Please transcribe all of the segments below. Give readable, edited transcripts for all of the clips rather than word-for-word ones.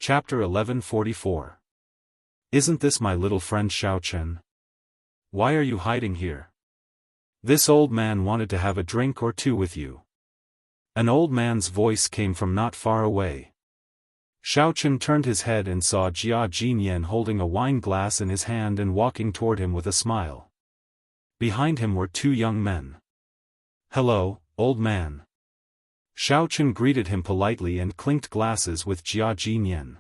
Chapter 1144. Isn't this my little friend Xiaofan? Why are you hiding here? This old man wanted to have a drink or two with you. An old man's voice came from not far away. Xiaofan turned his head and saw Jia Jinyan holding a wine glass in his hand and walking toward him with a smile. Behind him were two young men. "Hello, old man." Xiaofan greeted him politely and clinked glasses with Jia Jinyan.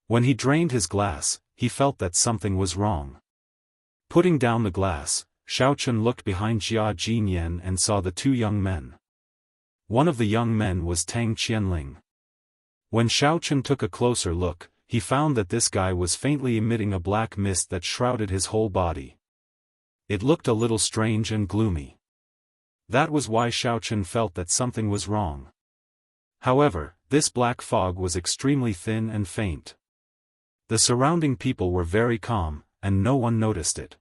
When he drained his glass, he felt that something was wrong. Putting down the glass, Xiaofan looked behind Jia Jinyan and saw the two young men. One of the young men was Tang Qianling. When Xiaofan took a closer look, he found that this guy was faintly emitting a black mist that shrouded his whole body. It looked a little strange and gloomy. That was why Xiaofan felt that something was wrong. However, this black fog was extremely thin and faint. The surrounding people were very calm, and no one noticed it.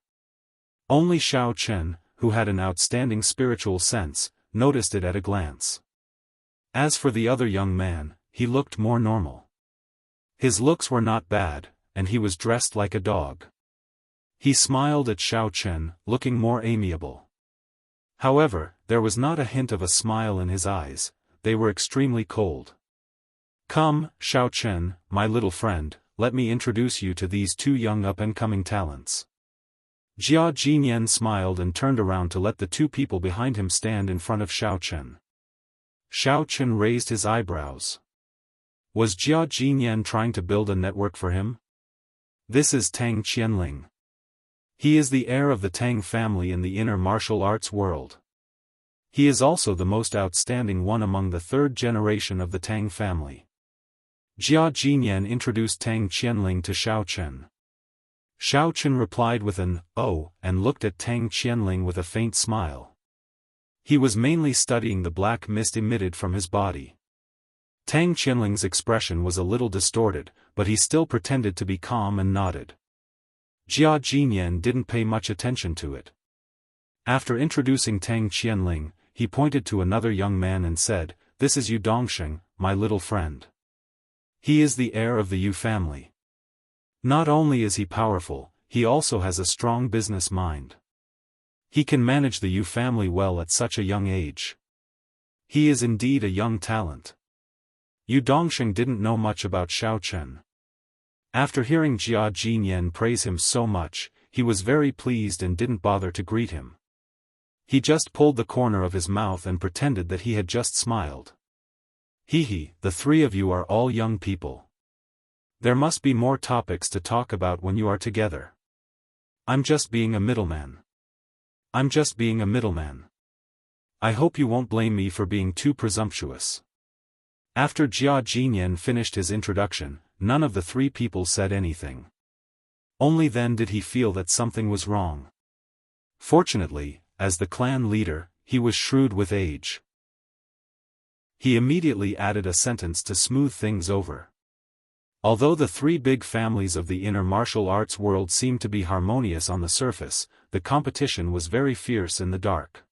Only Xiaofan, who had an outstanding spiritual sense, noticed it at a glance. As for the other young man, he looked more normal. His looks were not bad, and he was dressed like a dog. He smiled at Xiaofan, looking more amiable. However, there was not a hint of a smile in his eyes, they were extremely cold. "Come, Xiaofan, my little friend, let me introduce you to these two young up-and-coming talents." Jia Jinyan smiled and turned around to let the two people behind him stand in front of Xiaofan. Xiaofan raised his eyebrows. Was Jia Jinyan trying to build a network for him? This is Tang Qianling. He is the heir of the Tang family in the inner martial arts world. He is also the most outstanding one among the third generation of the Tang family. Jia Jinyan introduced Tang Qianling to Xiaofan. Xiaofan replied with an "oh" and looked at Tang Qianling with a faint smile. He was mainly studying the black mist emitted from his body. Tang Qianling's expression was a little distorted, but he still pretended to be calm and nodded. Jia Jinyan didn't pay much attention to it. After introducing Tang Qianling, he pointed to another young man and said, "This is Yu Dongsheng, my little friend. He is the heir of the Yu family. Not only is he powerful, he also has a strong business mind. He can manage the Yu family well at such a young age. He is indeed a young talent." Yu Dongsheng didn't know much about Xiaofan. After hearing Jia Jinyan praise him so much, he was very pleased and didn't bother to greet him. He just pulled the corner of his mouth and pretended that he had just smiled. "Hee, the three of you are all young people. There must be more topics to talk about when you are together. I'm just being a middleman. I'm just being a middleman. I hope you won't blame me for being too presumptuous." After Jia Jinyan finished his introduction, none of the three people said anything. Only then did he feel that something was wrong. Fortunately, as the clan leader, he was shrewd with age. He immediately added a sentence to smooth things over. Although the three big families of the inner martial arts world seemed to be harmonious on the surface, the competition was very fierce in the dark.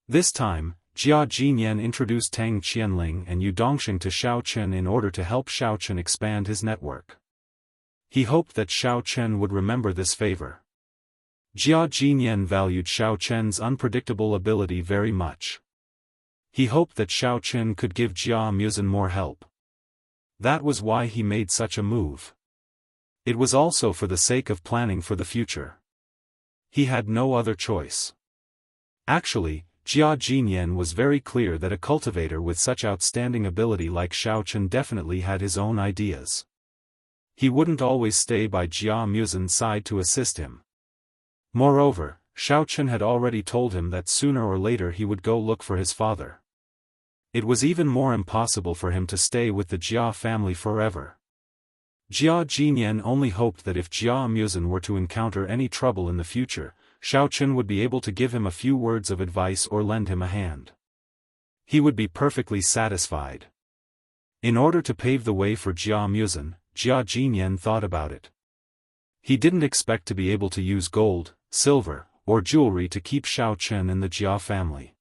This time, Jia Jinyan introduced Tang Qianling and Yu Dongsheng to Xiaofan in order to help Xiaofan expand his network. He hoped that Xiaofan would remember this favor. Jia Jinyan valued Xiaofan's unpredictable ability very much. He hoped that Xiaofan could give Jia Muzhen more help. That was why he made such a move. It was also for the sake of planning for the future. He had no other choice. Actually, Jia Jinyan was very clear that a cultivator with such outstanding ability like Xiaofan definitely had his own ideas. He wouldn't always stay by Jia Muzhen's side to assist him. Moreover, Xiaofan had already told him that sooner or later he would go look for his father. It was even more impossible for him to stay with the Jia family forever. Jia Jinyan only hoped that if Jia Muzhen were to encounter any trouble in the future, Xiaofan would be able to give him a few words of advice or lend him a hand. He would be perfectly satisfied. In order to pave the way for Jia Muzhen, Jia Jinyan thought about it. He didn't expect to be able to use gold, silver, or jewelry to keep Xiaofan in the Jia family.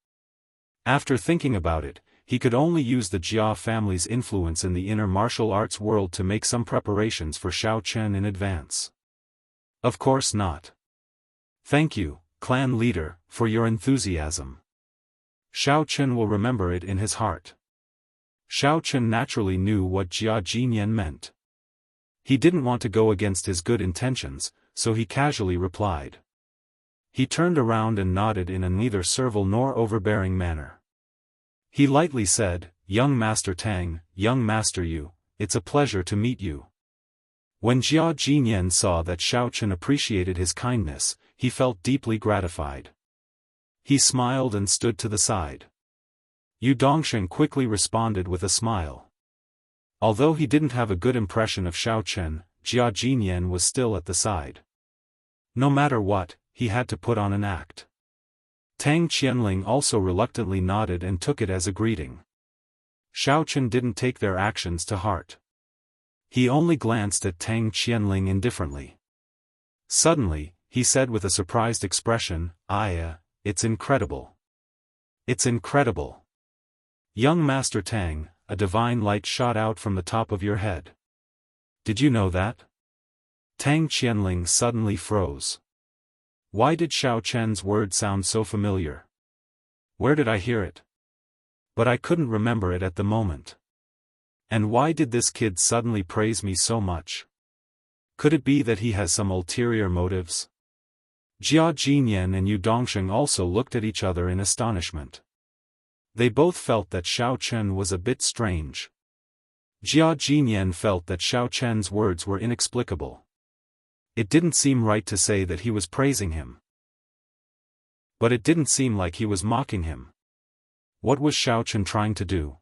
After thinking about it, he could only use the Jia family's influence in the inner martial arts world to make some preparations for Xiaochen in advance. Of course not. Thank you, clan leader, for your enthusiasm. Xiaochen will remember it in his heart. Xiaochen naturally knew what Jia Jinyan meant. He didn't want to go against his good intentions, so he casually replied. He turned around and nodded in a neither servile nor overbearing manner. He lightly said, "Young Master Tang, young Master Yu, it's a pleasure to meet you." When Jia Jinyan saw that Xiaochen appreciated his kindness, he felt deeply gratified. He smiled and stood to the side. Yu Dongsheng quickly responded with a smile. Although he didn't have a good impression of Xiaochen, Jia Jinyan was still at the side. No matter what, he had to put on an act. Tang Qianling also reluctantly nodded and took it as a greeting. Xiaochen didn't take their actions to heart. He only glanced at Tang Qianling indifferently. Suddenly, he said with a surprised expression, it's incredible. It's incredible. Young Master Tang, a divine light shot out from the top of your head. Did you know that? Tang Qianling suddenly froze. Why did Xiaochen's word sound so familiar? Where did I hear it? But I couldn't remember it at the moment. And why did this kid suddenly praise me so much? Could it be that he has some ulterior motives? Jia Jinyan and Yu Dongsheng also looked at each other in astonishment. They both felt that Xiaochen was a bit strange. Jia Jinyan felt that Xiaochen's words were inexplicable. It didn't seem right to say that he was praising him. But it didn't seem like he was mocking him. What was Xiaochen trying to do?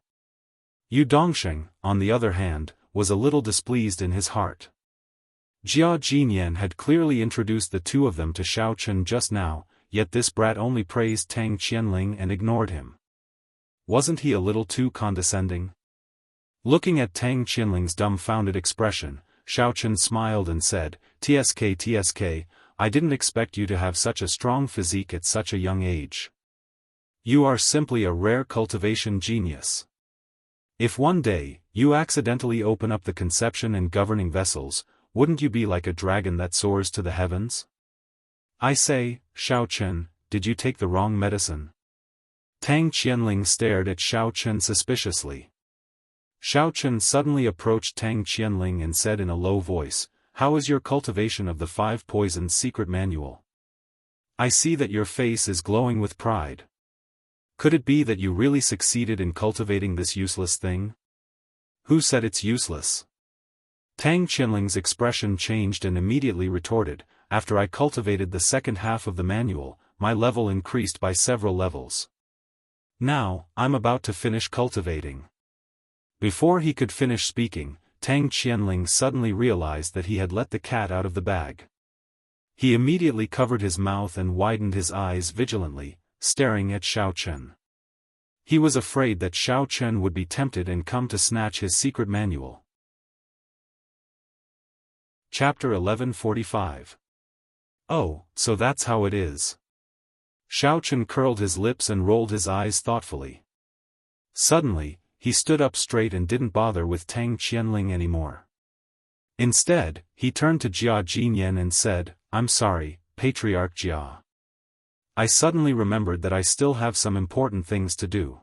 Yu Dongsheng, on the other hand, was a little displeased in his heart. Jia Jinyan had clearly introduced the two of them to Xiaochen just now, yet this brat only praised Tang Qianling and ignored him. Wasn't he a little too condescending? Looking at Tang Qianling's dumbfounded expression, Xiaochen smiled and said, TSK, I didn't expect you to have such a strong physique at such a young age. You are simply a rare cultivation genius. If one day, you accidentally open up the conception and governing vessels, wouldn't you be like a dragon that soars to the heavens? I say, Xiaochen, did you take the wrong medicine? Tang Qianling stared at Xiaochen suspiciously. Xiaochen suddenly approached Tang Qianling and said in a low voice, How is your cultivation of the 5 poisons secret manual? I see that your face is glowing with pride. Could it be that you really succeeded in cultivating this useless thing? Who said it's useless? Tang Qianling's expression changed and immediately retorted, After I cultivated the second half of the manual, my level increased by several levels. Now, I'm about to finish cultivating. Before he could finish speaking, Tang Qianling suddenly realized that he had let the cat out of the bag. He immediately covered his mouth and widened his eyes vigilantly, staring at Xiaochen. He was afraid that Xiaochen would be tempted and come to snatch his secret manual. Chapter 1145. Oh, so that's how it is. Xiaochen curled his lips and rolled his eyes thoughtfully. Suddenly, he stood up straight and didn't bother with Tang Qianling anymore. Instead, he turned to Jia Jinyan and said, I'm sorry, Patriarch Jia. I suddenly remembered that I still have some important things to do.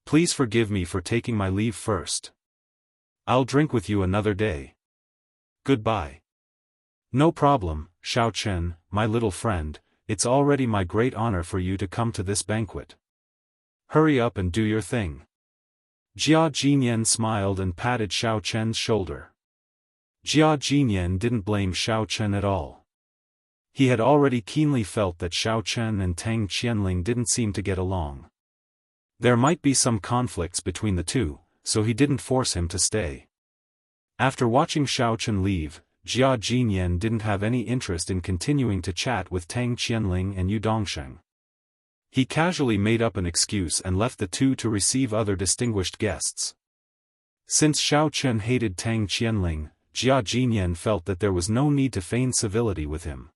Please forgive me for taking my leave first. I'll drink with you another day. Goodbye. No problem, Xiaochen, my little friend, it's already my great honor for you to come to this banquet. Hurry up and do your thing. Jia Jinyan smiled and patted Xiaochen's shoulder. Jia Jinyan didn't blame Xiaochen at all. He had already keenly felt that Xiaochen and Tang Qianling didn't seem to get along. There might be some conflicts between the two, so he didn't force him to stay. After watching Xiaochen leave, Jia Jinyan didn't have any interest in continuing to chat with Tang Qianling and Yu Dongsheng. He casually made up an excuse and left the two to receive other distinguished guests. Since Xiaochen hated Tang Qianling, Jia Jinyan felt that there was no need to feign civility with him.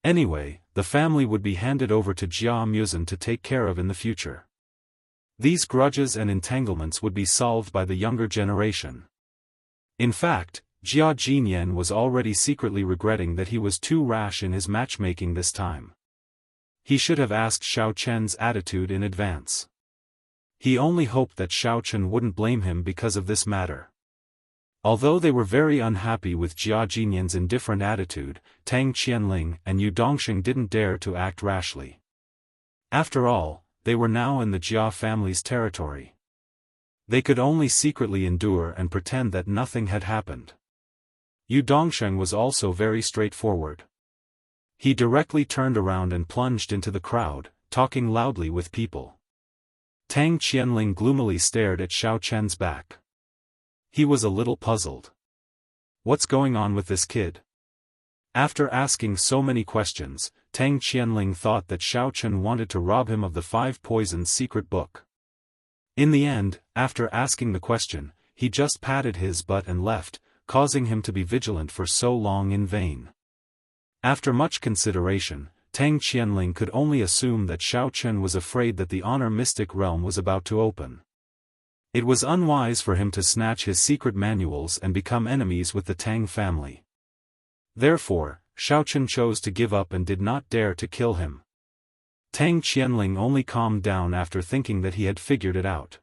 Anyway, the family would be handed over to Jia Muzhen to take care of in the future. These grudges and entanglements would be solved by the younger generation. In fact, Jia Jinyan was already secretly regretting that he was too rash in his matchmaking this time. He should have asked Xiao Chen's attitude in advance. He only hoped that Xiao Chen wouldn't blame him because of this matter. Although they were very unhappy with Jia Jinyan's indifferent attitude, Tang Qianling and Yu Dongxing didn't dare to act rashly. After all, they were now in the Jia family's territory. They could only secretly endure and pretend that nothing had happened. Yu Dongxing was also very straightforward. He directly turned around and plunged into the crowd, talking loudly with people. Tang Qianling gloomily stared at Xiao Chen's back. He was a little puzzled. What's going on with this kid? After asking so many questions, Tang Qianling thought that Xiao Chen wanted to rob him of the 5 Poisons secret book. In the end, after asking the question, he just patted his butt and left, causing him to be vigilant for so long in vain. After much consideration, Tang Qianling could only assume that Xiao Chen was afraid that the honor mystic realm was about to open. It was unwise for him to snatch his secret manuals and become enemies with the Tang family. Therefore, Xiao Chen chose to give up and did not dare to kill him. Tang Qianling only calmed down after thinking that he had figured it out.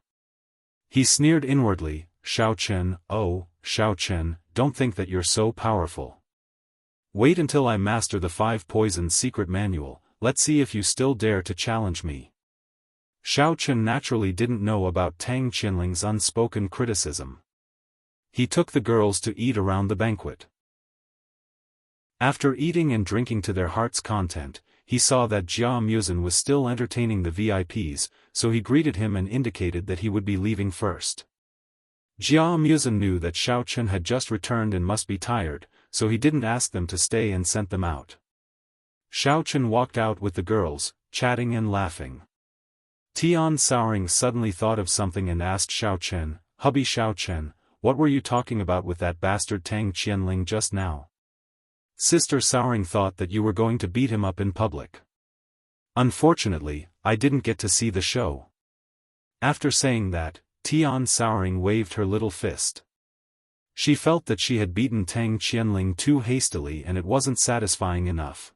He sneered inwardly, Xiao Chen, oh, Xiao Chen, don't think that you're so powerful. Wait until I master the 5 Poisons secret manual, let's see if you still dare to challenge me. Xiao Chen naturally didn't know about Tang Qianling's unspoken criticism. He took the girls to eat around the banquet. After eating and drinking to their heart's content, he saw that Jia Muzhen was still entertaining the VIPs, so he greeted him and indicated that he would be leaving first. Jia Muzhen knew that Xiao Chen had just returned and must be tired, so he didn't ask them to stay and sent them out. Xiao Chen walked out with the girls, chatting and laughing. Tian Souring suddenly thought of something and asked Xiao Chen, "Hubby Xiao Chen, what were you talking about with that bastard Tang Qianling just now? Sister Souring thought that you were going to beat him up in public. Unfortunately, I didn't get to see the show." After saying that, Tian Souring waved her little fist. She felt that she had beaten Tang Qianling too hastily and it wasn't satisfying enough.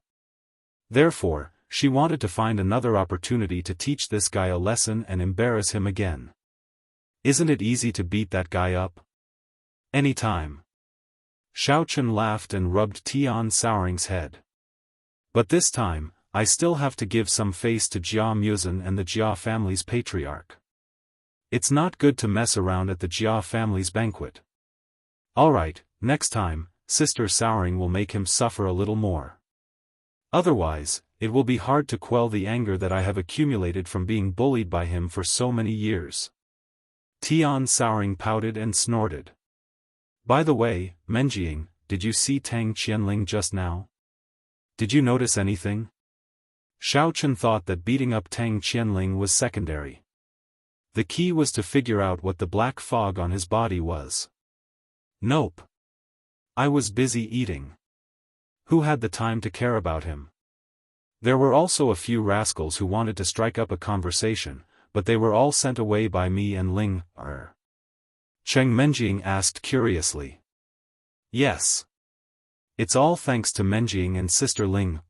Therefore, she wanted to find another opportunity to teach this guy a lesson and embarrass him again. Isn't it easy to beat that guy up? Anytime. Xiao Chen laughed and rubbed Tian Souring's head. But this time, I still have to give some face to Jia Muzhen and the Jia family's patriarch. It's not good to mess around at the Jia family's banquet. Alright, next time, Sister Souring will make him suffer a little more. Otherwise, it will be hard to quell the anger that I have accumulated from being bullied by him for so many years. Tian Souring pouted and snorted. By the way, Menjiang, did you see Tang Qianling just now? Did you notice anything? Xiao Chen thought that beating up Tang Qianling was secondary. The key was to figure out what the black fog on his body was. Nope. I was busy eating. Who had the time to care about him? There were also a few rascals who wanted to strike up a conversation, but they were all sent away by me and Ling, Cheng Menjiang asked curiously. Yes. It's all thanks to Menjiang and Sister Ling,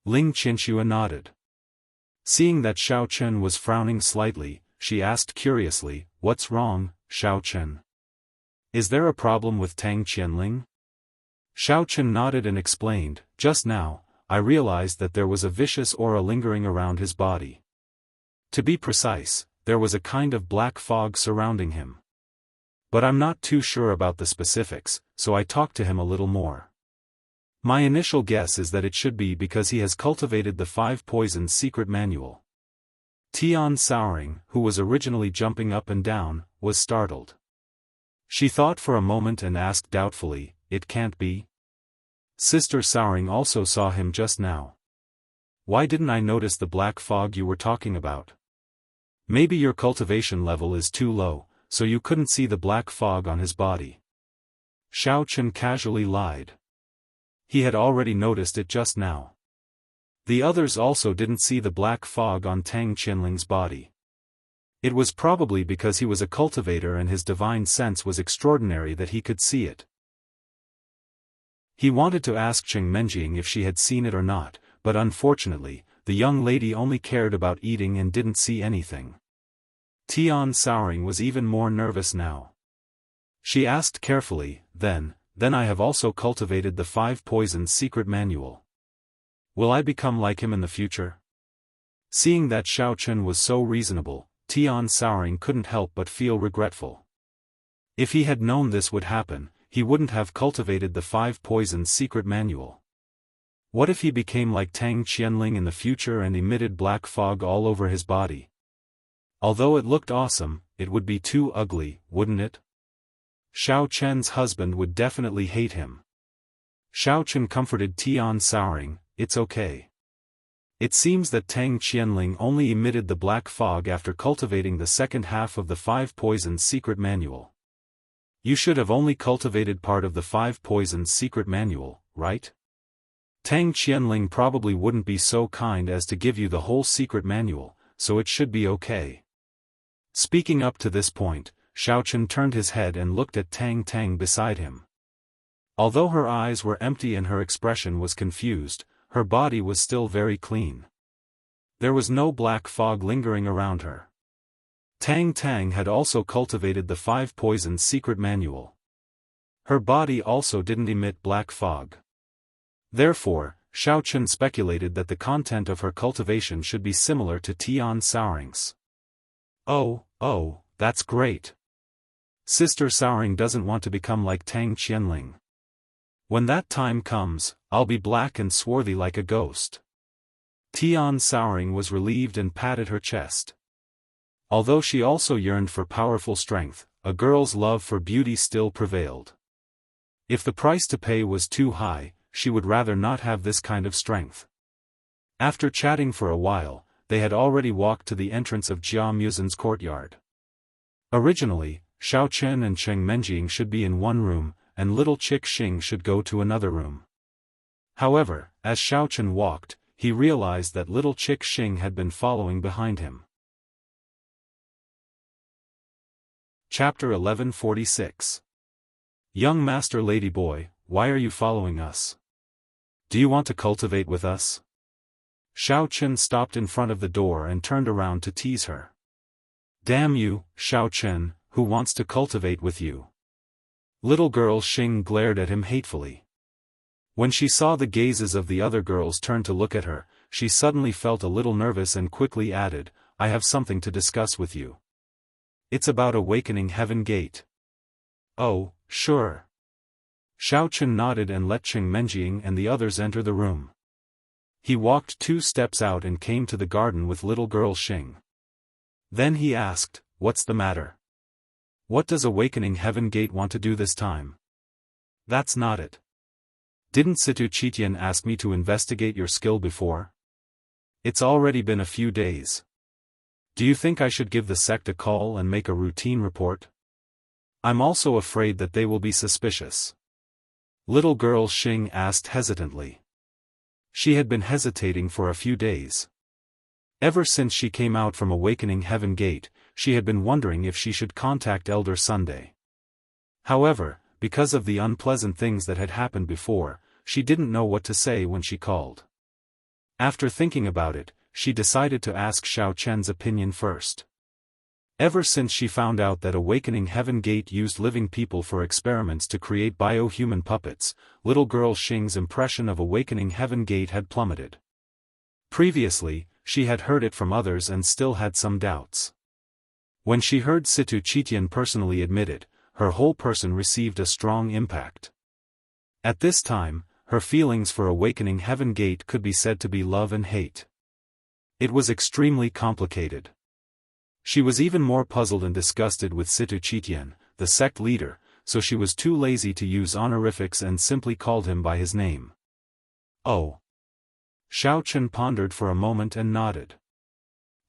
Ling Qinxua nodded. Seeing that Xiao Chen was frowning slightly, she asked curiously, "What's wrong, Xiao Chen? Is there a problem with Tang Qianling?" Xiao Chen nodded and explained, "Just now, I realized that there was a vicious aura lingering around his body. To be precise, there was a kind of black fog surrounding him. But I'm not too sure about the specifics, so I talked to him a little more. My initial guess is that it should be because he has cultivated the 5 Poisons secret manual." Tian Souring, who was originally jumping up and down, was startled. She thought for a moment and asked doubtfully, "It can't be? Sister Souring also saw him just now. Why didn't I notice the black fog you were talking about? Maybe your cultivation level is too low, so you couldn't see the black fog on his body." Xiao Chen casually lied. He had already noticed it just now. The others also didn't see the black fog on Tang Qianling's body. It was probably because he was a cultivator and his divine sense was extraordinary that he could see it. He wanted to ask Cheng Menjing if she had seen it or not, but unfortunately, the young lady only cared about eating and didn't see anything. Tian Souring was even more nervous now. She asked carefully, Then I have also cultivated the 5 poisons secret manual. Will I become like him in the future? Seeing that Xiao Chen was so reasonable, Tian Souring couldn't help but feel regretful. If he had known this would happen, he wouldn't have cultivated the 5 poisons secret manual. What if he became like Tang Qianling in the future and emitted black fog all over his body? Although it looked awesome, it would be too ugly, wouldn't it? Xiao Chen's husband would definitely hate him. Xiao Chen comforted Tian Souring, it's okay. It seems that Tang Qianling only emitted the black fog after cultivating the second half of the 5 poisons secret manual. You should have only cultivated part of the 5 poisons secret manual, right? Tang Qianling probably wouldn't be so kind as to give you the whole secret manual, so it should be okay. Speaking up to this point, Xiao Chen turned his head and looked at Tang Tang beside him. Although her eyes were empty and her expression was confused, her body was still very clean. There was no black fog lingering around her. Tang Tang had also cultivated the 5 poisons secret manual. Her body also didn't emit black fog. Therefore, Xiao Chen speculated that the content of her cultivation should be similar to Tian Souring's. Oh, that's great. Sister Souring doesn't want to become like Tang Qianling. When that time comes, I'll be black and swarthy like a ghost. Tian Souring was relieved and patted her chest. Although she also yearned for powerful strength, a girl's love for beauty still prevailed. If the price to pay was too high, she would rather not have this kind of strength. After chatting for a while, they had already walked to the entrance of Jia Muzin's courtyard. Originally, Xiao Chen and Cheng Menjing should be in one room, and little Chick Xing should go to another room. However, as Xiao Chen walked, he realized that little Chick Xing had been following behind him. Chapter 1146. Young Master Ladyboy, why are you following us? Do you want to cultivate with us? Xiao Chen stopped in front of the door and turned around to tease her. Damn you, Xiao Chen, who wants to cultivate with you? Little girl Xing glared at him hatefully. When she saw the gazes of the other girls turn to look at her, she suddenly felt a little nervous and quickly added, I have something to discuss with you. It's about Awakening Heaven Gate. Oh, sure. Xiao Chen nodded and let Cheng Menjing and the others enter the room. He walked 2 steps out and came to the garden with little girl Xing. Then he asked, what's the matter? What does Awakening Heaven Gate want to do this time? That's not it. Didn't Situ Qitian ask me to investigate your skill before? It's already been a few days. Do you think I should give the sect a call and make a routine report? I'm also afraid that they will be suspicious. Little girl Xing asked hesitantly. She had been hesitating for a few days. Ever since she came out from Awakening Heaven Gate, she had been wondering if she should contact Elder Sunday. However, because of the unpleasant things that had happened before, she didn't know what to say when she called. After thinking about it, she decided to ask Xiao Chen's opinion first. Ever since she found out that Awakening Heaven Gate used living people for experiments to create bio-human puppets, little girl Xing's impression of Awakening Heaven Gate had plummeted. Previously, she had heard it from others and still had some doubts. When she heard Situ Qitian personally admit it, her whole person received a strong impact. At this time, her feelings for Awakening Heaven Gate could be said to be love and hate. It was extremely complicated. She was even more puzzled and disgusted with Situ Qitian, the sect leader, so she was too lazy to use honorifics and simply called him by his name. Oh. Xiao Chen pondered for a moment and nodded.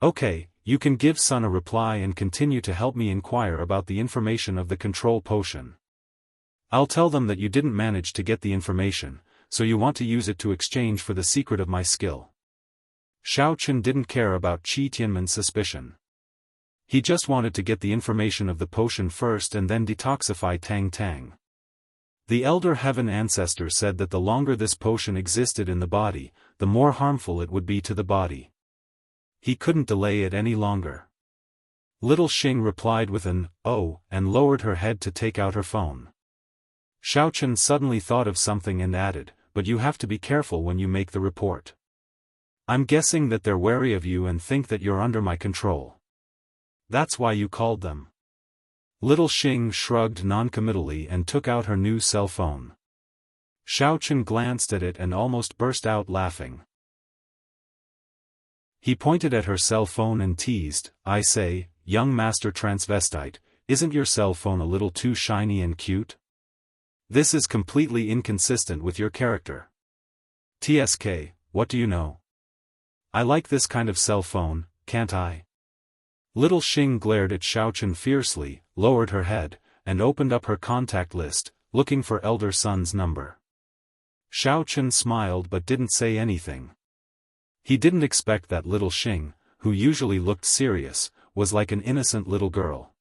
Okay, you can give Sun a reply and continue to help me inquire about the information of the control potion. I'll tell them that you didn't manage to get the information, so you want to use it to exchange for the secret of my skill. Xiao Chen didn't care about Qi Tianmen's suspicion. He just wanted to get the information of the potion first and then detoxify Tang Tang. The Elder Heaven Ancestor said that the longer this potion existed in the body, the more harmful it would be to the body. He couldn't delay it any longer. Little Xing replied with an "oh" and lowered her head to take out her phone. Xiaochen suddenly thought of something and added, "But you have to be careful when you make the report. I'm guessing that they're wary of you and think that you're under my control. That's why you called them." Little Xing shrugged noncommittally and took out her new cell phone. Xiaochen glanced at it and almost burst out laughing. He pointed at her cell phone and teased, "I say, young master transvestite, isn't your cell phone a little too shiny and cute? This is completely inconsistent with your character. TSK, what do you know? I like this kind of cell phone, can't I?" Little Xing glared at Xiaochen fiercely, lowered her head, and opened up her contact list, looking for Elder Sun's number. Xiaochen smiled but didn't say anything. He didn't expect that Little Xing, who usually looked serious, was like an innocent little girl.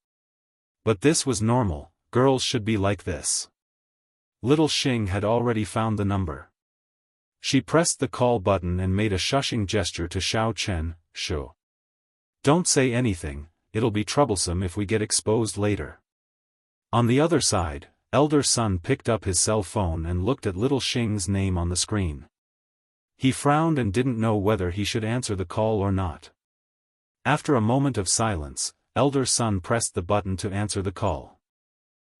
But this was normal, girls should be like this. Little Xing had already found the number. She pressed the call button and made a shushing gesture to Xiaochen, "Shh. Don't say anything, it'll be troublesome if we get exposed later." On the other side, Elder Sun picked up his cell phone and looked at Little Xing's name on the screen. He frowned and didn't know whether he should answer the call or not. After a moment of silence, Elder Sun pressed the button to answer the call.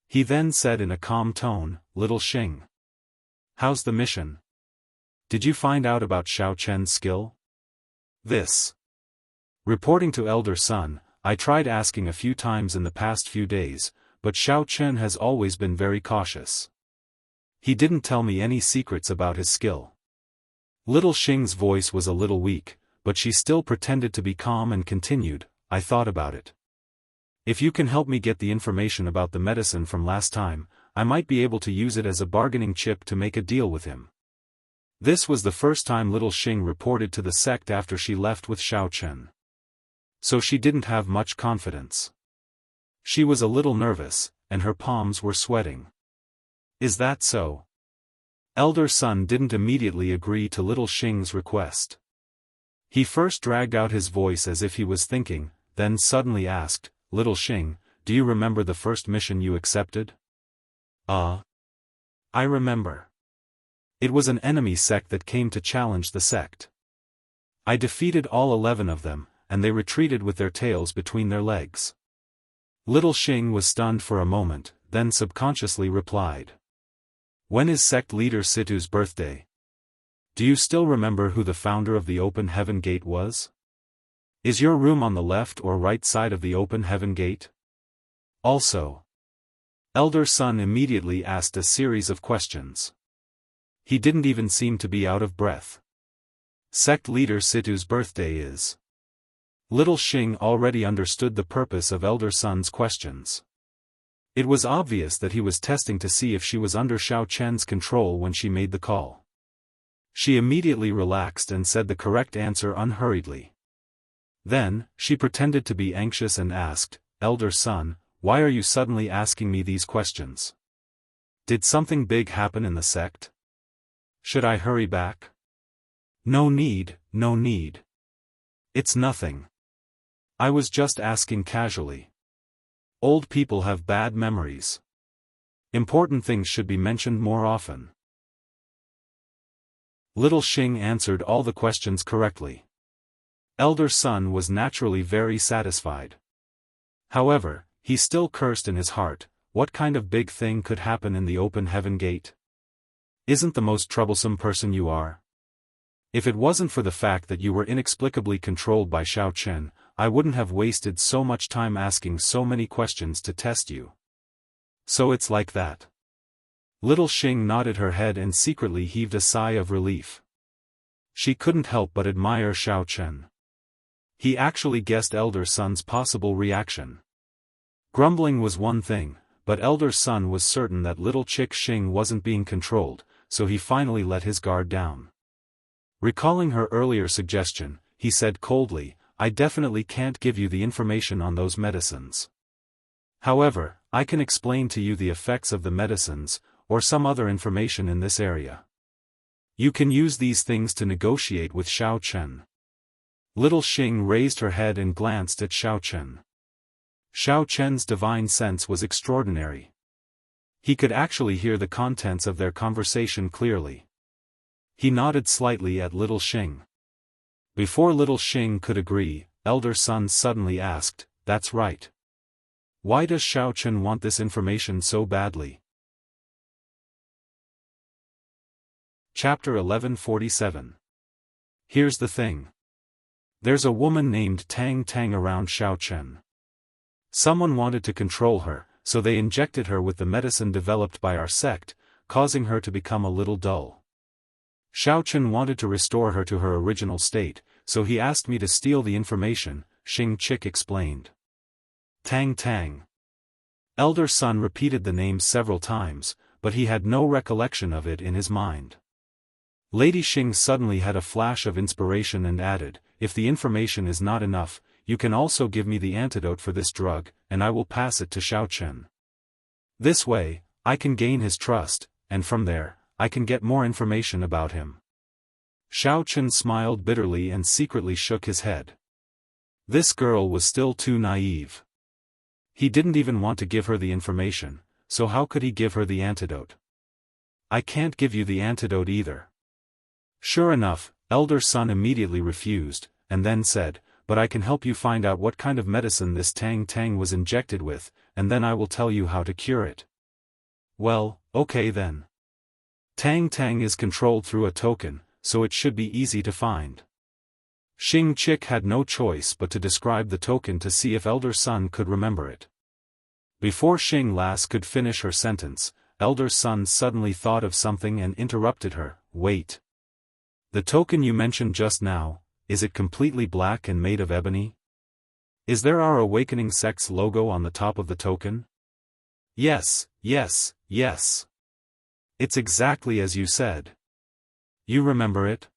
He then said in a calm tone, "Little Xing. How's the mission? Did you find out about Xiaochen's skill?" "This." Reporting to Elder Sun, "I tried asking a few times in the past few days, but Xiaochen has always been very cautious. He didn't tell me any secrets about his skill." Little Xing's voice was a little weak, but she still pretended to be calm and continued, "I thought about it. If you can help me get the information about the medicine from last time, I might be able to use it as a bargaining chip to make a deal with him." This was the first time Little Xing reported to the sect after she left with Xiaochen. So she didn't have much confidence. She was a little nervous, and her palms were sweating. "Is that so?" Elder Sun didn't immediately agree to Little Xing's request. He first dragged out his voice as if he was thinking, then suddenly asked, "Little Xing, do you remember the first mission you accepted?" I remember. It was an enemy sect that came to challenge the sect. I defeated all 11 of them, and they retreated with their tails between their legs." Little Xing was stunned for a moment, then subconsciously replied, "When is sect leader Situ's birthday? Do you still remember who the founder of the Open Heaven Gate was? Is your room on the left or right side of the Open Heaven Gate? Also." Elder Sun immediately asked a series of questions. He didn't even seem to be out of breath. "Sect leader Situ's birthday is..." Little Xing already understood the purpose of Elder Sun's questions. It was obvious that he was testing to see if she was under Xiaochen's control when she made the call. She immediately relaxed and said the correct answer unhurriedly. Then, she pretended to be anxious and asked, "Elder Sun, why are you suddenly asking me these questions? Did something big happen in the sect? Should I hurry back?" No need. It's nothing. I was just asking casually. Old people have bad memories. Important things should be mentioned more often." Little Xing answered all the questions correctly. Elder Sun was naturally very satisfied. However, he still cursed in his heart, what kind of big thing could happen in the Open Heaven Gate? Isn't the most troublesome person you are? If it wasn't for the fact that you were inexplicably controlled by Xiaochen, I wouldn't have wasted so much time asking so many questions to test you. So it's like that. Little Xing nodded her head and secretly heaved a sigh of relief. She couldn't help but admire Xiaochen. He actually guessed Elder Sun's possible reaction. Grumbling was one thing, but Elder Sun was certain that little Chick Xing wasn't being controlled, so he finally let his guard down. Recalling her earlier suggestion, he said coldly, I definitely can't give you the information on those medicines. However, I can explain to you the effects of the medicines, or some other information in this area. You can use these things to negotiate with Xiaochen. Little Xing raised her head and glanced at Xiaochen. Xiaochen's divine sense was extraordinary. He could actually hear the contents of their conversation clearly. He nodded slightly at Little Xing. Before Little Xing could agree, Elder Sun suddenly asked, "That's right. Why does Xiaochen want this information so badly?" Chapter 1147. Here's the thing. There's a woman named Tang Tang around Xiaochen. Someone wanted to control her, so they injected her with the medicine developed by our sect, causing her to become a little dull. Xiaochen wanted to restore her to her original state, so he asked me to steal the information, Xing Chick explained. Tang Tang. Elder Sun repeated the name several times, but he had no recollection of it in his mind. Lady Xing suddenly had a flash of inspiration and added, "If the information is not enough, you can also give me the antidote for this drug, and I will pass it to Xiaochen. This way, I can gain his trust, and from there, I can get more information about him." Xiaochen smiled bitterly and secretly shook his head. This girl was still too naive. He didn't even want to give her the information, so how could he give her the antidote? "I can't give you the antidote either." Sure enough, Elder Sun immediately refused, and then said, "But I can help you find out what kind of medicine this Tang Tang was injected with, and then I will tell you how to cure it." "Well, okay then. Tang Tang is controlled through a token, so it should be easy to find." Xing Chick had no choice but to describe the token to see if Elder Sun could remember it. Before Xing Lass could finish her sentence, Elder Sun suddenly thought of something and interrupted her, "Wait. The token you mentioned just now, is it completely black and made of ebony? Is there our Awakening Sect's logo on the top of the token?" "Yes, yes, yes. It's exactly as you said." "You remember it?"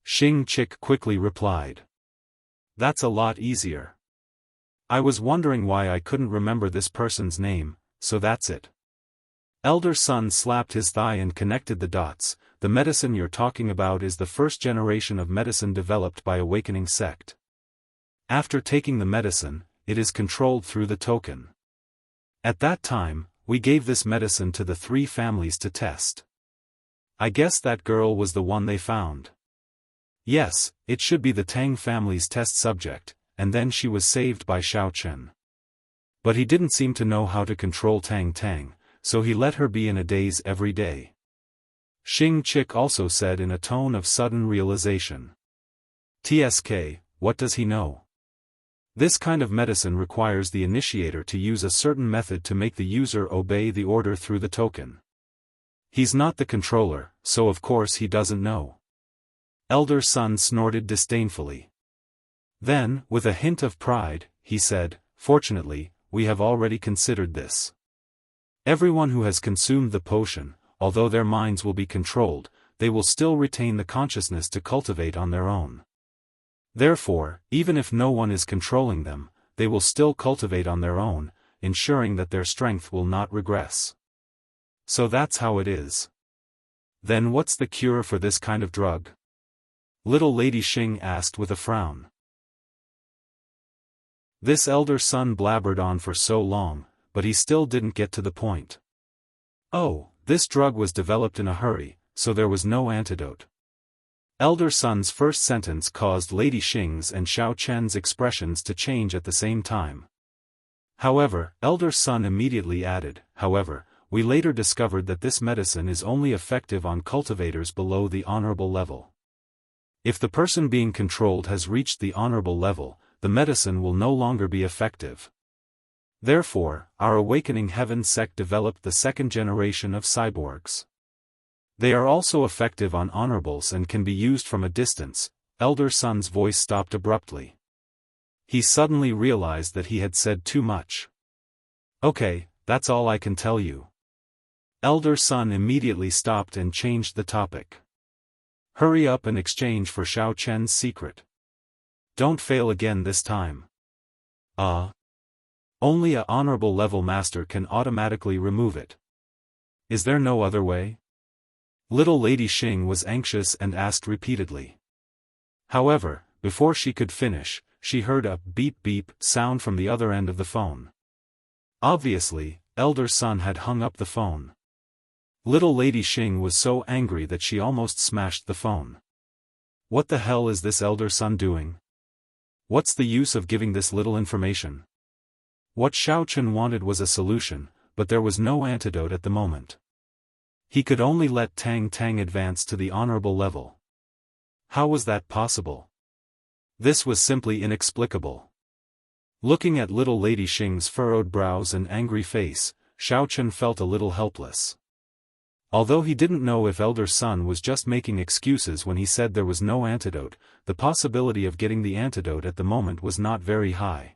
Xing Chick quickly replied. "That's a lot easier. I was wondering why I couldn't remember this person's name, so that's it." Elder Sun slapped his thigh and connected the dots. "The medicine you're talking about is the first generation of medicine developed by Awakening Sect. After taking the medicine, it is controlled through the token. At that time, we gave this medicine to the 3 families to test. I guess that girl was the one they found. Yes, it should be the Tang family's test subject, and then she was saved by Xiaochen. But he didn't seem to know how to control Tang Tang, so he let her be in a daze every day." Xing Chick also said in a tone of sudden realization. "TSK, what does he know? This kind of medicine requires the initiator to use a certain method to make the user obey the order through the token. He's not the controller, so of course he doesn't know." Elder Sun snorted disdainfully. Then, with a hint of pride, he said, "Fortunately, we have already considered this. Everyone who has consumed the potion, although their minds will be controlled, they will still retain the consciousness to cultivate on their own. Therefore, even if no one is controlling them, they will still cultivate on their own, ensuring that their strength will not regress. So that's how it is. Then what's the cure for this kind of drug?" Little Lady Xing asked with a frown. This Elder Sun blabbered on for so long, but he still didn't get to the point. "Oh, this drug was developed in a hurry, so there was no antidote." Elder Sun's first sentence caused Lady Xing's and Xiaochen's expressions to change at the same time. However, Elder Sun immediately added, "However, we later discovered that this medicine is only effective on cultivators below the honorable level. If the person being controlled has reached the honorable level, the medicine will no longer be effective. Therefore, our Awakening Heaven sect developed the 2nd generation of cyborgs. They are also effective on honorables and can be used from a distance." Elder Sun's voice stopped abruptly. He suddenly realized that he had said too much. "Okay, that's all I can tell you." Elder Sun immediately stopped and changed the topic. "Hurry up and exchange for Xiaochen's secret." Don't fail again this time. Only a honorable level master can automatically remove it. Is there no other way? Little Lady Xing was anxious and asked repeatedly. However, before she could finish, she heard a beep-beep sound from the other end of the phone. Obviously, Elder Sun had hung up the phone. Little Lady Xing was so angry that she almost smashed the phone. What the hell is this Elder Sun doing? What's the use of giving this little information? What Xiaofan wanted was a solution, but there was no antidote at the moment. He could only let Tang Tang advance to the honorable level. How was that possible? This was simply inexplicable. Looking at little Lady Xing's furrowed brows and angry face, Xiaofan felt a little helpless. Although he didn't know if Elder Sun was just making excuses when he said there was no antidote, the possibility of getting the antidote at the moment was not very high.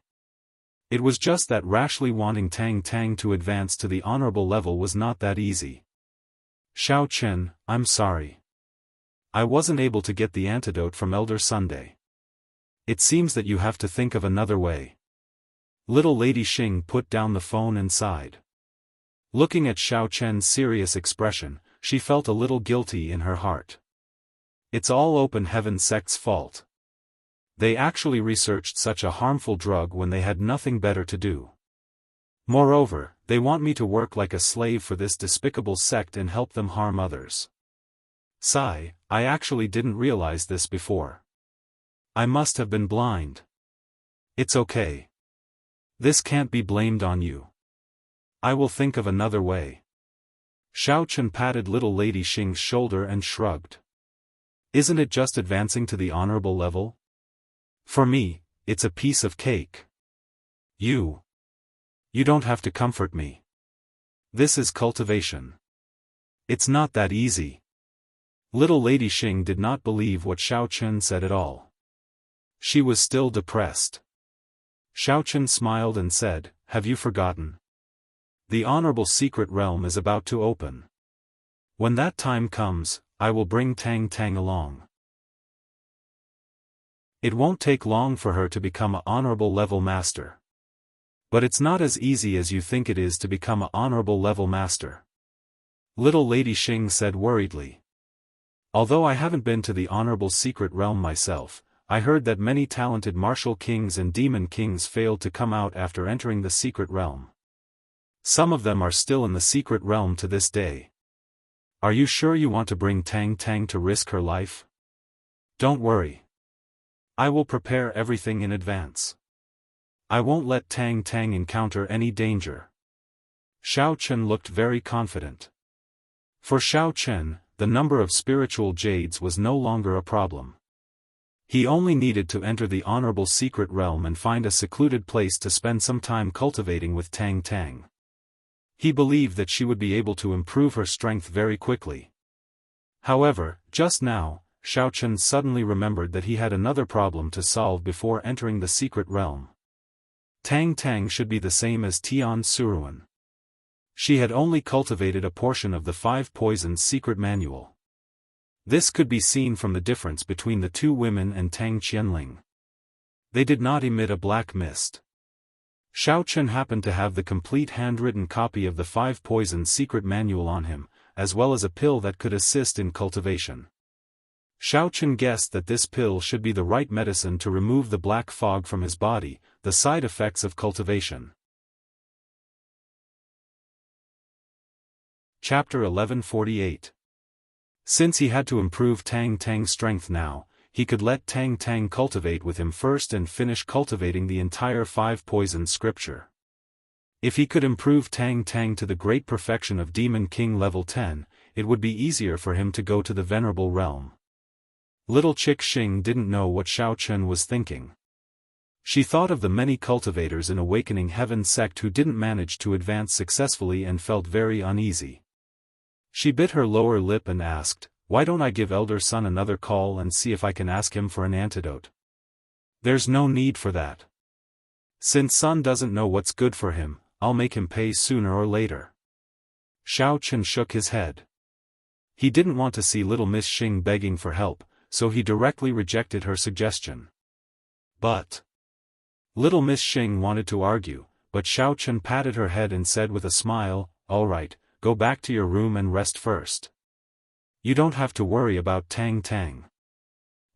It was just that rashly wanting Tang Tang to advance to the honorable level was not that easy. Xiaofan, I'm sorry. I wasn't able to get the antidote from Elder Sunday. It seems that you have to think of another way. Little Lady Xing put down the phone and sighed. Looking at Xiaofan's serious expression, she felt a little guilty in her heart. It's all Open Heaven sect's fault. They actually researched such a harmful drug when they had nothing better to do. Moreover, they want me to work like a slave for this despicable sect and help them harm others. Sigh, I actually didn't realize this before. I must have been blind. It's okay. This can't be blamed on you. I will think of another way. Xiaofan patted little Lady Xing's shoulder and shrugged. Isn't it just advancing to the honorable level? For me, it's a piece of cake. You don't have to comfort me. This is cultivation. It's not that easy. Little Lady Xing did not believe what Xiaofan said at all. She was still depressed. Xiaofan smiled and said, "Have you forgotten? The honorable secret realm is about to open. When that time comes, I will bring Tang Tang along. It won't take long for her to become an honorable level master. But it's not as easy as you think it is to become an honorable level master." Little Lady Xing said worriedly. Although I haven't been to the honorable secret realm myself, I heard that many talented martial kings and demon kings failed to come out after entering the secret realm. Some of them are still in the secret realm to this day. Are you sure you want to bring Tang Tang to risk her life? Don't worry. I will prepare everything in advance. I won't let Tang Tang encounter any danger. Xiaofan looked very confident. For Xiaofan, the number of spiritual jades was no longer a problem. He only needed to enter the honorable secret realm and find a secluded place to spend some time cultivating with Tang Tang. He believed that she would be able to improve her strength very quickly. However, just now, Xiaofan suddenly remembered that he had another problem to solve before entering the secret realm. Tang Tang should be the same as Tian Suruan. She had only cultivated a portion of the 5 Poisons secret manual. This could be seen from the difference between the two women and Tang Qianling. They did not emit a black mist. Xiaofan happened to have the complete handwritten copy of the 5 Poisons secret manual on him, as well as a pill that could assist in cultivation. Xiaofan guessed that this pill should be the right medicine to remove the black fog from his body, the side effects of cultivation. Chapter 1148. Since he had to improve Tang Tang's strength now, he could let Tang Tang cultivate with him first and finish cultivating the entire 5 Poisons scripture. If he could improve Tang Tang to the great perfection of Demon King level 10, it would be easier for him to go to the Venerable Realm. Little Chick Xing didn't know what Xiaofan was thinking. She thought of the many cultivators in Awakening Heaven sect who didn't manage to advance successfully and felt very uneasy. She bit her lower lip and asked, "Why don't I give Elder Sun another call and see if I can ask him for an antidote?" "There's no need for that. Since Sun doesn't know what's good for him, I'll make him pay sooner or later." Xiaofan shook his head. He didn't want to see little Miss Xing begging for help, so he directly rejected her suggestion. But little Miss Xing wanted to argue, but Xiaochen patted her head and said with a smile, "All right, go back to your room and rest first. You don't have to worry about Tang Tang.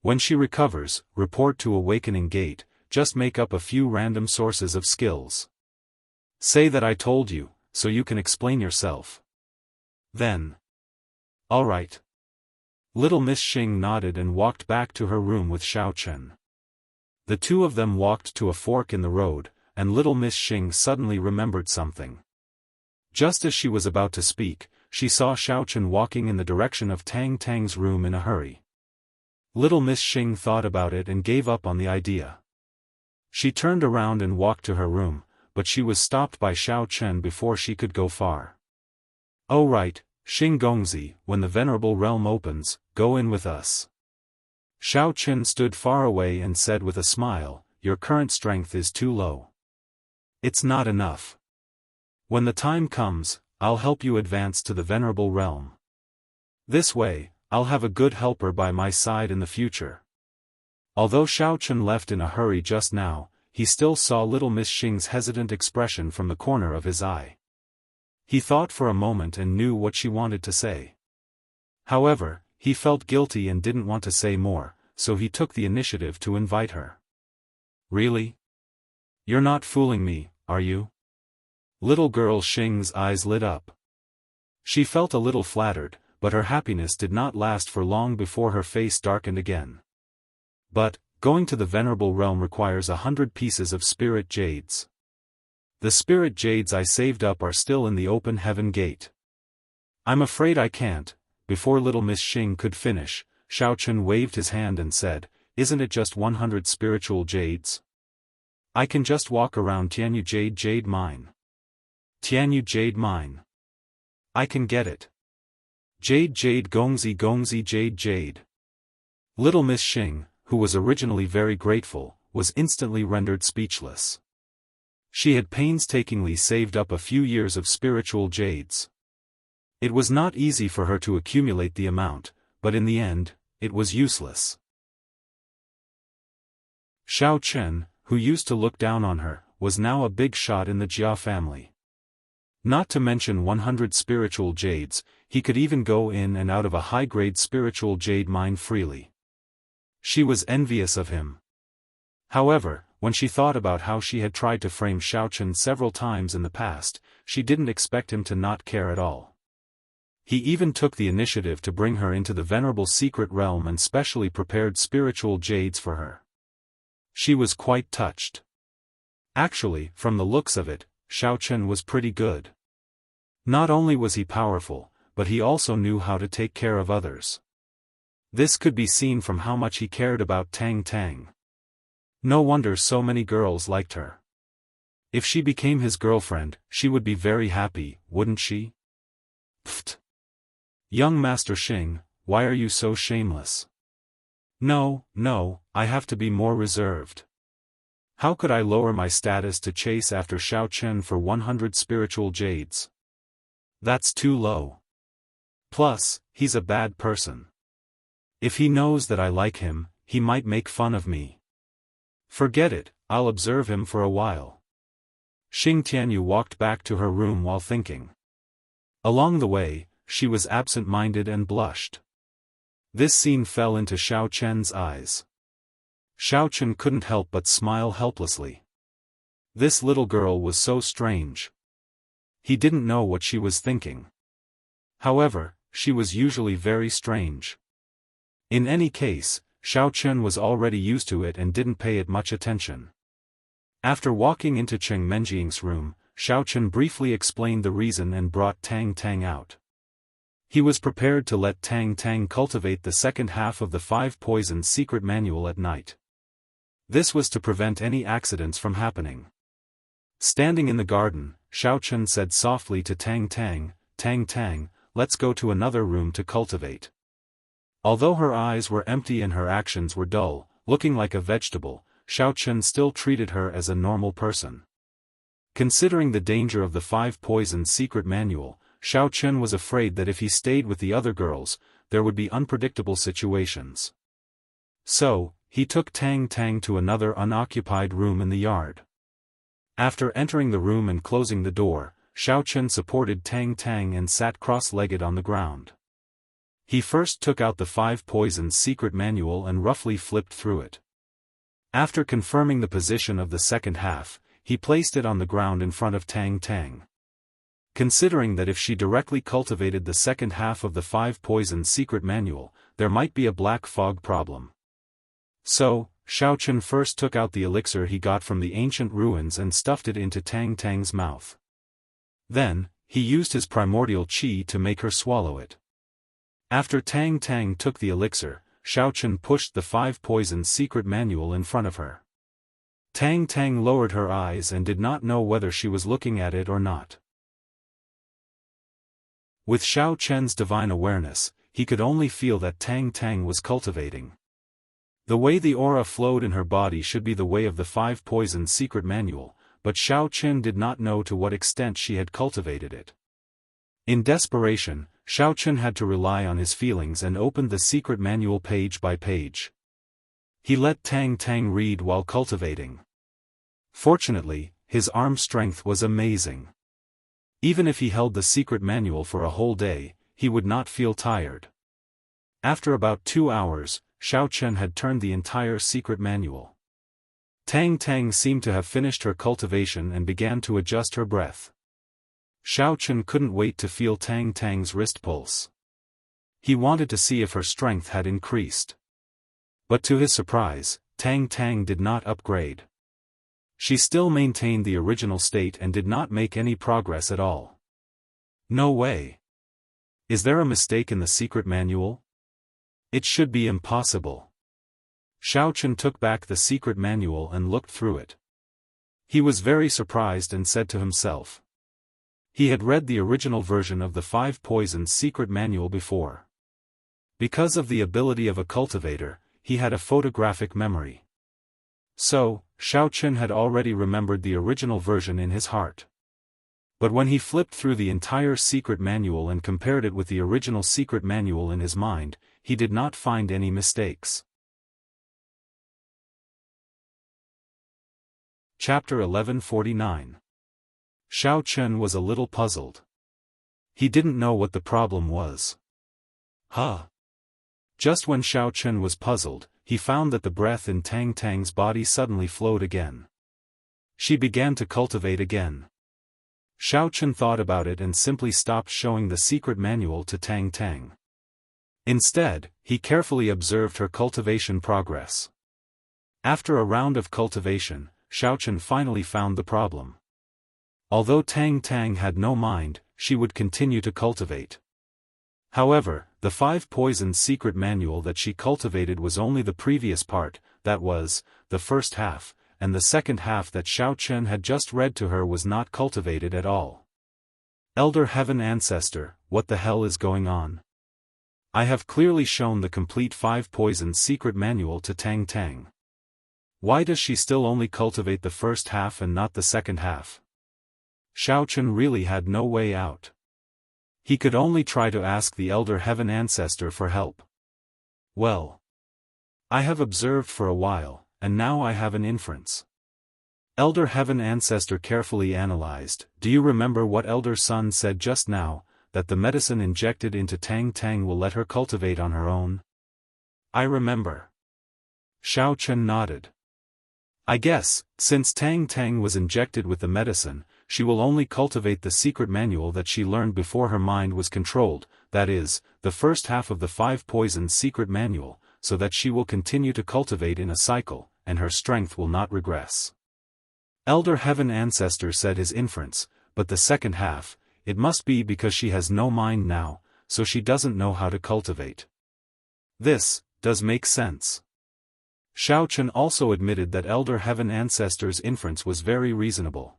When she recovers, report to Awakening Gate, just make up a few random sources of skills. Say that I told you, so you can explain yourself. Then." "All right." Little Miss Xing nodded and walked back to her room with Xiaochen. The two of them walked to a fork in the road, and little Miss Xing suddenly remembered something. Just as she was about to speak, she saw Xiaochen walking in the direction of Tang Tang's room in a hurry. Little Miss Xing thought about it and gave up on the idea. She turned around and walked to her room, but she was stopped by Xiaochen before she could go far. "Oh right, Xing Gongzi, when the Venerable Realm opens, go in with us." Xiaochen stood far away and said with a smile, "Your current strength is too low. It's not enough. When the time comes, I'll help you advance to the Venerable Realm. This way, I'll have a good helper by my side in the future." Although Xiaochen left in a hurry just now, he still saw little Miss Xing's hesitant expression from the corner of his eye. He thought for a moment and knew what she wanted to say. However, he felt guilty and didn't want to say more, so he took the initiative to invite her. "Really? You're not fooling me, are you?" Little girl Xing's eyes lit up. She felt a little flattered, but her happiness did not last for long before her face darkened again. "But, going to the Venerable Realm requires 100 pieces of spirit jades. The spirit jades I saved up are still in the open heaven gate. I'm afraid I can't." Before little Miss Xing could finish, Xiaochen waved his hand and said, "Isn't it just 100 spiritual jades? I can just walk around Tianyu Jade Mine. Tianyu Jade Mine. I can get it. Jade Gongzi Jade." Little Miss Xing, who was originally very grateful, was instantly rendered speechless. She had painstakingly saved up a few years of spiritual jades. It was not easy for her to accumulate the amount, but in the end, it was useless. Xiaochen, who used to look down on her, was now a big shot in the Jia family. Not to mention 100 spiritual jades, he could even go in and out of a high-grade spiritual jade mine freely. She was envious of him. However, when she thought about how she had tried to frame Xiaochen several times in the past, she didn't expect him to not care at all. He even took the initiative to bring her into the Venerable Secret Realm and specially prepared spiritual jades for her. She was quite touched. Actually, from the looks of it, Xiaochen was pretty good. Not only was he powerful, but he also knew how to take care of others. This could be seen from how much he cared about Tang Tang. No wonder so many girls liked her. If she became his girlfriend, she would be very happy, wouldn't she? Pfft! Young Master Xing, why are you so shameless? No, I have to be more reserved. How could I lower my status to chase after Xiaochen for 100 spiritual jades? That's too low. Plus, he's a bad person. If he knows that I like him, he might make fun of me. Forget it, I'll observe him for a while. Xing Tianyu walked back to her room while thinking. Along the way, she was absent-minded and blushed. This scene fell into Xiaochen's eyes. Xiaochen couldn't help but smile helplessly. This little girl was so strange. He didn't know what she was thinking. However, she was usually very strange. In any case, Xiaochen was already used to it and didn't pay it much attention. After walking into Cheng Menjing's room, Xiaochen briefly explained the reason and brought Tang Tang out. He was prepared to let Tang Tang cultivate the second half of the 5 Poisons secret manual at night. This was to prevent any accidents from happening. Standing in the garden, Xiaochen said softly to Tang Tang, "Tang Tang, let's go to another room to cultivate." Although her eyes were empty and her actions were dull, looking like a vegetable, Xiaochen still treated her as a normal person. Considering the danger of the 5 Poisons secret manual, Xiaochen was afraid that if he stayed with the other girls, there would be unpredictable situations. So, he took Tang Tang to another unoccupied room in the yard. After entering the room and closing the door, Xiaochen supported Tang Tang and sat cross-legged on the ground. He first took out the 5 Poisons secret manual and roughly flipped through it. After confirming the position of the second half, he placed it on the ground in front of Tang Tang. Considering that if she directly cultivated the second half of the 5 Poisons secret manual, there might be a black fog problem. So, Xiaochen first took out the elixir he got from the ancient ruins and stuffed it into Tang Tang's mouth. Then, he used his primordial qi to make her swallow it. After Tang Tang took the elixir, Xiaochen pushed the 5 Poisons secret manual in front of her. Tang Tang lowered her eyes and did not know whether she was looking at it or not. With Xiaochen's divine awareness, he could only feel that Tang Tang was cultivating. The way the aura flowed in her body should be the way of the 5 Poisons secret manual, but Xiaochen did not know to what extent she had cultivated it. In desperation, Xiaochen had to rely on his feelings and opened the secret manual page by page. He let Tang Tang read while cultivating. Fortunately, his arm strength was amazing. Even if he held the secret manual for a whole day, he would not feel tired. After about 2 hours, Xiaochen had turned the entire secret manual. Tang Tang seemed to have finished her cultivation and began to adjust her breath. Xiaochen couldn't wait to feel Tang Tang's wrist pulse. He wanted to see if her strength had increased. But to his surprise, Tang Tang did not upgrade. She still maintained the original state and did not make any progress at all. No way. Is there a mistake in the secret manual? It should be impossible. Xiaochen took back the secret manual and looked through it. He was very surprised and said to himself. He had read the original version of the 5 Poisons secret manual before. Because of the ability of a cultivator, he had a photographic memory. So, Xiaochen had already remembered the original version in his heart. But when he flipped through the entire secret manual and compared it with the original secret manual in his mind, he did not find any mistakes. Chapter 1149. Xiaochen was a little puzzled. He didn't know what the problem was. Just when Xiaochen was puzzled, he found that the breath in Tang Tang's body suddenly flowed again. She began to cultivate again. Xiaochen thought about it and simply stopped showing the secret manual to Tang Tang. Instead, he carefully observed her cultivation progress. After a round of cultivation, Xiaochen finally found the problem. Although Tang Tang had no mind, she would continue to cultivate. However, the 5 Poisons secret manual that she cultivated was only the previous part, that was, the first half, and the second half that Xiaochen had just read to her was not cultivated at all. Elder Heaven Ancestor, what the hell is going on? I have clearly shown the complete 5 Poisons secret manual to Tang Tang. Why does she still only cultivate the first half and not the second half? Xiaochen really had no way out. He could only try to ask the Elder Heaven Ancestor for help. Well, I have observed for a while, and now I have an inference. Elder Heaven Ancestor carefully analyzed. Do you remember what Elder Sun said just now, that the medicine injected into Tang Tang will let her cultivate on her own? I remember. Xiaochen nodded. I guess, since Tang Tang was injected with the medicine, she will only cultivate the secret manual that she learned before her mind was controlled, that is, the first half of the 5 Poisons secret manual, so that she will continue to cultivate in a cycle, and her strength will not regress. Elder Heaven Ancestor said his inference, but the second half, it must be because she has no mind now, so she doesn't know how to cultivate. This does make sense. Xiaochen also admitted that Elder Heaven Ancestor's inference was very reasonable.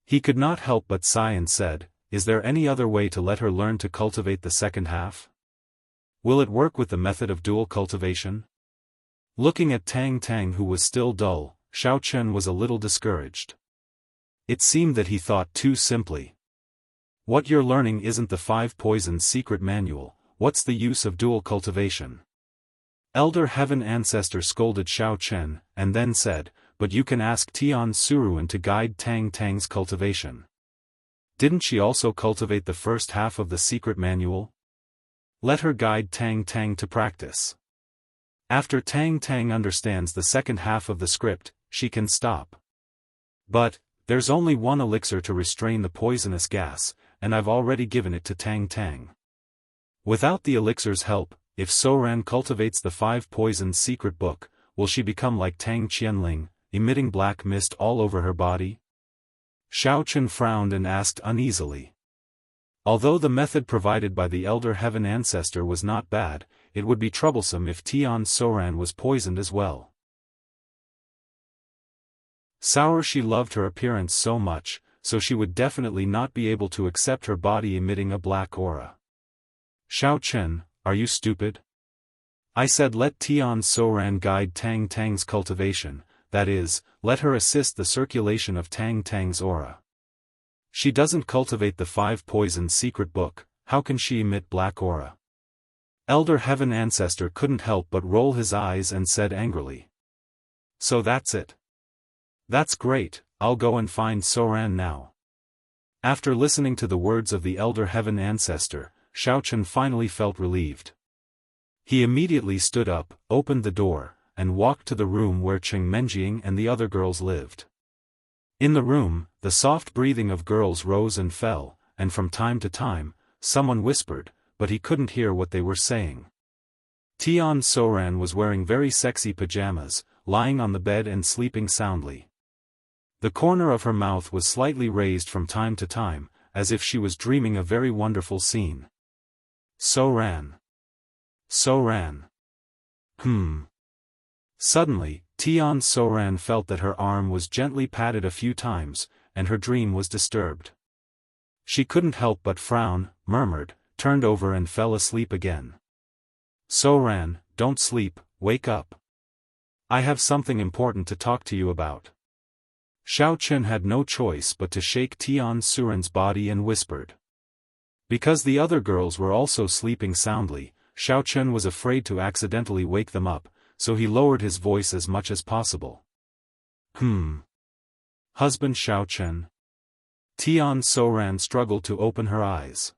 He could not help but sigh and said, is there any other way to let her learn to cultivate the second half? Will it work with the method of dual cultivation? Looking at Tang Tang, who was still dull, Xiaochen was a little discouraged. It seemed that he thought too simply. What you're learning isn't the 5 Poisons secret manual, what's the use of dual cultivation? Elder Heaven Ancestor scolded Xiao Chen, and then said, "But you can ask Tian Suruan to guide Tang Tang's cultivation. Didn't she also cultivate the first half of the secret manual? Let her guide Tang Tang to practice. After Tang Tang understands the second half of the script, she can stop. But, there's only one elixir to restrain the poisonous gas, and I've already given it to Tang Tang. Without the elixir's help, if Soran cultivates the 5 poisons secret book, will she become like Tang Qianling, emitting black mist all over her body?" Xiao Chen frowned and asked uneasily. Although the method provided by the Elder Heaven Ancestor was not bad, it would be troublesome if Tian Soran was poisoned as well. Sour she loved her appearance so much, so she would definitely not be able to accept her body emitting a black aura. "Xiao Chen, are you stupid? I said let Tian Soran guide Tang Tang's cultivation, that is, let her assist the circulation of Tang Tang's aura. She doesn't cultivate the 5 poisons secret book, how can she emit black aura?" Elder Heaven Ancestor couldn't help but roll his eyes and said angrily. "So that's it. That's great, I'll go and find Soran now." After listening to the words of the Elder Heaven Ancestor, Xiao Chen finally felt relieved. He immediately stood up, opened the door, and walked to the room where Cheng Menjing and the other girls lived. In the room, the soft breathing of girls rose and fell, and from time to time, someone whispered, but he couldn't hear what they were saying. Tian Soran was wearing very sexy pajamas, lying on the bed and sleeping soundly. The corner of her mouth was slightly raised from time to time, as if she was dreaming a very wonderful scene. Soran. Soran. Suddenly, Tian Soran felt that her arm was gently patted a few times, and her dream was disturbed. She couldn't help but frown, murmured, turned over and fell asleep again. "Soran, don't sleep, wake up. I have something important to talk to you about." Xiao Chen had no choice but to shake Tian Suran's body and whispered. Because the other girls were also sleeping soundly, Xiao Chen was afraid to accidentally wake them up, so he lowered his voice as much as possible. Husband Xiao Chen." Tian Soran struggled to open her eyes.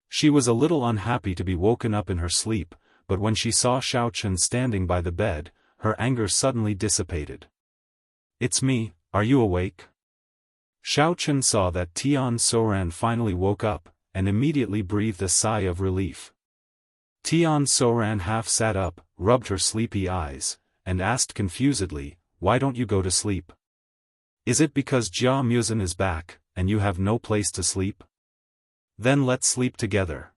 She was a little unhappy to be woken up in her sleep, but when she saw Xiao Chen standing by the bed, her anger suddenly dissipated. "It's me, are you awake?" Xiao Chen saw that Tian Soran finally woke up, and immediately breathed a sigh of relief. Tian Soran half sat up, rubbed her sleepy eyes, and asked confusedly, "Why don't you go to sleep? Is it because Jia Muzin is back, and you have no place to sleep? Then let's sleep together.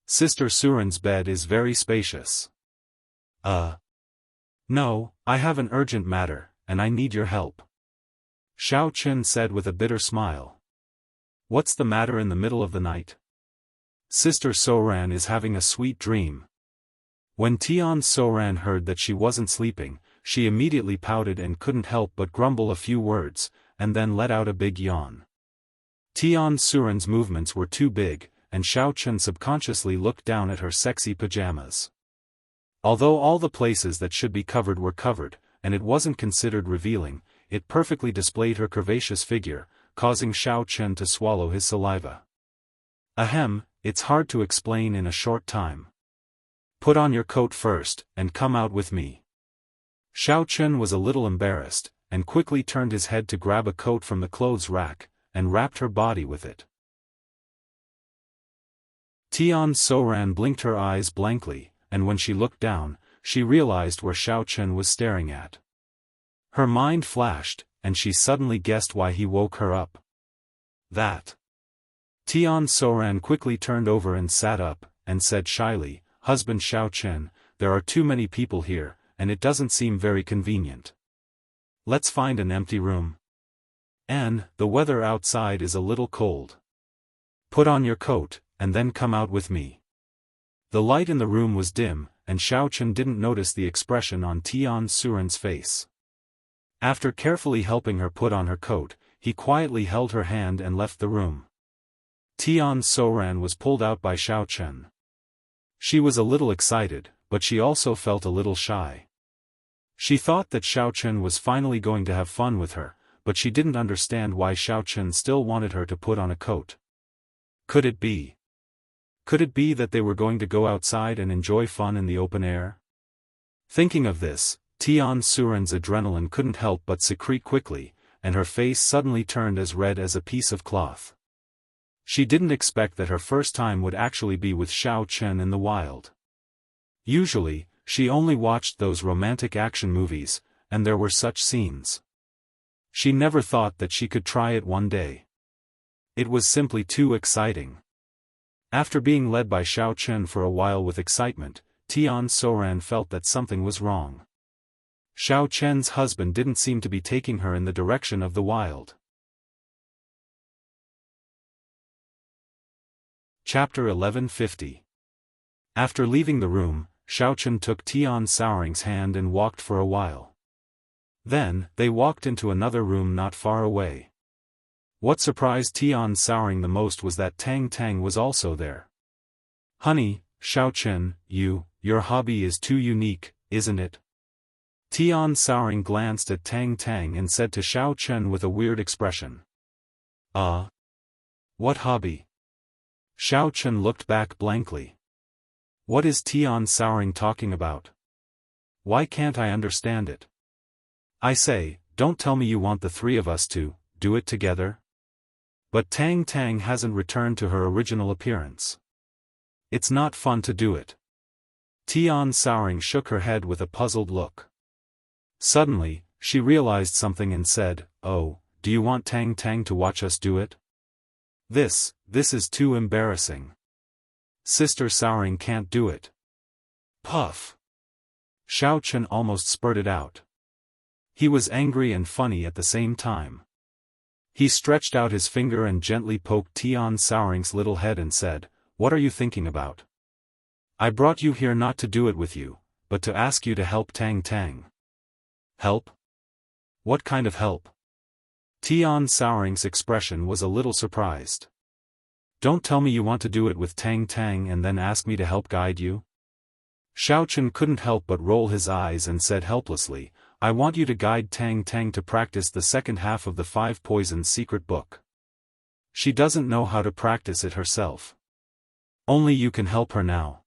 Sister Suran's bed is very spacious." No, I have an urgent matter, and I need your help," Xiao Chen said with a bitter smile. "What's the matter in the middle of the night?" "Sister Soran is having a sweet dream." When Tian Soran heard that she wasn't sleeping, she immediately pouted and couldn't help but grumble a few words, and then let out a big yawn. Tian Suran's movements were too big, and Xiao Chen subconsciously looked down at her sexy pajamas. Although all the places that should be covered were covered, and it wasn't considered revealing, it perfectly displayed her curvaceous figure, causing Xiao Chen to swallow his saliva. It's hard to explain in a short time. Put on your coat first, and come out with me." Xiao Chen was a little embarrassed, and quickly turned his head to grab a coat from the clothes rack, and wrapped her body with it. Tian Soran blinked her eyes blankly, and when she looked down, she realized where Xiao Chen was staring at. Her mind flashed, and she suddenly guessed why he woke her up. That. Tian Soran quickly turned over and sat up, and said shyly, "Husband Xiao Chen, there are too many people here, and it doesn't seem very convenient. Let's find an empty room. And, the weather outside is a little cold. Put on your coat, and then come out with me." The light in the room was dim, and Xiao Chen didn't notice the expression on Tian Suran's face. After carefully helping her put on her coat, he quietly held her hand and left the room. Tian Soran was pulled out by Xiao Chen. She was a little excited, but she also felt a little shy. She thought that Xiaochen was finally going to have fun with her, but she didn't understand why Xiaochen still wanted her to put on a coat. Could it be? Could it be that they were going to go outside and enjoy fun in the open air? Thinking of this, Tian Suren's adrenaline couldn't help but secrete quickly, and her face suddenly turned as red as a piece of cloth. She didn't expect that her first time would actually be with Xiaochen in the wild. Usually, she only watched those romantic action movies, and there were such scenes. She never thought that she could try it one day. It was simply too exciting. After being led by Xiaochen for a while with excitement, Tian Suren felt that something was wrong. Xiaochen's husband didn't seem to be taking her in the direction of the wild. Chapter 1150. After leaving the room, Xiaochen took Tian Suren's hand and walked for a while. Then, they walked into another room not far away. What surprised Tian Suren the most was that Tang Tang was also there. "Honey, Xiaochen, your hobby is too unique, isn't it?" Tian Suren glanced at Tang Tang and said to Xiaochen with a weird expression. What hobby?" Xiaochen looked back blankly. What is Tian Suren talking about? Why can't I understand it? I say, don't tell me you want the three of us to do it together? But Tang Tang hasn't returned to her original appearance. It's not fun to do it. Tian Suren shook her head with a puzzled look. Suddenly, she realized something and said, "Oh, do you want Tang Tang to watch us do it? This is too embarrassing. Sister Suren can't do it." Puff! Xiaochen almost spurted out. He was angry and funny at the same time. He stretched out his finger and gently poked Tian Suren's little head and said, "What are you thinking about? I brought you here not to do it with you, but to ask you to help Tang Tang." "Help? What kind of help?" Tian Suren's expression was a little surprised. "Don't tell me you want to do it with Tang Tang and then ask me to help guide you?" Xiaochen couldn't help but roll his eyes and said helplessly, "I want you to guide Tang Tang to practice the second half of the 5 Poisons secret book. She doesn't know how to practice it herself. Only you can help her now."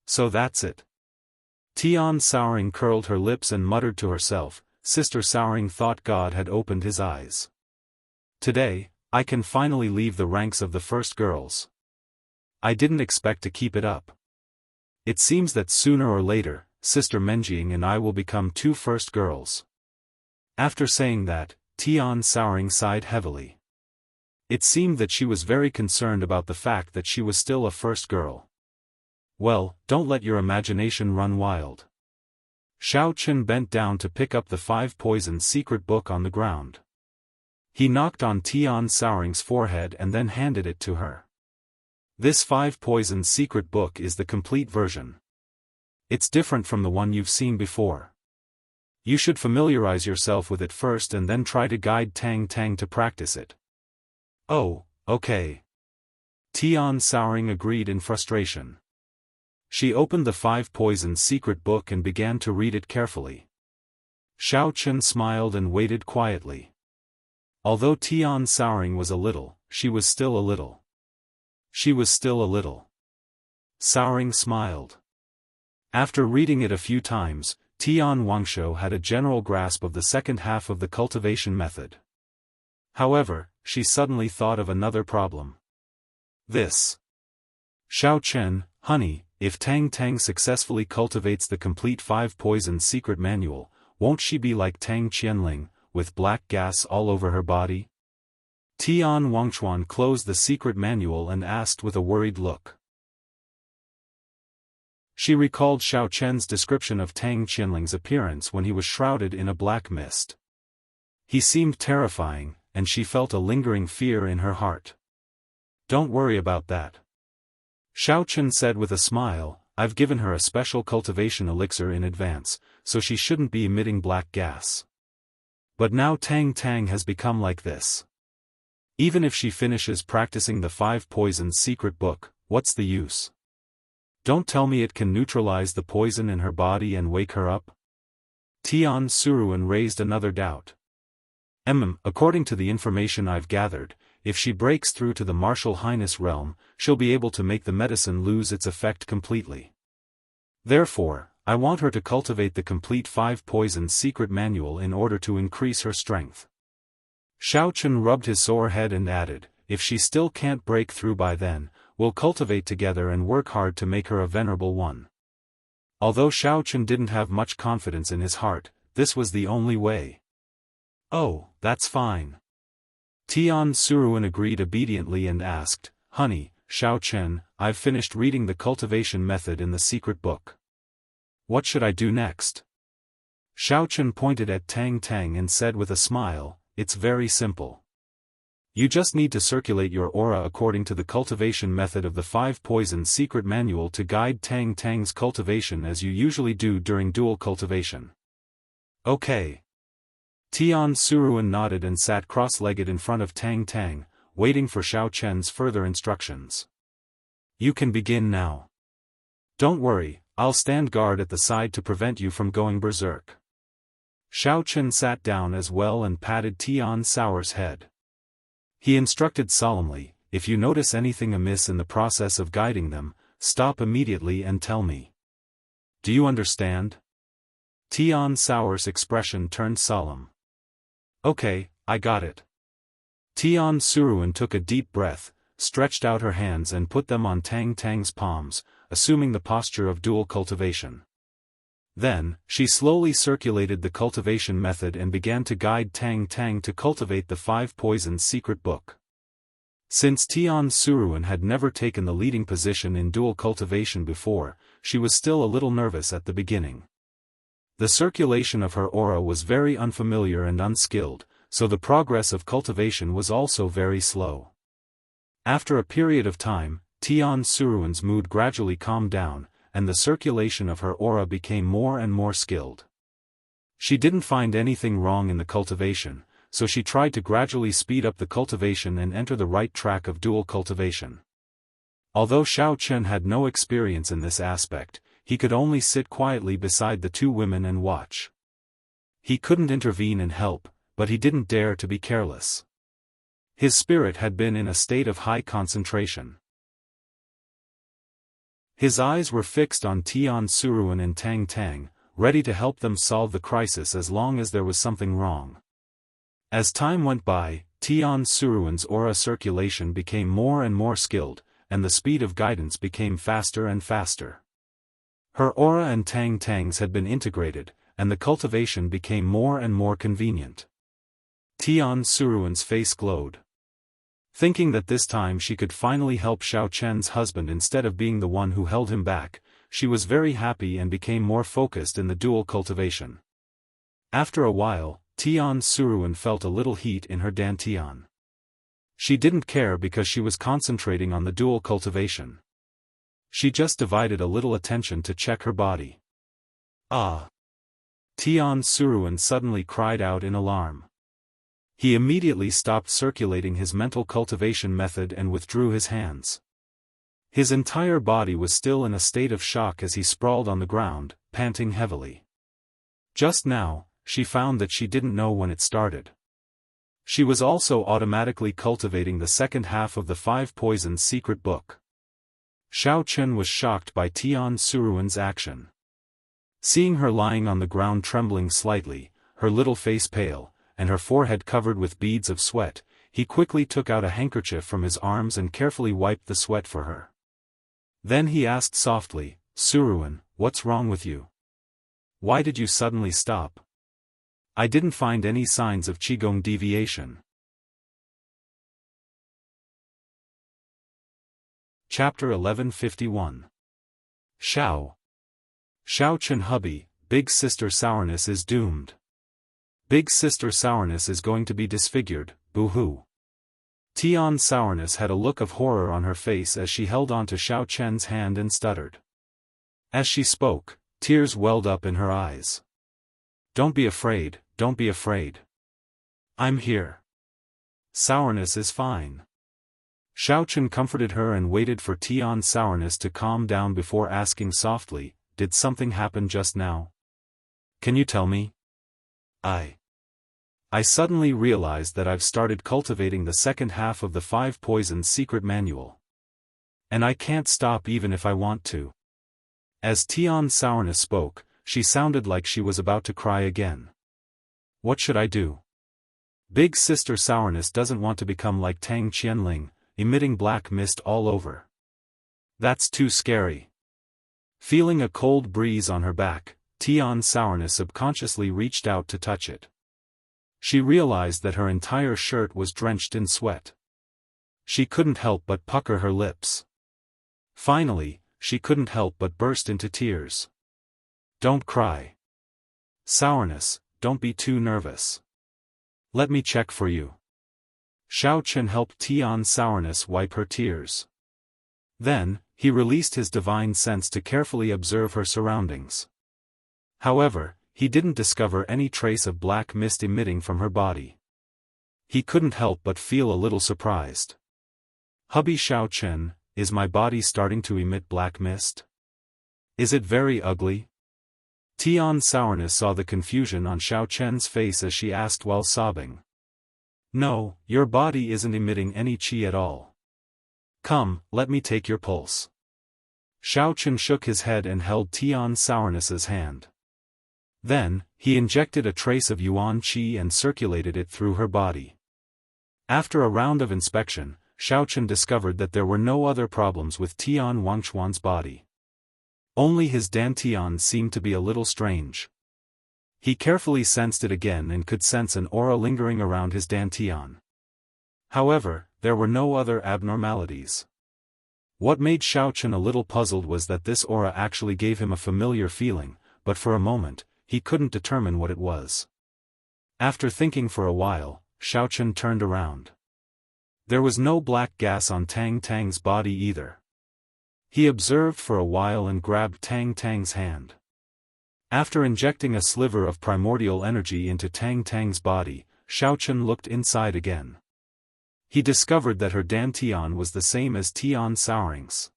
So that's it." Tian Suren curled her lips and muttered to herself, Sister Suren thought God had opened his eyes. "Today, I can finally leave the ranks of the first girls. I didn't expect to keep it up. It seems that sooner or later, Sister Menjing and I will become 2 first girls." After saying that, Tian Suren sighed heavily. It seemed that she was very concerned about the fact that she was still a first girl. "Well, don't let your imagination run wild." Xiaochen bent down to pick up the 5 Poisons secret book on the ground. He knocked on Tian Suren's forehead and then handed it to her. "This 5 Poisons secret book is the complete version. It's different from the one you've seen before. You should familiarize yourself with it first and then try to guide Tang Tang to practice it." "Oh, okay." Tian Suren agreed in frustration. She opened the 5 Poisons secret book and began to read it carefully. Xiaochen smiled and waited quietly. Although Tian Suren was a little, she was still a little. She was still a little. Suren smiled. After reading it a few times, Tian Wangshuo had a general grasp of the second half of the cultivation method. However, she suddenly thought of another problem. This. "Xiaochen, honey, if Tang Tang successfully cultivates the complete 5 Poisons secret manual, won't she be like Tang Qianling, with black gas all over her body?" Tian Wangshuan closed the secret manual and asked with a worried look. She recalled Xiaochen's description of Tang Qianling's appearance when he was shrouded in a black mist. He seemed terrifying, and she felt a lingering fear in her heart. "Don't worry about that," Xiaochen said with a smile. "I've given her a special cultivation elixir in advance, so she shouldn't be emitting black gas. But now Tang Tang has become like this. Even if she finishes practicing the 5 Poisons secret book, what's the use? Don't tell me it can neutralize the poison in her body and wake her up? Tian Suruan raised another doubt. According to the information I've gathered, if she breaks through to the Martial Highness realm, she'll be able to make the medicine lose its effect completely. Therefore, I want her to cultivate the complete 5 poisons secret manual in order to increase her strength. Xiaochen rubbed his sore head and added, if she still can't break through by then, we'll cultivate together and work hard to make her a venerable one. Although Xiaochen didn't have much confidence in his heart, this was the only way. Oh, that's fine. Tian Suruan agreed obediently and asked, Honey, Xiaochen, I've finished reading the cultivation method in the secret book. What should I do next? Xiaochen pointed at Tang Tang and said with a smile, it's very simple. You just need to circulate your aura according to the cultivation method of the 5 poisons secret manual to guide Tang Tang's cultivation as you usually do during dual cultivation. Okay. Tian Suruan nodded and sat cross-legged in front of Tang Tang, waiting for Xiaochen's further instructions. You can begin now. Don't worry, I'll stand guard at the side to prevent you from going berserk. Xiaochen sat down as well and patted Tian Suruan's head. He instructed solemnly, if you notice anything amiss in the process of guiding them, stop immediately and tell me. Do you understand? Tian Suruan's expression turned solemn. Okay, I got it. Tian Suruan took a deep breath, stretched out her hands and put them on Tang Tang's palms, assuming the posture of dual cultivation. Then, she slowly circulated the cultivation method and began to guide Tang Tang to cultivate the 5 poisons secret book. Since Tian Suruan had never taken the leading position in dual cultivation before, she was still a little nervous at the beginning. The circulation of her aura was very unfamiliar and unskilled, so the progress of cultivation was also very slow. After a period of time, Tian Suruan's mood gradually calmed down, and the circulation of her aura became more and more skilled. She didn't find anything wrong in the cultivation, so she tried to gradually speed up the cultivation and enter the right track of dual cultivation. Although Xiaochen had no experience in this aspect, he could only sit quietly beside the 2 women and watch. He couldn't intervene and help, but he didn't dare to be careless. His spirit had been in a state of high concentration. His eyes were fixed on Tian Suruan and Tang Tang, ready to help them solve the crisis as long as there was something wrong. As time went by, Tian Suruan's aura circulation became more and more skilled, and the speed of guidance became faster and faster. Her aura and Tang Tang's had been integrated, and the cultivation became more and more convenient. Tian Suruan's face glowed. Thinking that this time she could finally help Xiaochen's husband instead of being the one who held him back, she was very happy and became more focused in the dual cultivation. After a while, Tian Suruan felt a little heat in her dantian. She didn't care because she was concentrating on the dual cultivation. She just divided a little attention to check her body. Ah! Tian Suruan suddenly cried out in alarm. He immediately stopped circulating his mental cultivation method and withdrew his hands. His entire body was still in a state of shock as he sprawled on the ground, panting heavily. Just now, she found that she didn't know when it started. She was also automatically cultivating the second half of the 5 poisons secret book. Xiaochen was shocked by Tian Suruan's action. Seeing her lying on the ground trembling slightly, her little face pale, and her forehead covered with beads of sweat, he quickly took out a handkerchief from his arms and carefully wiped the sweat for her. Then he asked softly, Suruan, what's wrong with you? Why did you suddenly stop? I didn't find any signs of Qigong deviation. Chapter 1151. Xiaochen hubby, Big Sister Sourness is doomed. Big Sister Sourness is going to be disfigured, boo-hoo. Tian Sourness had a look of horror on her face as she held on to Xiaochen's hand and stuttered. As she spoke, tears welled up in her eyes. Don't be afraid, don't be afraid. I'm here. Sourness is fine. Xiaochen comforted her and waited for Tian's sourness to calm down before asking softly, "Did something happen just now? Can you tell me? I suddenly realized that I've started cultivating the second half of the 5 Poisons secret manual. And I can't stop even if I want to." As Tian's sourness spoke, she sounded like she was about to cry again. "What should I do? Big Sister Sourness doesn't want to become like Tang Qianling, emitting black mist all over. That's too scary." Feeling a cold breeze on her back, Tian's sourness subconsciously reached out to touch it. She realized that her entire shirt was drenched in sweat. She couldn't help but pucker her lips. Finally, she couldn't help but burst into tears. "Don't cry. Sourness, don't be too nervous. Let me check for you." Xiaochen helped Tian's sourness wipe her tears. Then, he released his divine sense to carefully observe her surroundings. However, he didn't discover any trace of black mist emitting from her body. He couldn't help but feel a little surprised. "Hubby Xiaochen, is my body starting to emit black mist? Is it very ugly?" Tian's sourness saw the confusion on Xiaochen's face as she asked while sobbing. "No, your body isn't emitting any qi at all. Come, let me take your pulse." Xiaochen shook his head and held Tian's sourness's hand. Then, he injected a trace of yuan qi and circulated it through her body. After a round of inspection, Xiaochen discovered that there were no other problems with Tian Wangchuan's body. Only his dantian seemed to be a little strange. He carefully sensed it again and could sense an aura lingering around his dantian. However, there were no other abnormalities. What made Xiaochen a little puzzled was that this aura actually gave him a familiar feeling, but for a moment, he couldn't determine what it was. After thinking for a while, Xiaochen turned around. There was no black gas on Tang Tang's body either. He observed for a while and grabbed Tang Tang's hand. After injecting a sliver of primordial energy into Tang Tang's body, Xiaochen looked inside again. He discovered that her dantian was the same as Tian Souring's.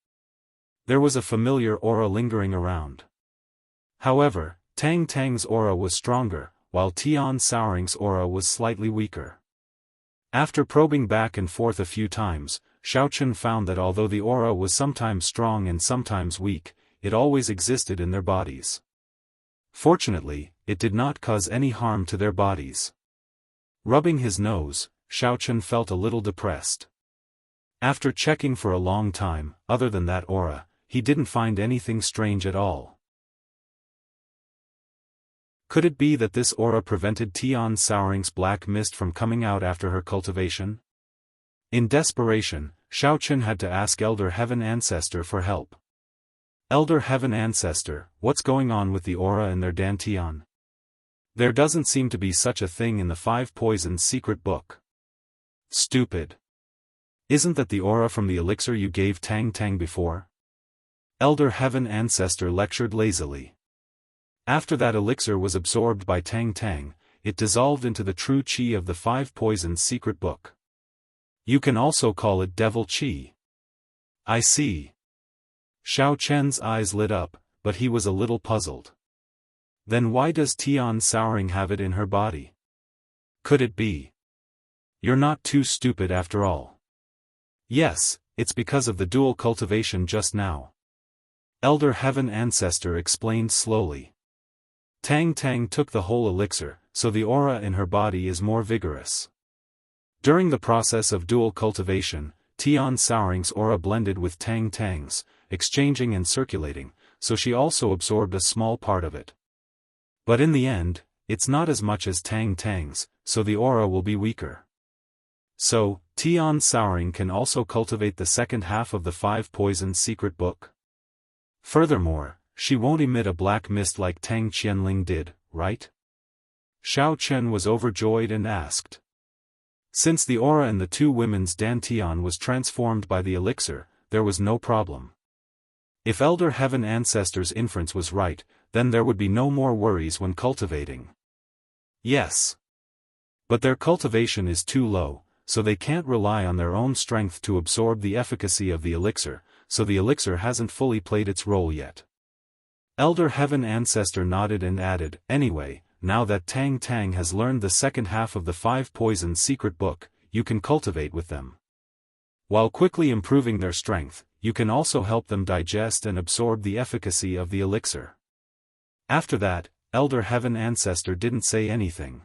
There was a familiar aura lingering around. However, Tang Tang's aura was stronger, while Tian Souring's aura was slightly weaker. After probing back and forth a few times, Xiaochen found that although the aura was sometimes strong and sometimes weak, it always existed in their bodies. Fortunately, it did not cause any harm to their bodies. Rubbing his nose, Xiaochen felt a little depressed. After checking for a long time, other than that aura, he didn't find anything strange at all. Could it be that this aura prevented Tian Souring's black mist from coming out after her cultivation? In desperation, Xiaochen had to ask Elder Heaven Ancestor for help. "Elder Heaven Ancestor, what's going on with the aura and their dantian? There doesn't seem to be such a thing in the 5 Poisons secret book." "Stupid. Isn't that the aura from the elixir you gave Tang Tang before?" Elder Heaven Ancestor lectured lazily. "After that elixir was absorbed by Tang Tang, it dissolved into the true qi of the 5 Poisons secret book. You can also call it devil qi." "I see." Xiaochen's eyes lit up, but he was a little puzzled. "Then why does Tian Souring have it in her body? Could it be? You're not too stupid after all." "Yes, it's because of the dual cultivation just now." Elder Heaven Ancestor explained slowly. "Tang Tang took the whole elixir, so the aura in her body is more vigorous. During the process of dual cultivation, Tian Souring's aura blended with Tang Tang's, exchanging and circulating, so she also absorbed a small part of it. But in the end, it's not as much as Tang Tang's, so the aura will be weaker. So, Tian Souring can also cultivate the second half of the 5 Poisons secret book. Furthermore, she won't emit a black mist like Tang Qianling did, right?" Xiaochen was overjoyed and asked. Since the aura in the two women's dantian was transformed by the elixir, there was no problem. If Elder Heaven Ancestor's inference was right, then there would be no more worries when cultivating. "Yes. But their cultivation is too low, so they can't rely on their own strength to absorb the efficacy of the elixir, so the elixir hasn't fully played its role yet. Elder Heaven Ancestor nodded and added, anyway, now that Tang Tang has learned the second half of the 5 Poisons secret book, you can cultivate with them. While quickly improving their strength, you can also help them digest and absorb the efficacy of the elixir. After that, Elder Heaven Ancestor didn't say anything.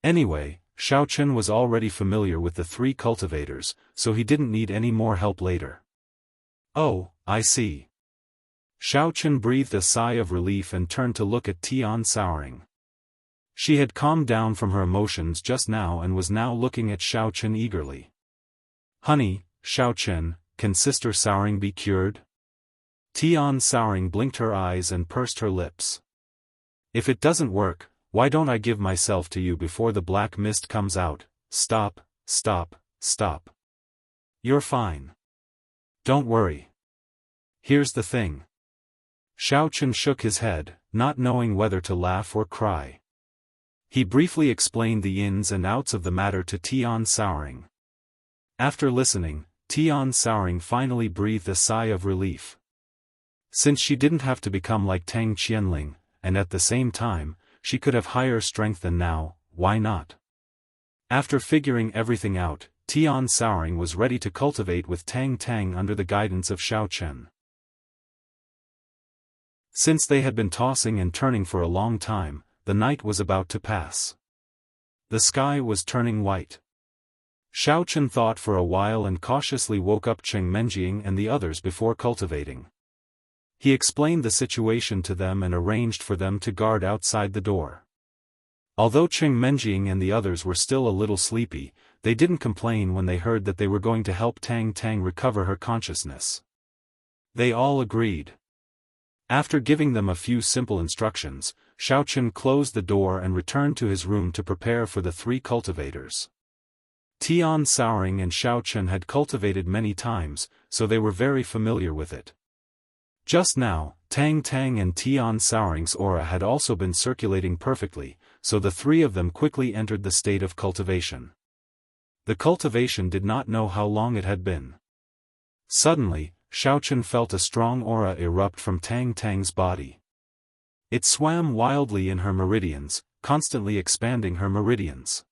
Anyway, Xiaochen was already familiar with the 3 cultivators, so he didn't need any more help later. Oh, I see. Xiaochen breathed a sigh of relief and turned to look at Tian Souring. She had calmed down from her emotions just now and was now looking at Xiaochen eagerly. Honey, Xiaochen, can Sister Souring be cured? Tian Souring blinked her eyes and pursed her lips. If it doesn't work, why don't I give myself to you before the black mist comes out? Stop, stop, stop. You're fine. Don't worry. Here's the thing. Xiaochen shook his head, not knowing whether to laugh or cry. He briefly explained the ins and outs of the matter to Tian Souring. After listening, Tian Souring finally breathed a sigh of relief. Since she didn't have to become like Tang Qianling, and at the same time, she could have higher strength than now, why not? After figuring everything out, Tian Souring was ready to cultivate with Tang Tang under the guidance of Xiaochen. Since they had been tossing and turning for a long time, the night was about to pass. The sky was turning white. Xiaochen thought for a while and cautiously woke up Cheng Menjing and the others before cultivating. He explained the situation to them and arranged for them to guard outside the door. Although Cheng Menjing and the others were still a little sleepy, they didn't complain when they heard that they were going to help Tang Tang recover her consciousness. They all agreed. After giving them a few simple instructions, Xiaochen closed the door and returned to his room to prepare for the 3 cultivators. Tian Souring and Xiaochen had cultivated many times, so they were very familiar with it. Just now, Tang Tang and Tian Souring's aura had also been circulating perfectly, so the 3 of them quickly entered the state of cultivation. The cultivation did not know how long it had been. Suddenly, Xiaochen felt a strong aura erupt from Tang Tang's body. It swam wildly in her meridians, constantly expanding her meridians.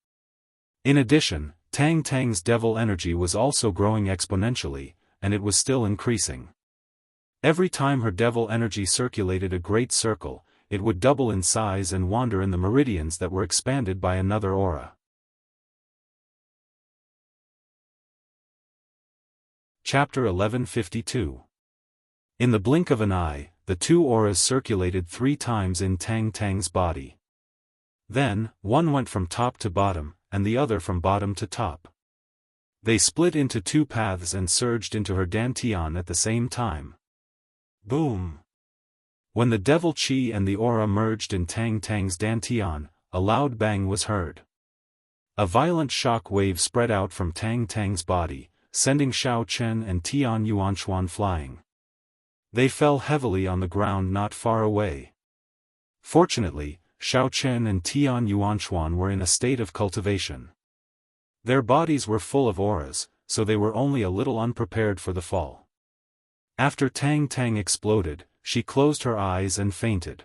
In addition, Tang Tang's devil energy was also growing exponentially, and it was still increasing. Every time her devil energy circulated a great circle, it would double in size and wander in the meridians that were expanded by another aura. Chapter 1152. In the blink of an eye, the 2 auras circulated 3 times in Tang Tang's body. Then, one went from top to bottom, and the other from bottom to top. They split into 2 paths and surged into her dantian at the same time. Boom! When the devil chi and the aura merged in Tang Tang's dantian, a loud bang was heard. A violent shock wave spread out from Tang Tang's body, sending Xiaochen and Tian Yuanchuan flying. They fell heavily on the ground not far away. Fortunately, Xiaochen and Tian Yuanchuan were in a state of cultivation. Their bodies were full of auras, so they were only a little unprepared for the fall. After Tang Tang exploded, she closed her eyes and fainted.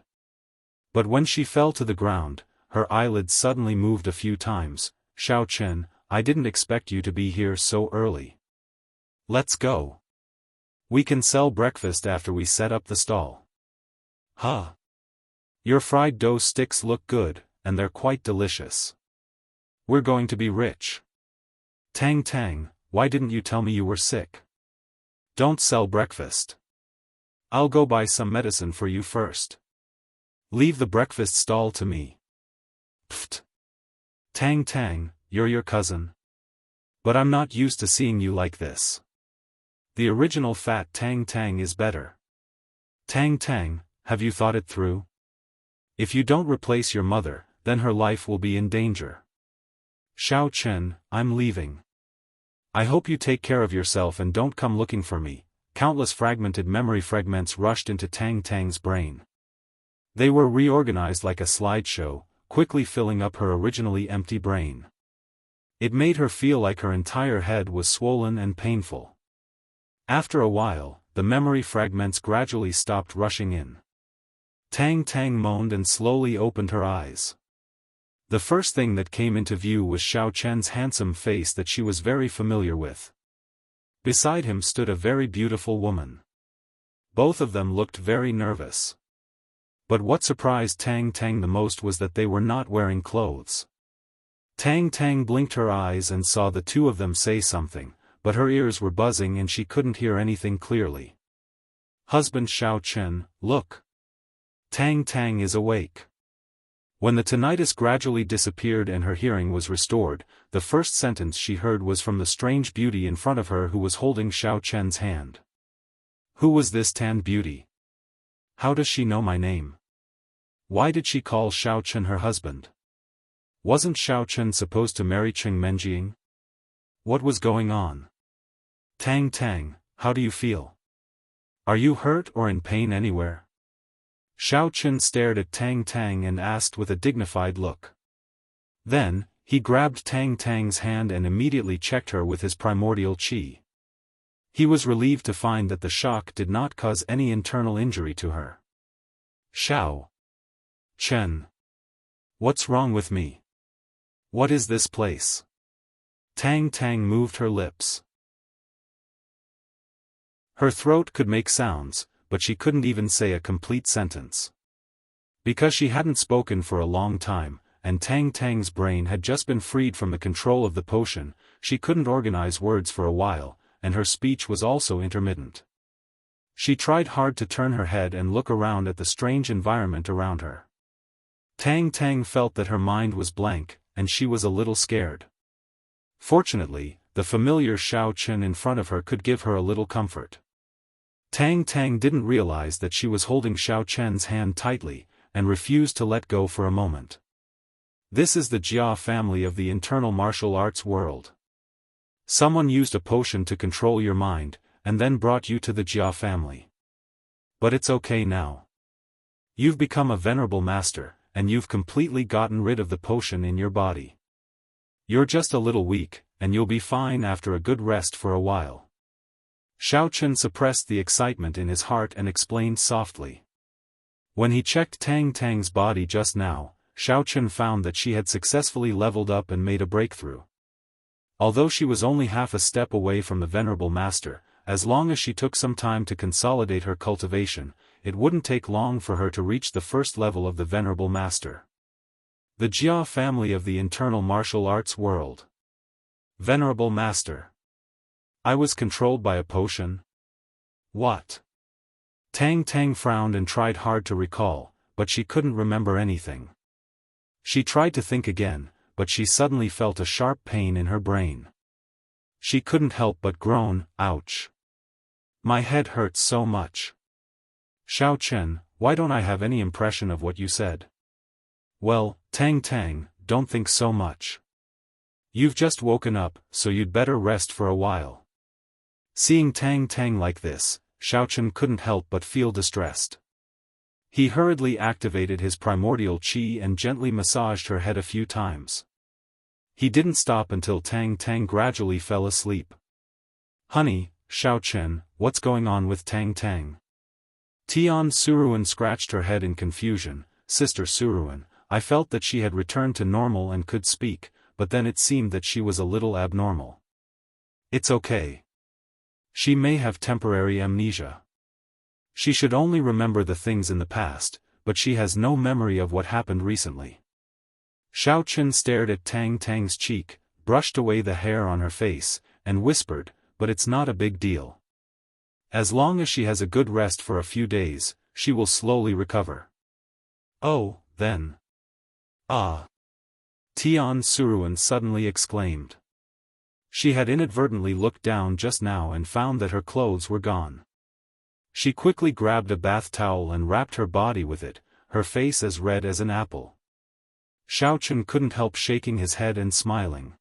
But when she fell to the ground, her eyelids suddenly moved a few times. Xiaochen, I didn't expect you to be here so early. Let's go. We can sell breakfast after we set up the stall. Huh. Your fried dough sticks look good, and they're quite delicious. We're going to be rich. Tang Tang, why didn't you tell me you were sick? Don't sell breakfast. I'll go buy some medicine for you first. Leave the breakfast stall to me. Pfft. Tang Tang, you're your cousin. But I'm not used to seeing you like this. The original fat Tang Tang is better. Tang Tang, have you thought it through? If you don't replace your mother, then her life will be in danger. Xiaochen, I'm leaving. I hope you take care of yourself and don't come looking for me. Countless fragmented memory fragments rushed into Tang Tang's brain. They were reorganized like a slideshow, quickly filling up her originally empty brain. It made her feel like her entire head was swollen and painful. After a while, the memory fragments gradually stopped rushing in. Tang Tang moaned and slowly opened her eyes. The first thing that came into view was Xiao Chen's handsome face that she was very familiar with. Beside him stood a very beautiful woman. Both of them looked very nervous. But what surprised Tang Tang the most was that they were not wearing clothes. Tang Tang blinked her eyes and saw the two of them say something, but her ears were buzzing and she couldn't hear anything clearly. "Husband Xiao Chen, look! Tang Tang is awake." When the tinnitus gradually disappeared and her hearing was restored, the first sentence she heard was from the strange beauty in front of her who was holding Xiao Chen's hand. Who was this tan beauty? How does she know my name? Why did she call Xiao Chen her husband? Wasn't Xiao Chen supposed to marry Cheng Menjing? What was going on? Tang Tang, how do you feel? Are you hurt or in pain anywhere? Xiao Chen stared at Tang Tang and asked with a dignified look. Then, he grabbed Tang Tang's hand and immediately checked her with his primordial qi. He was relieved to find that the shock did not cause any internal injury to her. Xiao Chen. What's wrong with me? What is this place? Tang Tang moved her lips. Her throat could make sounds, but she couldn't even say a complete sentence. Because she hadn't spoken for a long time, and Tang Tang's brain had just been freed from the control of the potion, she couldn't organize words for a while, and her speech was also intermittent. She tried hard to turn her head and look around at the strange environment around her. Tang Tang felt that her mind was blank, and she was a little scared. Fortunately, the familiar Xiao Chen in front of her could give her a little comfort. Tang Tang didn't realize that she was holding Xiao Chen's hand tightly, and refused to let go for a moment. This is the Jia family of the internal martial arts world. Someone used a potion to control your mind, and then brought you to the Jia family. But it's okay now. You've become a venerable master, and you've completely gotten rid of the potion in your body. You're just a little weak, and you'll be fine after a good rest for a while. Xiao Chen suppressed the excitement in his heart and explained softly. When he checked Tang Tang's body just now, Xiao Chen found that she had successfully leveled up and made a breakthrough. Although she was only half a step away from the venerable master, as long as she took some time to consolidate her cultivation, it wouldn't take long for her to reach the first level of the venerable master. The Jia family of the internal martial arts world. Venerable master. I was controlled by a potion? What? Tang Tang frowned and tried hard to recall, but she couldn't remember anything. She tried to think again, but she suddenly felt a sharp pain in her brain. She couldn't help but groan, ouch. My head hurts so much. Xiao Chen, why don't I have any impression of what you said? Well, Tang Tang, don't think so much. You've just woken up, so you'd better rest for a while. Seeing Tang Tang like this, Xiao Chen couldn't help but feel distressed. He hurriedly activated his primordial qi and gently massaged her head a few times. He didn't stop until Tang Tang gradually fell asleep. Honey, Xiao Chen, what's going on with Tang Tang? Tian Suruan scratched her head in confusion. Sister Suruan, I felt that she had returned to normal and could speak, but then it seemed that she was a little abnormal. It's okay. She may have temporary amnesia. She should only remember the things in the past, but she has no memory of what happened recently. Xiao Chen stared at Tang Tang's cheek, brushed away the hair on her face, and whispered, but it's not a big deal. As long as she has a good rest for a few days, she will slowly recover. Oh, then. Ah! Tian Suruan suddenly exclaimed. She had inadvertently looked down just now and found that her clothes were gone. She quickly grabbed a bath towel and wrapped her body with it, her face as red as an apple. Xiao Chen couldn't help shaking his head and smiling.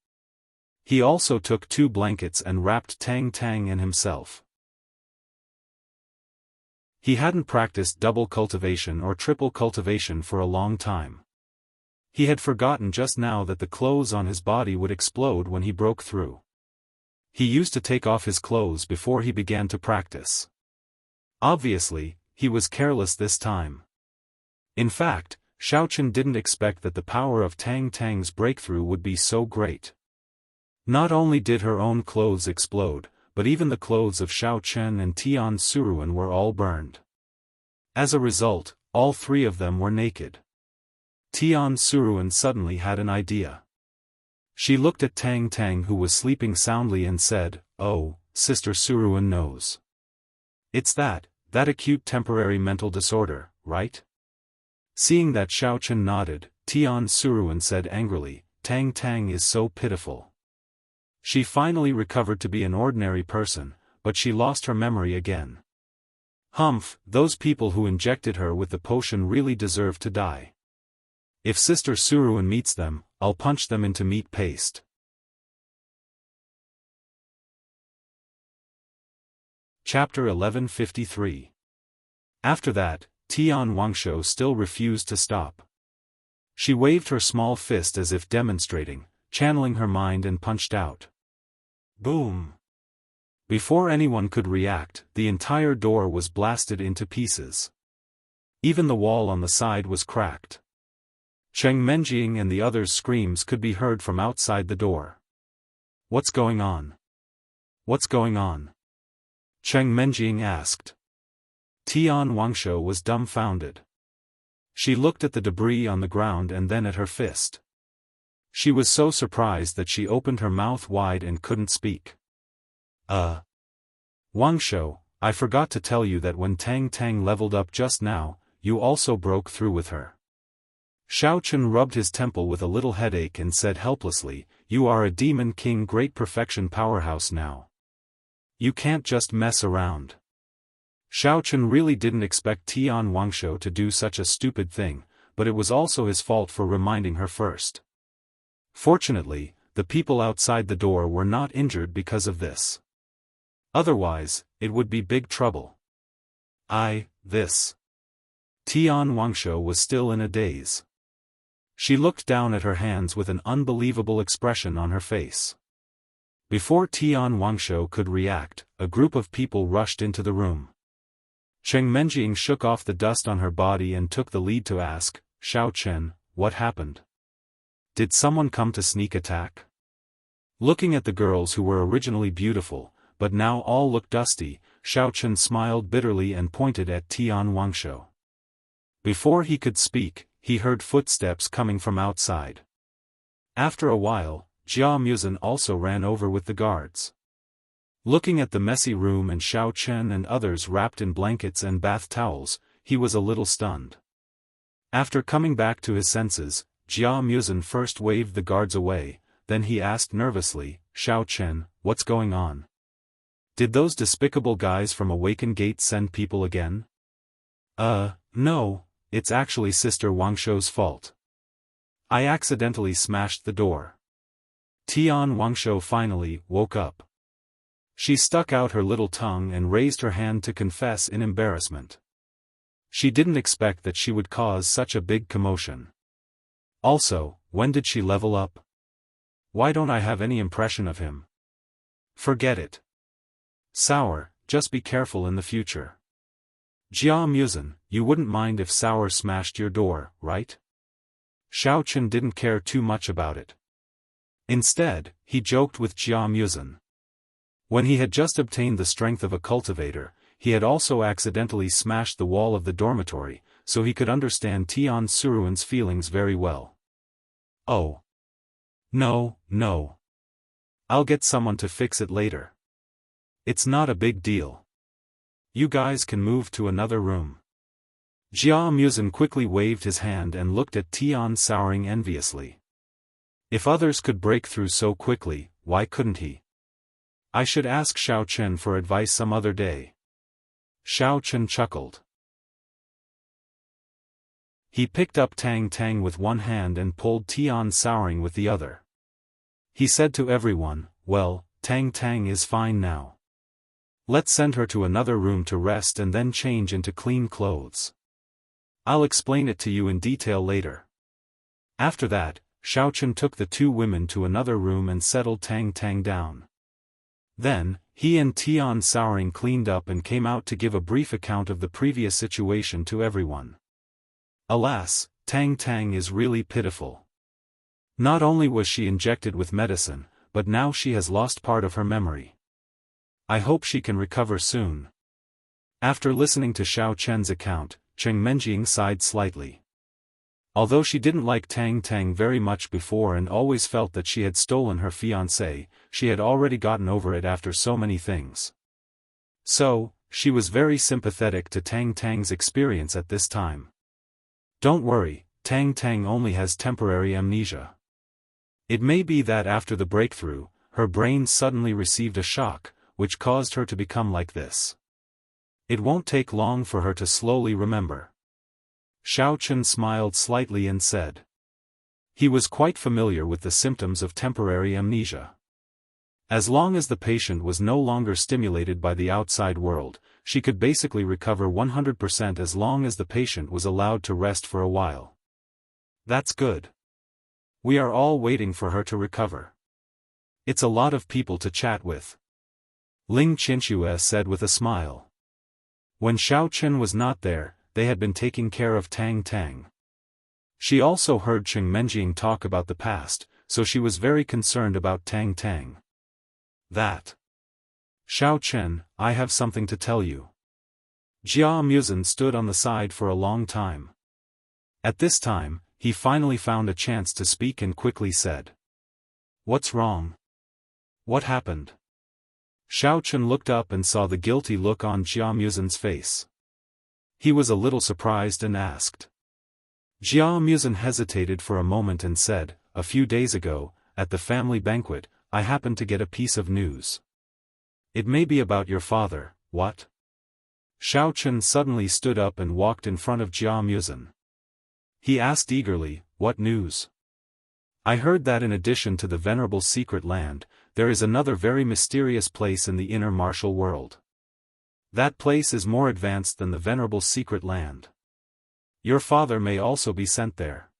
He also took 2 blankets and wrapped Tang Tang and himself. He hadn't practiced double cultivation or triple cultivation for a long time. He had forgotten just now that the clothes on his body would explode when he broke through. He used to take off his clothes before he began to practice. Obviously, he was careless this time. In fact, Xiaochen didn't expect that the power of Tang Tang's breakthrough would be so great. Not only did her own clothes explode, but even the clothes of Xiaochen and Tian Suruan were all burned. As a result, all three of them were naked. Tian Suruan suddenly had an idea. She looked at Tang Tang, who was sleeping soundly, and said, "Oh, Sister Suruan knows. It's that acute temporary mental disorder, right?" Seeing that Xiaochen nodded, Tian Suruan said angrily, "Tang Tang is so pitiful. She finally recovered to be an ordinary person, but she lost her memory again. Humph, those people who injected her with the potion really deserve to die. If Sister Suruan meets them, I'll punch them into meat paste." Chapter 1153. After that, Tian Wangshu still refused to stop. She waved her small fist as if demonstrating, channeling her mind, and punched out. Boom! Before anyone could react, the entire door was blasted into pieces. Even the wall on the side was cracked. Cheng Menjing and the others' screams could be heard from outside the door. "What's going on? What's going on?" Cheng Menjing asked. Tian Wangshu was dumbfounded. She looked at the debris on the ground and then at her fist. She was so surprised that she opened her mouth wide and couldn't speak. Wangshu, I forgot to tell you that when Tang Tang leveled up just now, you also broke through with her." Xiaochen rubbed his temple with a little headache and said helplessly, "You are a Demon King Great Perfection powerhouse now. You can't just mess around." Xiaochen really didn't expect Tian Wangshu to do such a stupid thing, but it was also his fault for reminding her first. Fortunately, the people outside the door were not injured because of this. Otherwise, it would be big trouble. This. Tian Wangshu was still in a daze. She looked down at her hands with an unbelievable expression on her face. Before Tian Wangshu could react, a group of people rushed into the room. Cheng Menjing shook off the dust on her body and took the lead to ask, "Xiaochen, what happened? Did someone come to sneak attack?" Looking at the girls who were originally beautiful, but now all looked dusty, Xiaochen smiled bitterly and pointed at Tian Wangshu. Before he could speak, he heard footsteps coming from outside. After a while, Jia Muzhen also ran over with the guards. Looking at the messy room and Xiaochen and others wrapped in blankets and bath towels, he was a little stunned. After coming back to his senses, Jia Muzhen first waved the guards away, then he asked nervously, "Xiaochen, what's going on? Did those despicable guys from Awaken Gate send people again?" No, it's actually Sister Wangshu's fault. I accidentally smashed the door." Tian Wangshu finally woke up. She stuck out her little tongue and raised her hand to confess in embarrassment. She didn't expect that she would cause such a big commotion. Also, when did she level up? Why don't I have any impression of him? Forget it. Sour, just be careful in the future. Jia Muzhen, you wouldn't mind if Sour smashed your door, right? Xiaochen didn't care too much about it. Instead, he joked with Jia Muzhen. When he had just obtained the strength of a cultivator, he had also accidentally smashed the wall of the dormitory, so he could understand Tian Suruan's feelings very well. "Oh. No. I'll get someone to fix it later. It's not a big deal. You guys can move to another room." Jia Muzhen quickly waved his hand and looked at Tian Souring enviously. If others could break through so quickly, why couldn't he? I should ask Xiaochen for advice some other day. Xiaochen chuckled. He picked up Tang Tang with one hand and pulled Tian Souring with the other. He said to everyone, "Well, Tang Tang is fine now. Let's send her to another room to rest and then change into clean clothes. I'll explain it to you in detail later." After that, Xiaochen took the two women to another room and settled Tang Tang down. Then, he and Tian Souring cleaned up and came out to give a brief account of the previous situation to everyone. Alas, Tang Tang is really pitiful. Not only was she injected with medicine, but now she has lost part of her memory. I hope she can recover soon. After listening to Xiao Chen's account, Cheng Menjing sighed slightly. Although she didn't like Tang Tang very much before and always felt that she had stolen her fiancé, she had already gotten over it after so many things. So, she was very sympathetic to Tang Tang's experience at this time. Don't worry, Tang Tang only has temporary amnesia. It may be that after the breakthrough, her brain suddenly received a shock, which caused her to become like this. It won't take long for her to slowly remember. Xiaochen smiled slightly and said. He was quite familiar with the symptoms of temporary amnesia. As long as the patient was no longer stimulated by the outside world, she could basically recover 100% as long as the patient was allowed to rest for a while. That's good. We are all waiting for her to recover. It's a lot of people to chat with. Ling Qinxue said with a smile. When Xiaochen was not there, they had been taking care of Tang Tang. She also heard Cheng Menjing talk about the past, so she was very concerned about Tang Tang. That. Xiaochen, I have something to tell you. Jia Muzhen stood on the side for a long time. At this time, he finally found a chance to speak and quickly said. What's wrong? What happened? Xiaochen looked up and saw the guilty look on Jia Muzhen's face. He was a little surprised and asked. Jia Muzhen hesitated for a moment and said, a few days ago, at the family banquet, I happened to get a piece of news. It may be about your father, what? Xiaochen suddenly stood up and walked in front of Jia Muzhen. He asked eagerly, what news? I heard that in addition to the venerable secret land, there is another very mysterious place in the inner martial world. That place is more advanced than the venerable secret land. Your father may also be sent there.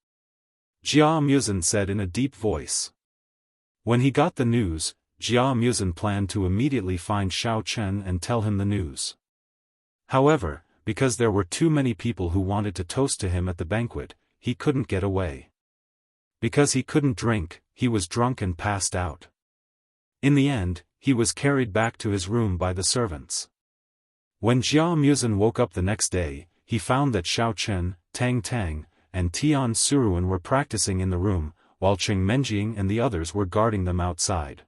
Jia Muzhen said in a deep voice. When he got the news, Jia Muzhen planned to immediately find Xiaochen and tell him the news. However, because there were too many people who wanted to toast to him at the banquet, he couldn't get away. Because he couldn't drink, he was drunk and passed out. In the end, he was carried back to his room by the servants. When Jia Muzhen woke up the next day, he found that Xiaochen, Tang Tang, and Tian Suruan were practicing in the room, while Cheng Menjing and the others were guarding them outside.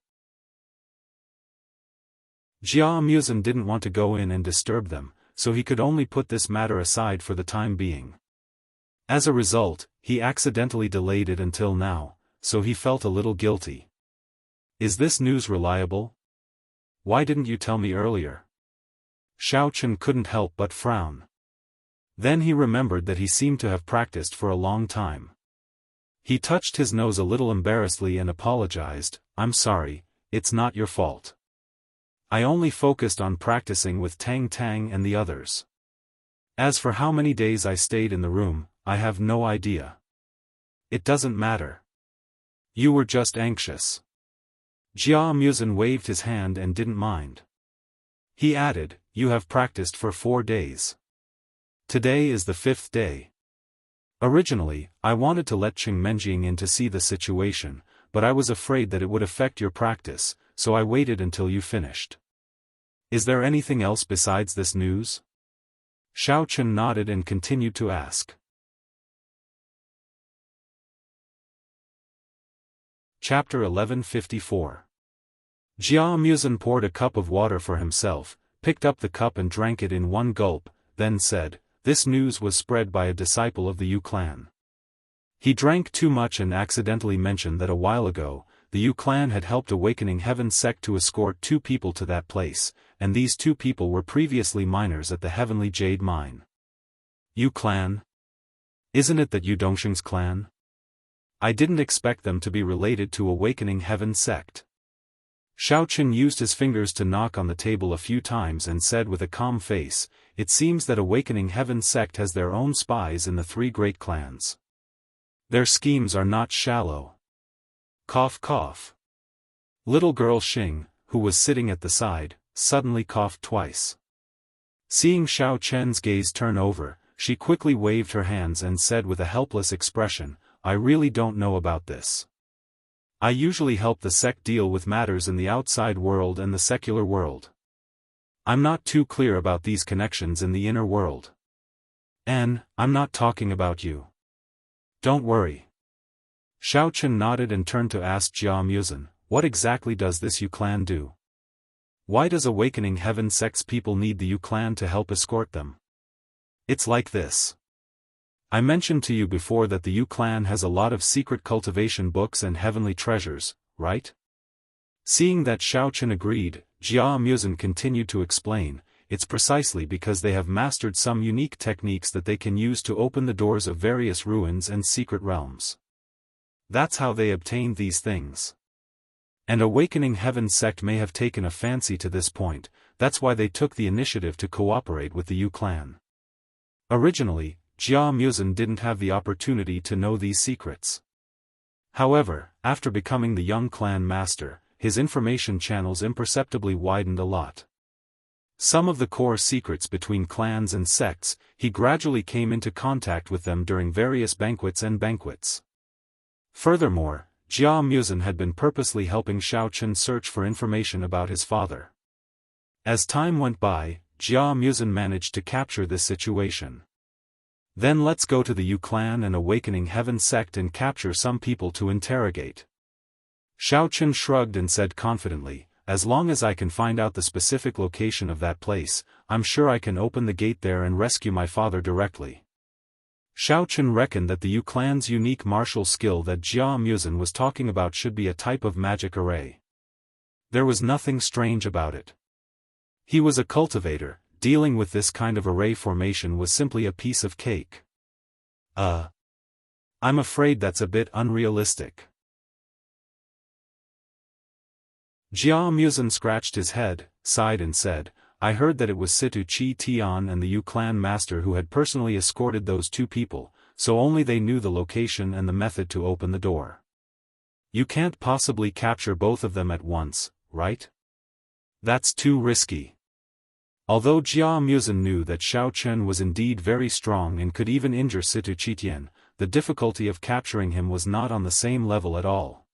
Jia Muzhen didn't want to go in and disturb them, so he could only put this matter aside for the time being. As a result, he accidentally delayed it until now, so he felt a little guilty. Is this news reliable? Why didn't you tell me earlier? Xiaochen couldn't help but frown. Then he remembered that he seemed to have practiced for a long time. He touched his nose a little embarrassedly and apologized, I'm sorry, it's not your fault. I only focused on practicing with Tang Tang and the others. As for how many days I stayed in the room, I have no idea. It doesn't matter. You were just anxious. Jia Muzhen waved his hand and didn't mind. He added, you have practiced for 4 days. Today is the 5th day. Originally, I wanted to let Cheng Menjing in to see the situation, but I was afraid that it would affect your practice, so I waited until you finished. Is there anything else besides this news? Xiaochen nodded and continued to ask. Chapter 1154. Jia Muzhen poured a cup of water for himself, picked up the cup and drank it in one gulp, then said, this news was spread by a disciple of the Yu clan. He drank too much and accidentally mentioned that a while ago, the Yu clan had helped Awakening Heaven sect to escort 2 people to that place, and these 2 people were previously miners at the Heavenly Jade Mine. Yu clan? Isn't it that Yu Dongsheng's clan? I didn't expect them to be related to Awakening Heaven sect. Xiaochen used his fingers to knock on the table a few times and said with a calm face, it seems that Awakening Heaven sect has their own spies in the 3 great clans. Their schemes are not shallow. Cough cough. Little girl Xing, who was sitting at the side, suddenly coughed twice. Seeing Xiao Chen's gaze turn over, she quickly waved her hands and said with a helpless expression, "I really don't know about this. I usually help the sect deal with matters in the outside world and the secular world. I'm not too clear about these connections in the inner world. And, I'm not talking about you. Don't worry." Xiao Chen nodded and turned to ask Jia Muzhen, "What exactly does this Yu clan do? Why does Awakening Heaven sect's people need the Yu clan to help escort them?" "It's like this. I mentioned to you before that the Yu clan has a lot of secret cultivation books and heavenly treasures, right?" Seeing that Xiao Chen agreed, Jia Muzhen continued to explain, "It's precisely because they have mastered some unique techniques that they can use to open the doors of various ruins and secret realms. That's how they obtained these things. And Awakening Heaven sect may have taken a fancy to this point, that's why they took the initiative to cooperate with the Yu clan." Originally, Jia Muzhen didn't have the opportunity to know these secrets. However, after becoming the young clan master, his information channels imperceptibly widened a lot. Some of the core secrets between clans and sects, he gradually came into contact with them during various banquets. Furthermore, Jia Muzhen had been purposely helping Xiao Chen search for information about his father. As time went by, Jia Muzhen managed to capture this situation. "Then let's go to the Yu clan and Awakening Heaven sect and capture some people to interrogate." Xiao Chen shrugged and said confidently, "As long as I can find out the specific location of that place, I'm sure I can open the gate there and rescue my father directly." Xiao Chen reckoned that the Yu clan's unique martial skill that Jia Muzhen was talking about should be a type of magic array. There was nothing strange about it. He was a cultivator, dealing with this kind of array formation was simply a piece of cake. I'm afraid that's a bit unrealistic." Jia Muzhen scratched his head, sighed and said, "I heard that it was Situ Chi Tian and the Yu clan master who had personally escorted those two people, so only they knew the location and the method to open the door. You can't possibly capture both of them at once, right? That's too risky." Although Jia Muzhen knew that Xiao Chen was indeed very strong and could even injure Situ Chi Tian, the difficulty of capturing him was not on the same level at all.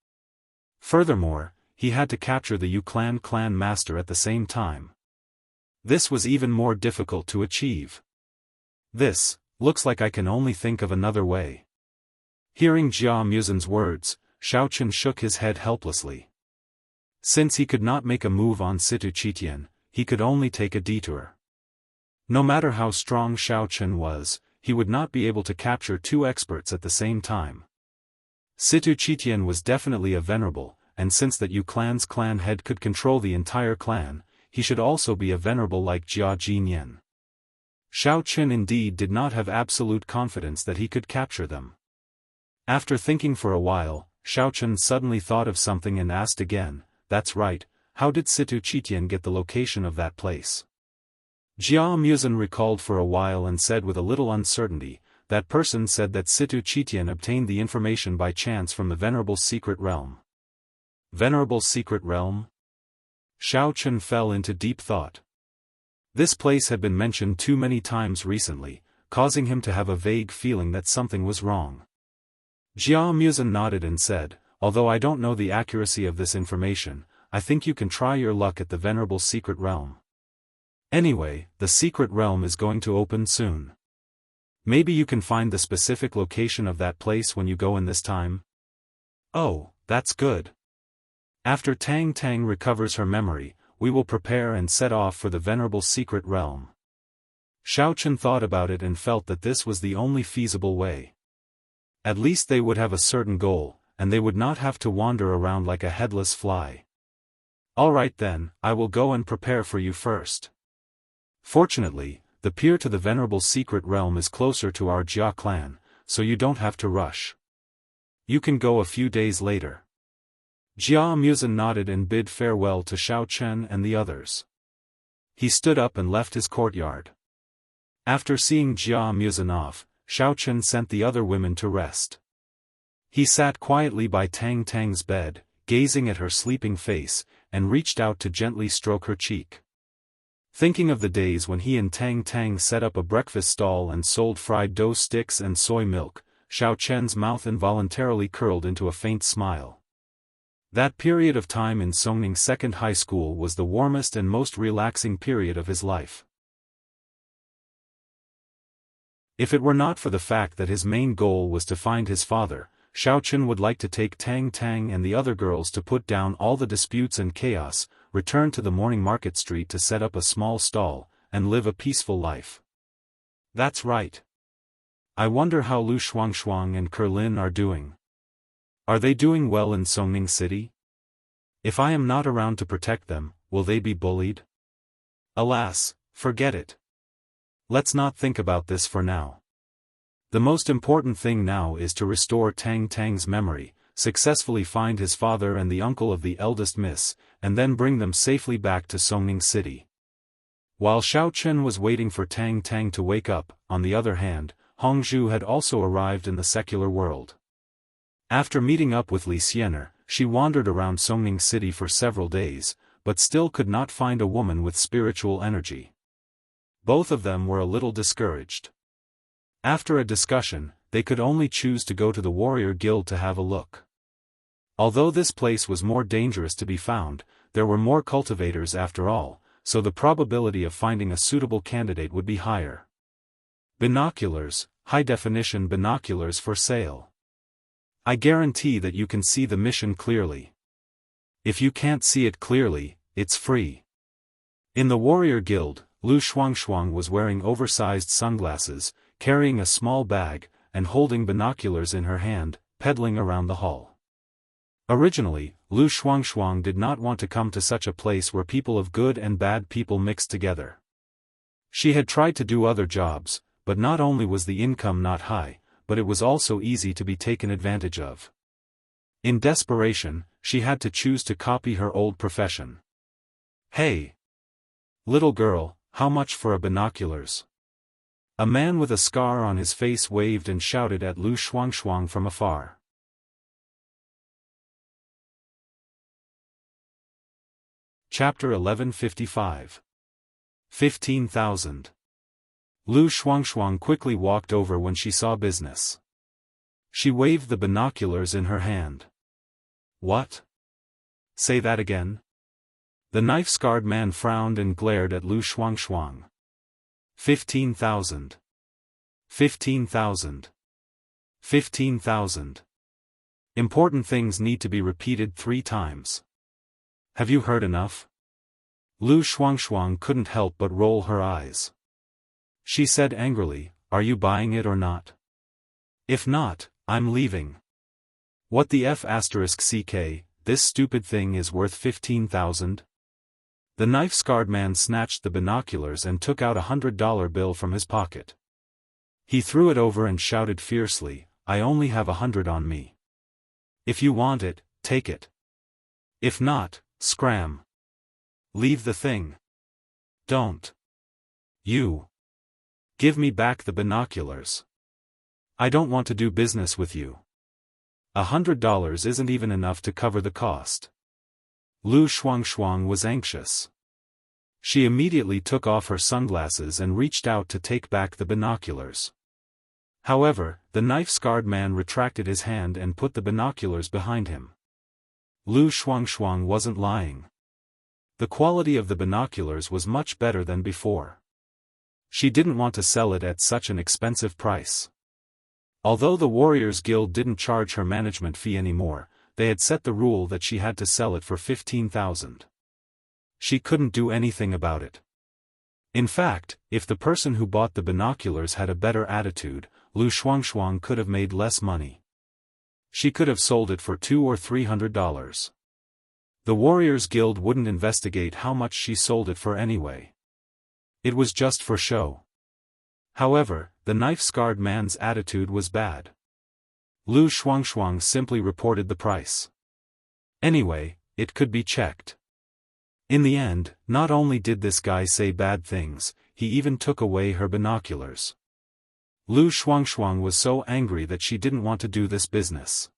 Furthermore, he had to capture the Yu clan master at the same time. This was even more difficult to achieve. Looks like I can only think of another way." Hearing Jia Muzhen's words, Xiao Chen shook his head helplessly. Since he could not make a move on Situ Chi Tian, he could only take a detour. No matter how strong Xiao Chen was, he would not be able to capture two experts at the same time. Situ Chi Tian was definitely a venerable, and since that Yu clan's clan head could control the entire clan, he should also be a venerable like Jia Jinyan. Xiao Chen indeed did not have absolute confidence that he could capture them. After thinking for a while, Xiao Chen suddenly thought of something and asked again, "That's right, how did Situ Chi Tian get the location of that place?" Jia Muzhen recalled for a while and said with a little uncertainty, "That person said that Situ Chi Tian obtained the information by chance from the Venerable Secret Realm." Venerable Secret Realm? Xiao Chen fell into deep thought. This place had been mentioned too many times recently, causing him to have a vague feeling that something was wrong. Jia Muzhen nodded and said, "Although I don't know the accuracy of this information, I think you can try your luck at the Venerable Secret Realm. Anyway, the Secret Realm is going to open soon. Maybe you can find the specific location of that place when you go in this time?" "Oh, that's good. After Tang Tang recovers her memory, we will prepare and set off for the Venerable Secret Realm." Xiao Chen thought about it and felt that this was the only feasible way. At least they would have a certain goal, and they would not have to wander around like a headless fly. "All right then, I will go and prepare for you first. Fortunately, the pier to the Venerable Secret Realm is closer to our Jia clan, so you don't have to rush. You can go a few days later." Jia Muzhen nodded and bid farewell to Xiao Chen and the others. He stood up and left his courtyard. After seeing Jia Muzhen off, Xiao Chen sent the other women to rest. He sat quietly by Tang Tang's bed, gazing at her sleeping face, and reached out to gently stroke her cheek. Thinking of the days when he and Tang Tang set up a breakfast stall and sold fried dough sticks and soy milk, Xiaochen's mouth involuntarily curled into a faint smile. That period of time in Songning Second High School was the warmest and most relaxing period of his life. If it were not for the fact that his main goal was to find his father, Xiaochen would like to take Tang Tang and the other girls to put down all the disputes and chaos, return to the morning market street to set up a small stall, and live a peaceful life. That's right. I wonder how Lu Shuangshuang and Kerlin are doing. Are they doing well in Songning City? If I am not around to protect them, will they be bullied? Alas, forget it. Let's not think about this for now. The most important thing now is to restore Tang Tang's memory, successfully find his father and the uncle of the eldest miss, and then bring them safely back to Songning City. While Xiaochen was waiting for Tang Tang to wake up, on the other hand, Hongzhu had also arrived in the secular world. After meeting up with Li Xiener, she wandered around Songning City for several days, but still could not find a woman with spiritual energy. Both of them were a little discouraged. After a discussion, they could only choose to go to the warrior guild to have a look. Although this place was more dangerous to be found, there were more cultivators after all, so the probability of finding a suitable candidate would be higher. Binoculars, high-definition binoculars for sale. I guarantee that you can see the mission clearly. If you can't see it clearly, it's free. In the warrior guild, Lu Shuangshuang was wearing oversized sunglasses, carrying a small bag, and holding binoculars in her hand, peddling around the hall. Originally, Lu Shuangshuang did not want to come to such a place where people of good and bad people mixed together. She had tried to do other jobs, but not only was the income not high, but it was also easy to be taken advantage of. In desperation, she had to choose to copy her old profession. Hey! Little girl, how much for a binoculars? A man with a scar on his face waved and shouted at Lu Shuangshuang from afar. Chapter 1155. 15,000. Lu Shuangshuang quickly walked over when she saw business. She waved the binoculars in her hand. What? Say that again? The knife-scarred man frowned and glared at Lu Shuangshuang. 15,000. 15,000. 15,000. Important things need to be repeated 3 times. Have you heard enough? Lu Shuangshuang couldn't help but roll her eyes. She said angrily, are you buying it or not? If not, I'm leaving. What the F***ck, this stupid thing is worth 15,000? The knife-scarred man snatched the binoculars and took out $100 bill from his pocket. He threw it over and shouted fiercely, I only have 100 on me. If you want it, take it. If not, scram. Leave the thing. Don't. You. Give me back the binoculars. I don't want to do business with you. $100 isn't even enough to cover the cost. Lu Shuangshuang was anxious. She immediately took off her sunglasses and reached out to take back the binoculars. However, the knife-scarred man retracted his hand and put the binoculars behind him. Lu Shuangshuang wasn't lying. The quality of the binoculars was much better than before. She didn't want to sell it at such an expensive price. Although the Warriors Guild didn't charge her management fee anymore, they had set the rule that she had to sell it for 15,000. She couldn't do anything about it. In fact, if the person who bought the binoculars had a better attitude, Lu Shuangshuang could have made less money. She could have sold it for $200 or $300. The Warriors Guild wouldn't investigate how much she sold it for anyway. It was just for show. However, the knife-scarred man's attitude was bad. Lu Shuangshuang simply reported the price. Anyway, it could be checked. In the end, not only did this guy say bad things, he even took away her binoculars. Lu Shuangshuang was so angry that she didn't want to do this business.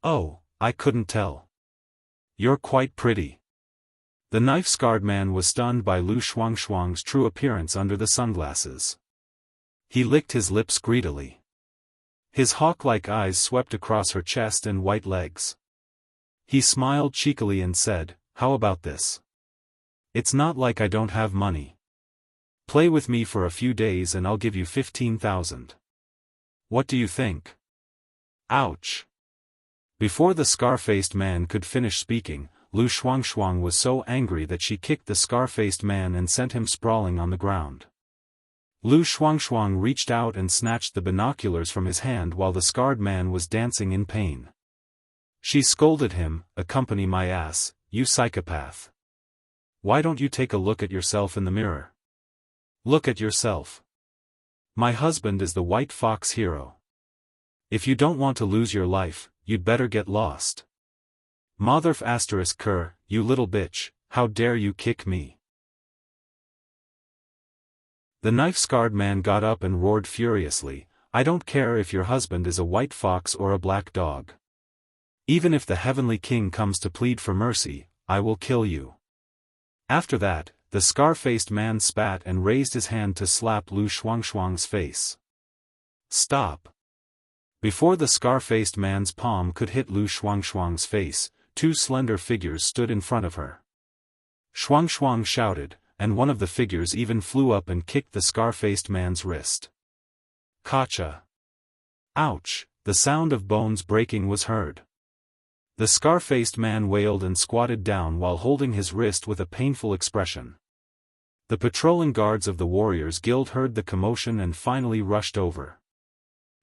Oh, I couldn't tell. You're quite pretty. The knife-scarred man was stunned by Lu Shuangshuang's true appearance under the sunglasses. He licked his lips greedily. His hawk-like eyes swept across her chest and white legs. He smiled cheekily and said, "How about this? It's not like I don't have money. Play with me for a few days and I'll give you 15,000. What do you think?" Ouch! Before the scar-faced man could finish speaking, Lu Shuangshuang was so angry that she kicked the scar-faced man and sent him sprawling on the ground. Lu Shuangshuang reached out and snatched the binoculars from his hand while the scarred man was dancing in pain. She scolded him, "Accompany my ass, you psychopath. Why don't you take a look at yourself in the mirror? Look at yourself. My husband is the white fox hero. If you don't want to lose your life, you'd better get lost. Motherf asterisk cur, you little bitch, how dare you kick me?" The knife-scarred man got up and roared furiously, "I don't care if your husband is a white fox or a black dog. Even if the heavenly king comes to plead for mercy, I will kill you." After that, the scar-faced man spat and raised his hand to slap Lu Shuangshuang's face. "Stop!" Before the scar-faced man's palm could hit Lu Shuangshuang's face, two slender figures stood in front of her. Shuangshuang shouted, and one of the figures even flew up and kicked the scar-faced man's wrist. Gotcha! Ouch! The sound of bones breaking was heard. The scar-faced man wailed and squatted down while holding his wrist with a painful expression. The patrolling guards of the Warriors Guild heard the commotion and finally rushed over.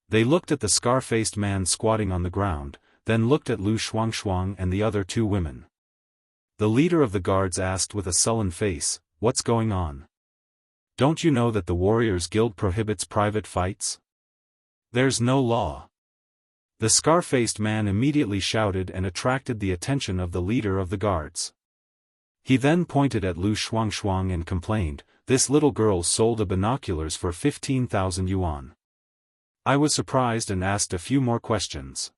They looked at the scar-faced man squatting on the ground, then looked at Lu Shuangshuang and the other two women. The leader of the guards asked with a sullen face, "What's going on? Don't you know that the Warriors Guild prohibits private fights? There's no law." The scar-faced man immediately shouted and attracted the attention of the leader of the guards. He then pointed at Lu Shuangshuang and complained, "This little girl sold the binoculars for 15,000 yuan. I was surprised and asked a few more questions.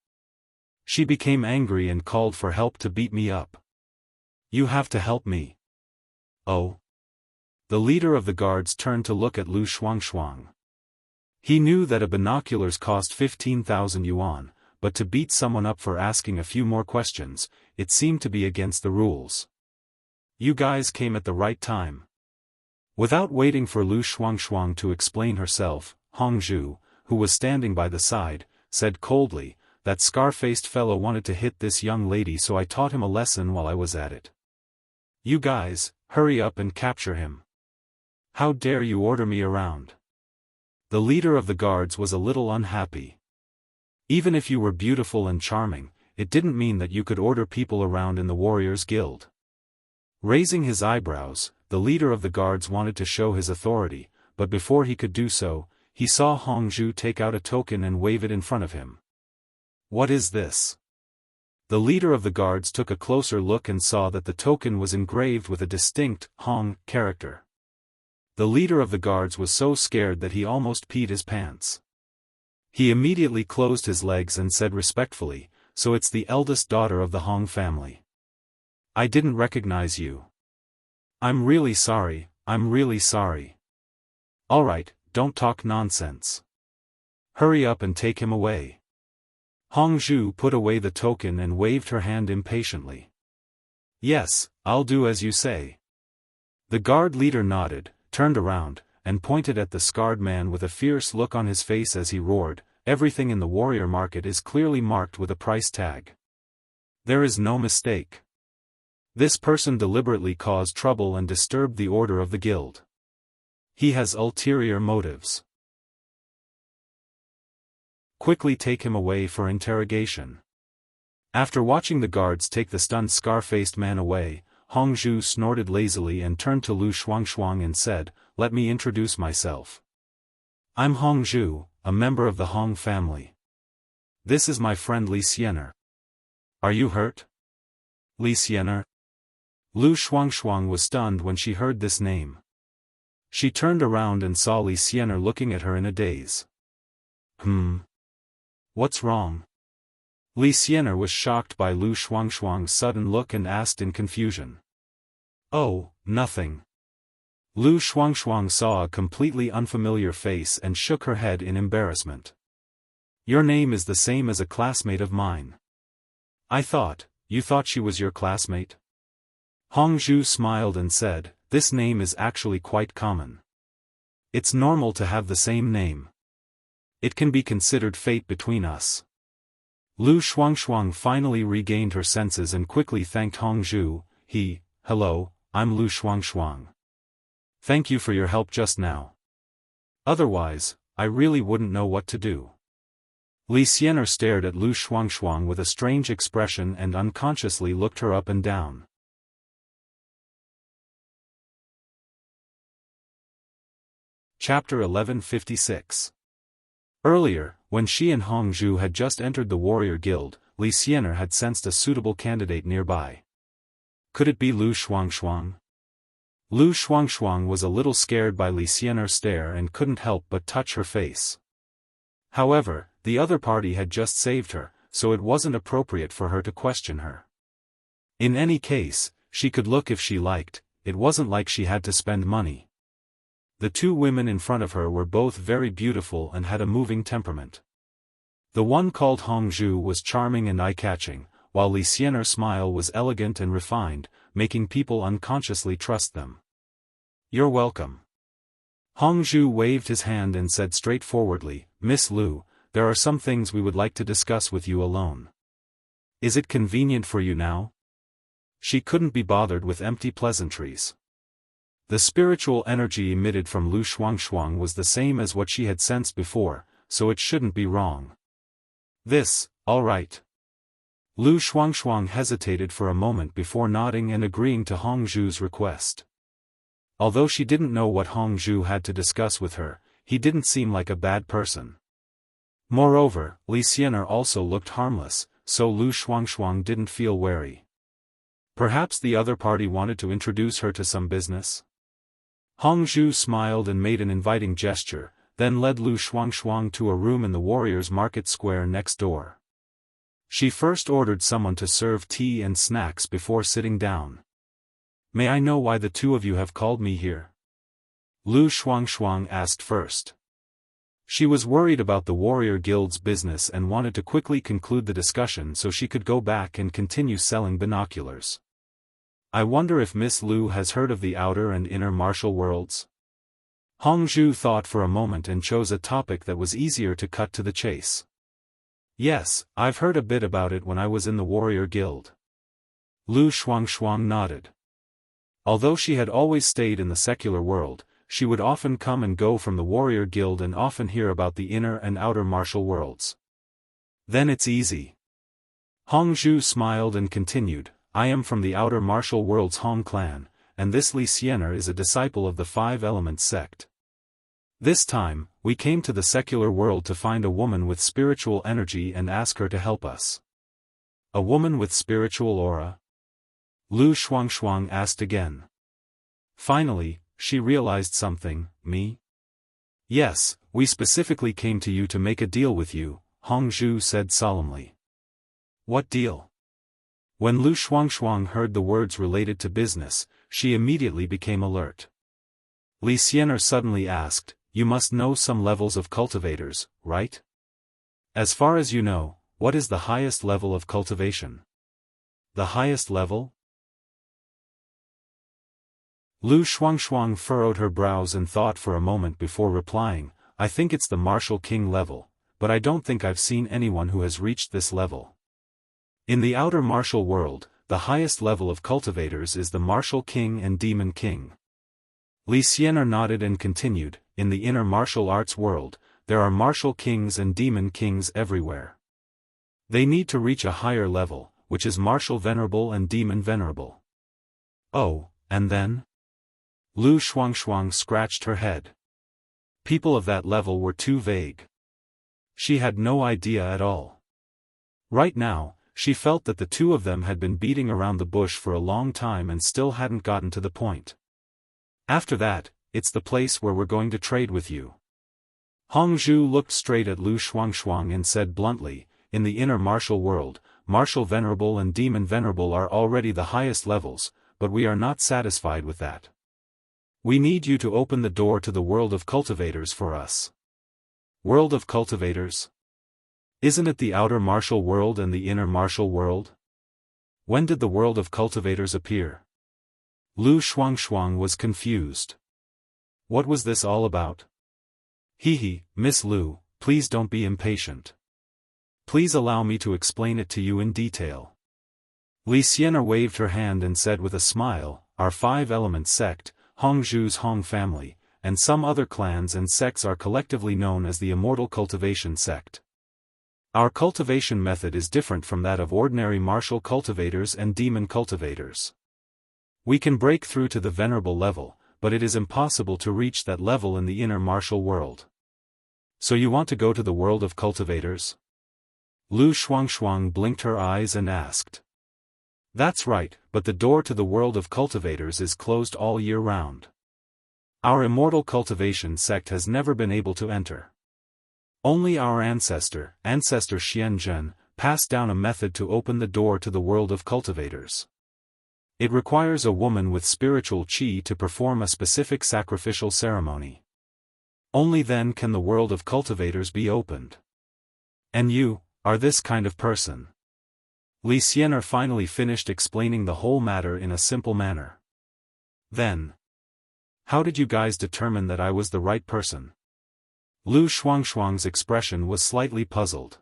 She became angry and called for help to beat me up. You have to help me." "Oh?" The leader of the guards turned to look at Lu Shuangshuang. He knew that a binoculars cost 15,000 yuan, but to beat someone up for asking a few more questions, it seemed to be against the rules. "You guys came at the right time." Without waiting for Lu Shuangshuang to explain herself, Hongzhu, who was standing by the side, said coldly, "That scar-faced fellow wanted to hit this young lady, so I taught him a lesson while I was at it. You guys, hurry up and capture him. How dare you order me around?" The leader of the guards was a little unhappy. Even if you were beautiful and charming, it didn't mean that you could order people around in the Warriors Guild. Raising his eyebrows, the leader of the guards wanted to show his authority, but before he could do so, he saw Hongzhu take out a token and wave it in front of him. "What is this?" The leader of the guards took a closer look and saw that the token was engraved with a distinct Hong character. The leader of the guards was so scared that he almost peed his pants. He immediately closed his legs and said respectfully, "So it's the eldest daughter of the Hong family. I didn't recognize you. I'm really sorry, I'm really sorry." "Alright, don't talk nonsense. Hurry up and take him away." Hongzhu put away the token and waved her hand impatiently. "Yes, I'll do as you say." The guard leader nodded, turned around, and pointed at the scarred man with a fierce look on his face as he roared, "Everything in the warrior market is clearly marked with a price tag. There is no mistake. This person deliberately caused trouble and disturbed the order of the guild. He has ulterior motives. Quickly take him away for interrogation." After watching the guards take the stunned scar-faced man away, Hongzhu snorted lazily and turned to Lu Shuangshuang and said, "Let me introduce myself. I'm Hongzhu, a member of the Hong family. This is my friend Li Xiener. Are you hurt?" Li Xiener? Lu Shuangshuang was stunned when she heard this name. She turned around and saw Li Xiener looking at her in a daze. What's wrong?" Li Xianer was shocked by Lu Shuangshuang's sudden look and asked in confusion. "Oh, nothing." Lu Shuangshuang saw a completely unfamiliar face and shook her head in embarrassment. "Your name is the same as a classmate of mine." You thought she was your classmate?" Hongzhu smiled and said, "This name is actually quite common. It's normal to have the same name. It can be considered fate between us." Lu Shuangshuang finally regained her senses and quickly thanked Hongzhu. "Hello, I'm Lu Shuangshuang. Thank you for your help just now. Otherwise, I really wouldn't know what to do." Li Xianer stared at Lu Shuangshuang with a strange expression and unconsciously looked her up and down. Chapter 1156. Earlier, when she and Hongzhu had just entered the warrior guild, Li Xianer had sensed a suitable candidate nearby. Could it be Lu Shuangshuang? Lu Shuangshuang was a little scared by Li Xianer's stare and couldn't help but touch her face. However, the other party had just saved her, so it wasn't appropriate for her to question her. In any case, she could look if she liked, it wasn't like she had to spend money. The two women in front of her were both very beautiful and had a moving temperament. The one called Hongzhu was charming and eye-catching, while Li Xianer's smile was elegant and refined, making people unconsciously trust them. "You're welcome." Hongzhu waved his hand and said straightforwardly, "Miss Lu, there are some things we would like to discuss with you alone. Is it convenient for you now?" She couldn't be bothered with empty pleasantries. The spiritual energy emitted from Lu Shuangshuang was the same as what she had sensed before, so it shouldn't be wrong. All right." Lu Shuangshuang hesitated for a moment before nodding and agreeing to Hongzhu's request. Although she didn't know what Hongzhu had to discuss with her, he didn't seem like a bad person. Moreover, Li Xianer also looked harmless, so Lu Shuangshuang didn't feel wary. Perhaps the other party wanted to introduce her to some business? Hongzhu smiled and made an inviting gesture, then led Lu Shuangshuang to a room in the warriors' market square next door. She first ordered someone to serve tea and snacks before sitting down. "May I know why the two of you have called me here?" Lu Shuangshuang asked first. She was worried about the warrior guild's business and wanted to quickly conclude the discussion so she could go back and continue selling binoculars. "I wonder if Miss Lu has heard of the outer and inner martial worlds?" Hongzhu thought for a moment and chose a topic that was easier to cut to the chase. "Yes, I've heard a bit about it when I was in the warrior guild." Lu Shuangshuang nodded. Although she had always stayed in the secular world, she would often come and go from the warrior guild and often hear about the inner and outer martial worlds. "Then it's easy." Hongzhu smiled and continued, "I am from the outer martial world's Hong clan, and this Li Xianer is a disciple of the Five Elements sect. This time, we came to the secular world to find a woman with spiritual energy and ask her to help us." "A woman with spiritual aura?" Lu Shuangshuang asked again. Finally, she realized something. "Me?" "Yes, we specifically came to you to make a deal with you," Hongzhu said solemnly. "What deal?" When Lu Shuangshuang heard the words related to business, she immediately became alert. Li Xianer suddenly asked, "You must know some levels of cultivators, right? As far as you know, what is the highest level of cultivation?" "The highest level?" Lu Shuangshuang furrowed her brows and thought for a moment before replying, "I think it's the martial king level, but I don't think I've seen anyone who has reached this level. In the outer martial world, the highest level of cultivators is the martial king and demon king." Li Xianer nodded and continued, "In the inner martial arts world, there are martial kings and demon kings everywhere. They need to reach a higher level, which is martial venerable and demon venerable." "Oh, and then?" Lu Shuangshuang scratched her head. People of that level were too vague. She had no idea at all. Right now, she felt that the two of them had been beating around the bush for a long time and still hadn't gotten to the point. "After that, it's the place where we're going to trade with you." Hongzhu looked straight at Lu Shuangshuang and said bluntly, in the inner martial world, martial venerable and demon venerable are already the highest levels, but we are not satisfied with that. We need you to open the door to the world of cultivators for us. World of cultivators? Isn't it the outer martial world and the inner martial world? When did the world of cultivators appear? Lu Shuangshuang was confused. What was this all about? He, Miss Lu, please don't be impatient. Please allow me to explain it to you in detail. Li Xian'er waved her hand and said with a smile, our five-element sect, Hongzhu's Hong family, and some other clans and sects are collectively known as the Immortal Cultivation Sect. Our cultivation method is different from that of ordinary martial cultivators and demon cultivators. We can break through to the venerable level, but it is impossible to reach that level in the inner martial world. So you want to go to the world of cultivators? Lu Shuangshuang blinked her eyes and asked. That's right, but the door to the world of cultivators is closed all year round. Our immortal cultivation sect has never been able to enter. Only our ancestor Xian Zhen, passed down a method to open the door to the world of cultivators. It requires a woman with spiritual qi to perform a specific sacrificial ceremony. Only then can the world of cultivators be opened. And you are this kind of person. Li Xian'er finally finished explaining the whole matter in a simple manner. Then, how did you guys determine that I was the right person? Lu Shuangshuang's expression was slightly puzzled.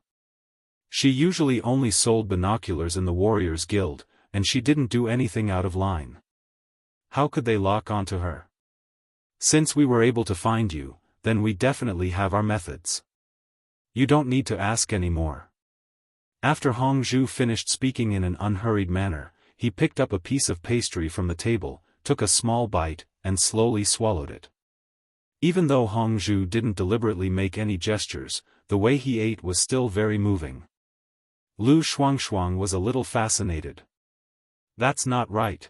She usually only sold binoculars in the Warriors Guild, and she didn't do anything out of line. How could they lock onto her? Since we were able to find you, then we definitely have our methods. You don't need to ask anymore. After Hongzhu finished speaking in an unhurried manner, he picked up a piece of pastry from the table, took a small bite, and slowly swallowed it. Even though Hongzhu didn't deliberately make any gestures, the way he ate was still very moving. Lu Shuangshuang was a little fascinated. That's not right.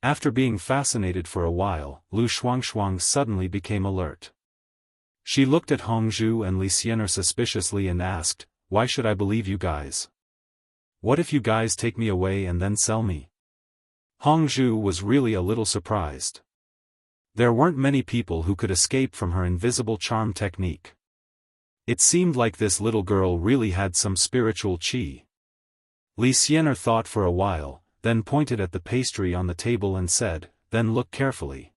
After being fascinated for a while, Lu Shuangshuang suddenly became alert. She looked at Hongzhu and Li Xian'er suspiciously and asked, why should I believe you guys? What if you guys take me away and then sell me? Hongzhu was really a little surprised. There weren't many people who could escape from her invisible charm technique. It seemed like this little girl really had some spiritual qi. Li Xian'er thought for a while, then pointed at the pastry on the table and said, then look carefully.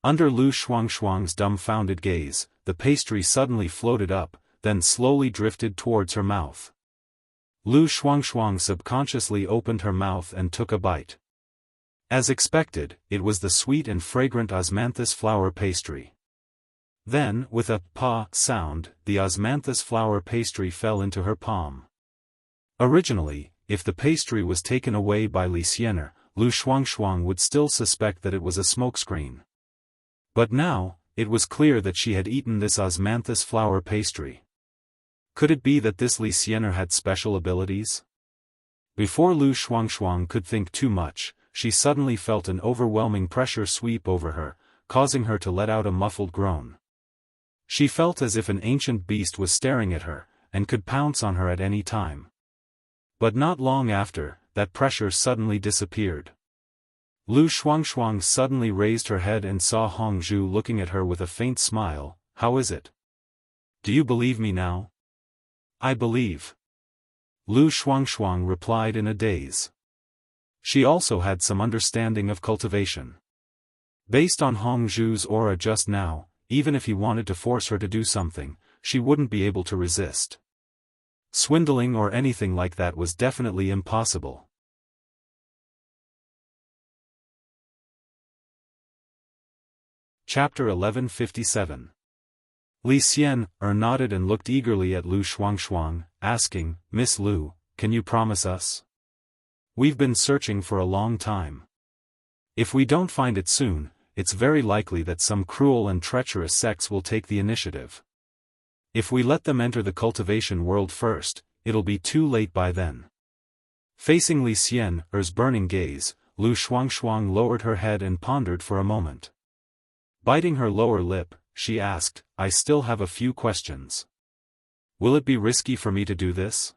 Under Lu Shuangshuang's dumbfounded gaze, the pastry suddenly floated up, then slowly drifted towards her mouth. Lu Shuangshuang subconsciously opened her mouth and took a bite. As expected, it was the sweet and fragrant osmanthus flower pastry. Then, with a pa sound, the osmanthus flower pastry fell into her palm. Originally, if the pastry was taken away by Li Xian'er, Lu Shuangshuang would still suspect that it was a smokescreen. But now, it was clear that she had eaten this osmanthus flower pastry. Could it be that this Li Xian'er had special abilities? Before Lu Shuangshuang could think too much, she suddenly felt an overwhelming pressure sweep over her, causing her to let out a muffled groan. She felt as if an ancient beast was staring at her, and could pounce on her at any time. But not long after, that pressure suddenly disappeared. Lu Shuangshuang suddenly raised her head and saw Hongzhu looking at her with a faint smile. How is it? Do you believe me now? I believe. Lu Shuangshuang replied in a daze. She also had some understanding of cultivation. Based on Hongzhu's aura just now, even if he wanted to force her to do something, she wouldn't be able to resist. Swindling or anything like that was definitely impossible. Chapter 1157. Li Xian'er nodded and looked eagerly at Lu Shuangshuang, asking, Miss Lu, can you promise us? We've been searching for a long time. If we don't find it soon, it's very likely that some cruel and treacherous sects will take the initiative. If we let them enter the cultivation world first, it'll be too late by then. Facing Li Xian'er's burning gaze, Lu Shuangshuang lowered her head and pondered for a moment. Biting her lower lip, she asked, I still have a few questions. Will it be risky for me to do this?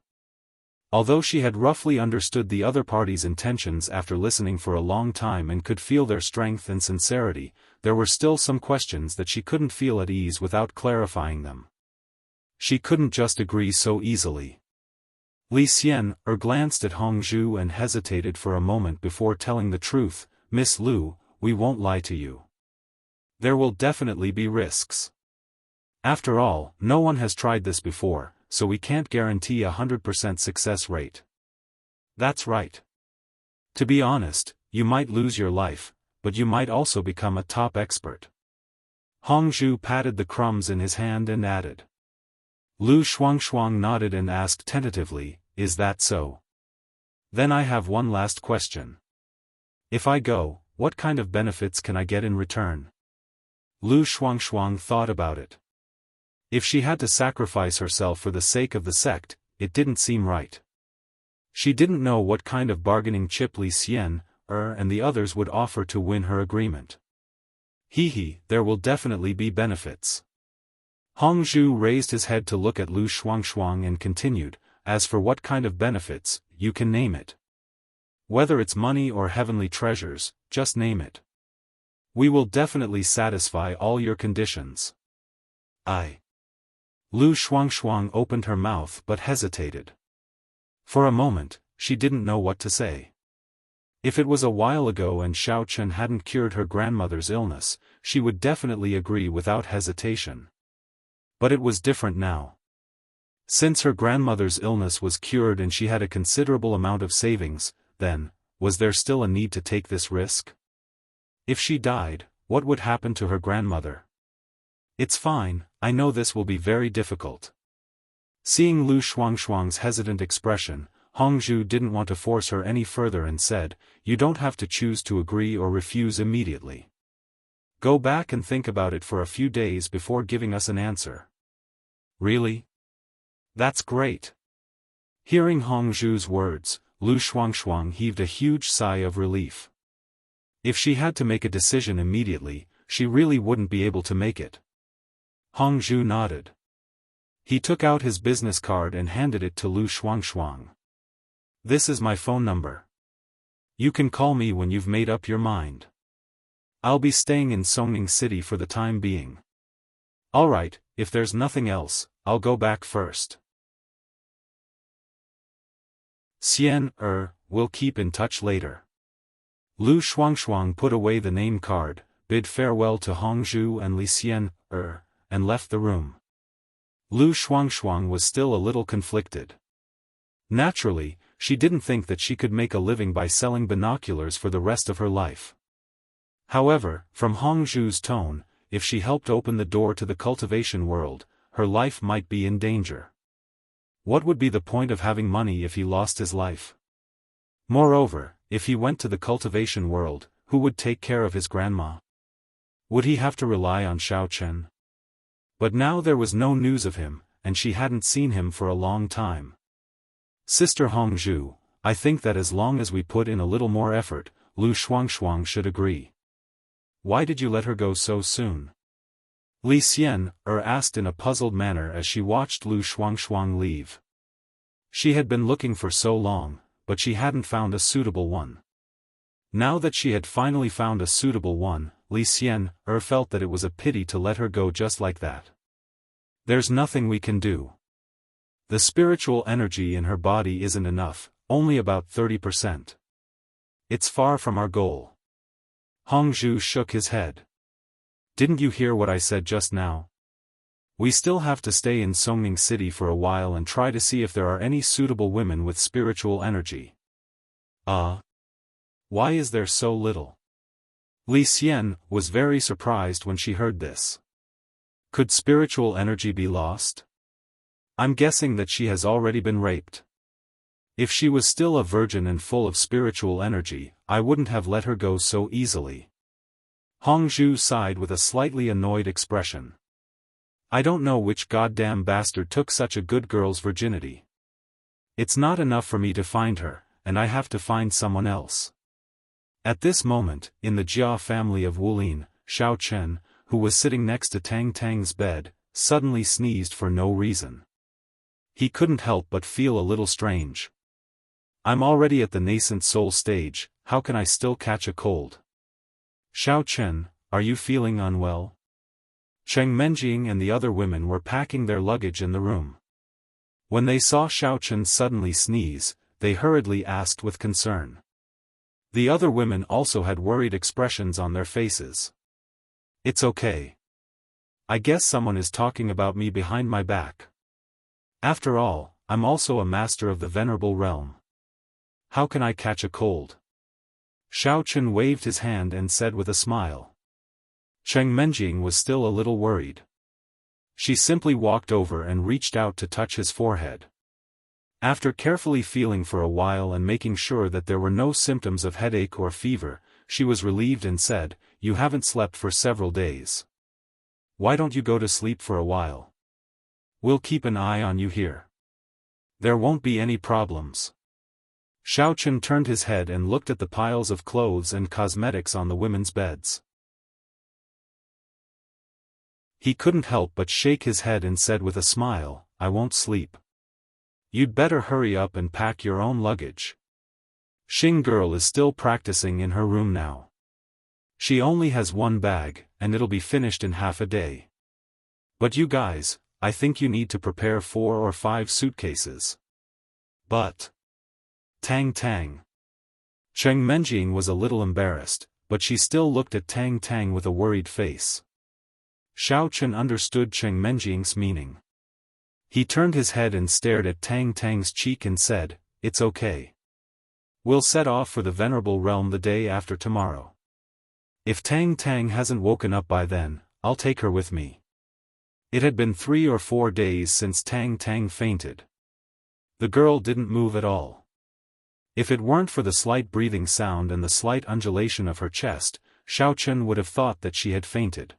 Although she had roughly understood the other party's intentions after listening for a long time and could feel their strength and sincerity, there were still some questions that she couldn't feel at ease without clarifying them. She couldn't just agree so easily. Li Xian glanced at Hongzhu and hesitated for a moment before telling the truth. Miss Lu, we won't lie to you. There will definitely be risks. After all, no one has tried this before, so we can't guarantee 100% success rate. That's right. To be honest, you might lose your life, but you might also become a top expert. Hongzhu patted the crumbs in his hand and added. Lu Shuangshuang nodded and asked tentatively, is that so? Then I have one last question. If I go, what kind of benefits can I get in return? Lu Shuangshuang thought about it. If she had to sacrifice herself for the sake of the sect, it didn't seem right. She didn't know what kind of bargaining chip Li Xian, and the others would offer to win her agreement. There will definitely be benefits. Hongzhu raised his head to look at Lu Shuangshuang and continued, as for what kind of benefits, you can name it. Whether it's money or heavenly treasures, just name it. We will definitely satisfy all your conditions. Lu Shuangshuang opened her mouth but hesitated. For a moment, she didn't know what to say. If it was a while ago and Xiaochen hadn't cured her grandmother's illness, she would definitely agree without hesitation. But it was different now. Since her grandmother's illness was cured and she had a considerable amount of savings, then, was there still a need to take this risk? If she died, what would happen to her grandmother? It's fine, I know this will be very difficult. Seeing Lu Shuangshuang's hesitant expression, Hongzhu didn't want to force her any further and said, you don't have to choose to agree or refuse immediately. Go back and think about it for a few days before giving us an answer. Really? That's great. Hearing Hongzhu's words, Lu Shuangshuang heaved a huge sigh of relief. If she had to make a decision immediately, she really wouldn't be able to make it. Hongzhu nodded. He took out his business card and handed it to Lu Shuangshuang. This is my phone number. You can call me when you've made up your mind. I'll be staying in Songning City for the time being. Alright, if there's nothing else, I'll go back first. Xian, we'll keep in touch later. Lu Shuangshuang put away the name card, bid farewell to Hongzhu and Li Xian, and left the room. Lu Shuangshuang was still a little conflicted. Naturally, she didn't think that she could make a living by selling binoculars for the rest of her life. However, from Hongzhu's tone, if she helped open the door to the cultivation world, her life might be in danger. What would be the point of having money if he lost his life? Moreover, if he went to the cultivation world, who would take care of his grandma? Would he have to rely on Xiaochen? But now there was no news of him, and she hadn't seen him for a long time. Sister Hongzhu, I think that as long as we put in a little more effort, Lu Shuangshuang should agree. Why did you let her go so soon? Li Xian, asked in a puzzled manner as she watched Lu Shuangshuang leave. She had been looking for so long, but she hadn't found a suitable one. Now that she had finally found a suitable one, Li Xian, felt that it was a pity to let her go just like that. There's nothing we can do. The spiritual energy in her body isn't enough, only about 30%. It's far from our goal. Hongzhu shook his head. Didn't you hear what I said just now? We still have to stay in Songning City for a while and try to see if there are any suitable women with spiritual energy. Why is there so little? Li Xian was very surprised when she heard this. Could spiritual energy be lost? I'm guessing that she has already been raped. If she was still a virgin and full of spiritual energy, I wouldn't have let her go so easily. Hongzhu sighed with a slightly annoyed expression. I don't know which goddamn bastard took such a good girl's virginity. It's not enough for me to find her, and I have to find someone else. At this moment, in the Jia family of Wulin, Xiaochen, who was sitting next to Tang Tang's bed, suddenly sneezed for no reason. He couldn't help but feel a little strange. I'm already at the nascent soul stage, how can I still catch a cold? Xiaochen, are you feeling unwell? Cheng Menjing and the other women were packing their luggage in the room. When they saw Xiaochen suddenly sneeze, they hurriedly asked with concern. The other women also had worried expressions on their faces. It's okay. I guess someone is talking about me behind my back. After all, I'm also a master of the venerable realm. How can I catch a cold? Xiaochen waved his hand and said with a smile. Cheng Menjing was still a little worried. She simply walked over and reached out to touch his forehead. After carefully feeling for a while and making sure that there were no symptoms of headache or fever, she was relieved and said, "You haven't slept for several days. Why don't you go to sleep for a while? We'll keep an eye on you here. There won't be any problems." Xiaochen turned his head and looked at the piles of clothes and cosmetics on the women's beds. He couldn't help but shake his head and said with a smile, "I won't sleep. You'd better hurry up and pack your own luggage. Xing girl is still practicing in her room now. She only has one bag, and it'll be finished in half a day. But you guys, I think you need to prepare 4 or 5 suitcases." But Tang Tang. Cheng Menjing was a little embarrassed, but she still looked at Tang Tang with a worried face. Xiaochen understood Cheng Menjing's meaning. He turned his head and stared at Tang Tang's cheek and said, "It's okay. We'll set off for the venerable realm the day after tomorrow. If Tang Tang hasn't woken up by then, I'll take her with me." It had been 3 or 4 days since Tang Tang fainted. The girl didn't move at all. If it weren't for the slight breathing sound and the slight undulation of her chest, Xiaochen would have thought that she had fainted.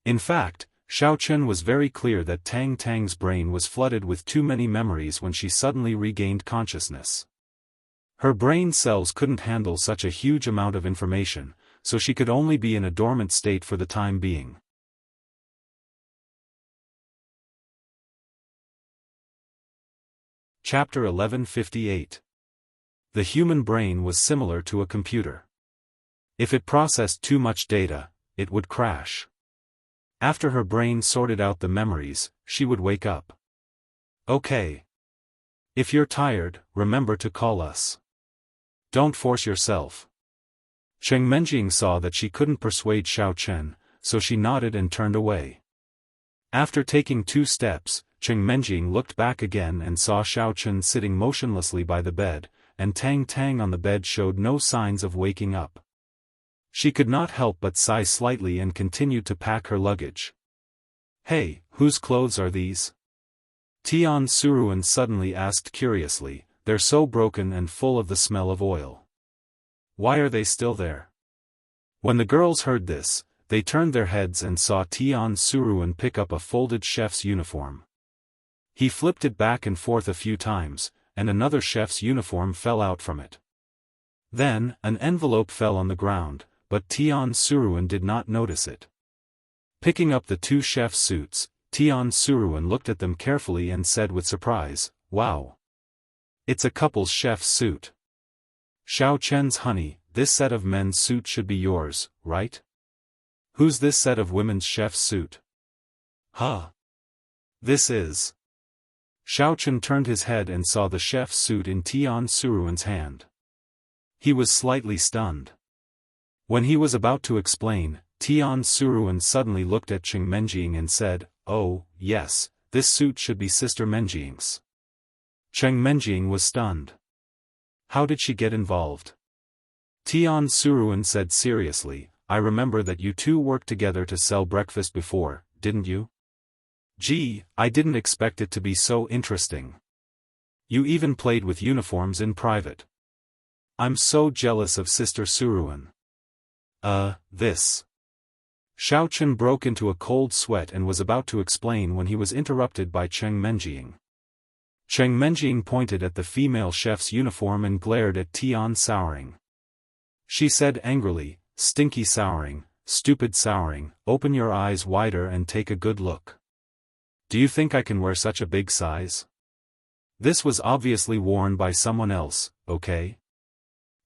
In fact, Xiaochen was very clear that Tang Tang's brain was flooded with too many memories when she suddenly regained consciousness. Her brain cells couldn't handle such a huge amount of information, so she could only be in a dormant state for the time being. Chapter 1158. The human brain was similar to a computer. If it processed too much data, it would crash. After her brain sorted out the memories, she would wake up. "Okay. If you're tired, remember to call us. Don't force yourself." Cheng Menjing saw that she couldn't persuade Xiaochen, so she nodded and turned away. After taking 2 steps, Cheng Menjing looked back again and saw Xiaochen sitting motionlessly by the bed, and Tang Tang on the bed showed no signs of waking up. She could not help but sigh slightly and continued to pack her luggage. "Hey, whose clothes are these?" Tian Suruan suddenly asked curiously, "They're so broken and full of the smell of oil. Why are they still there?" When the girls heard this, they turned their heads and saw Tian Suruan pick up a folded chef's uniform. He flipped it back and forth a few times, and another chef's uniform fell out from it. Then, an envelope fell on the ground, but Tian Suruan did not notice it. Picking up the 2 chef's suits, Tian Suruan looked at them carefully and said with surprise, "Wow! It's a couple's chef's suit. Xiaochen's honey, this set of men's suit should be yours, right? Who's this set of women's chef's suit?" "Huh? This is..." Xiaochen turned his head and saw the chef's suit in Tian Suruan's hand. He was slightly stunned. When he was about to explain, Tian Suruan suddenly looked at Cheng Menjing and said, "Oh, yes, this suit should be Sister Menjing's." Cheng Menjing was stunned. How did she get involved? Tian Suruan said seriously, "I remember that you 2 worked together to sell breakfast before, didn't you? Gee, I didn't expect it to be so interesting. You even played with uniforms in private. I'm so jealous of Sister Suruan." This. Xiaochen broke into a cold sweat and was about to explain when he was interrupted by Cheng Menjing. Cheng Menjing pointed at the female chef's uniform and glared at Tian Souring. She said angrily, "Stinky Souring, stupid Souring, open your eyes wider and take a good look. Do you think I can wear such a big size?" This was obviously worn by someone else, okay?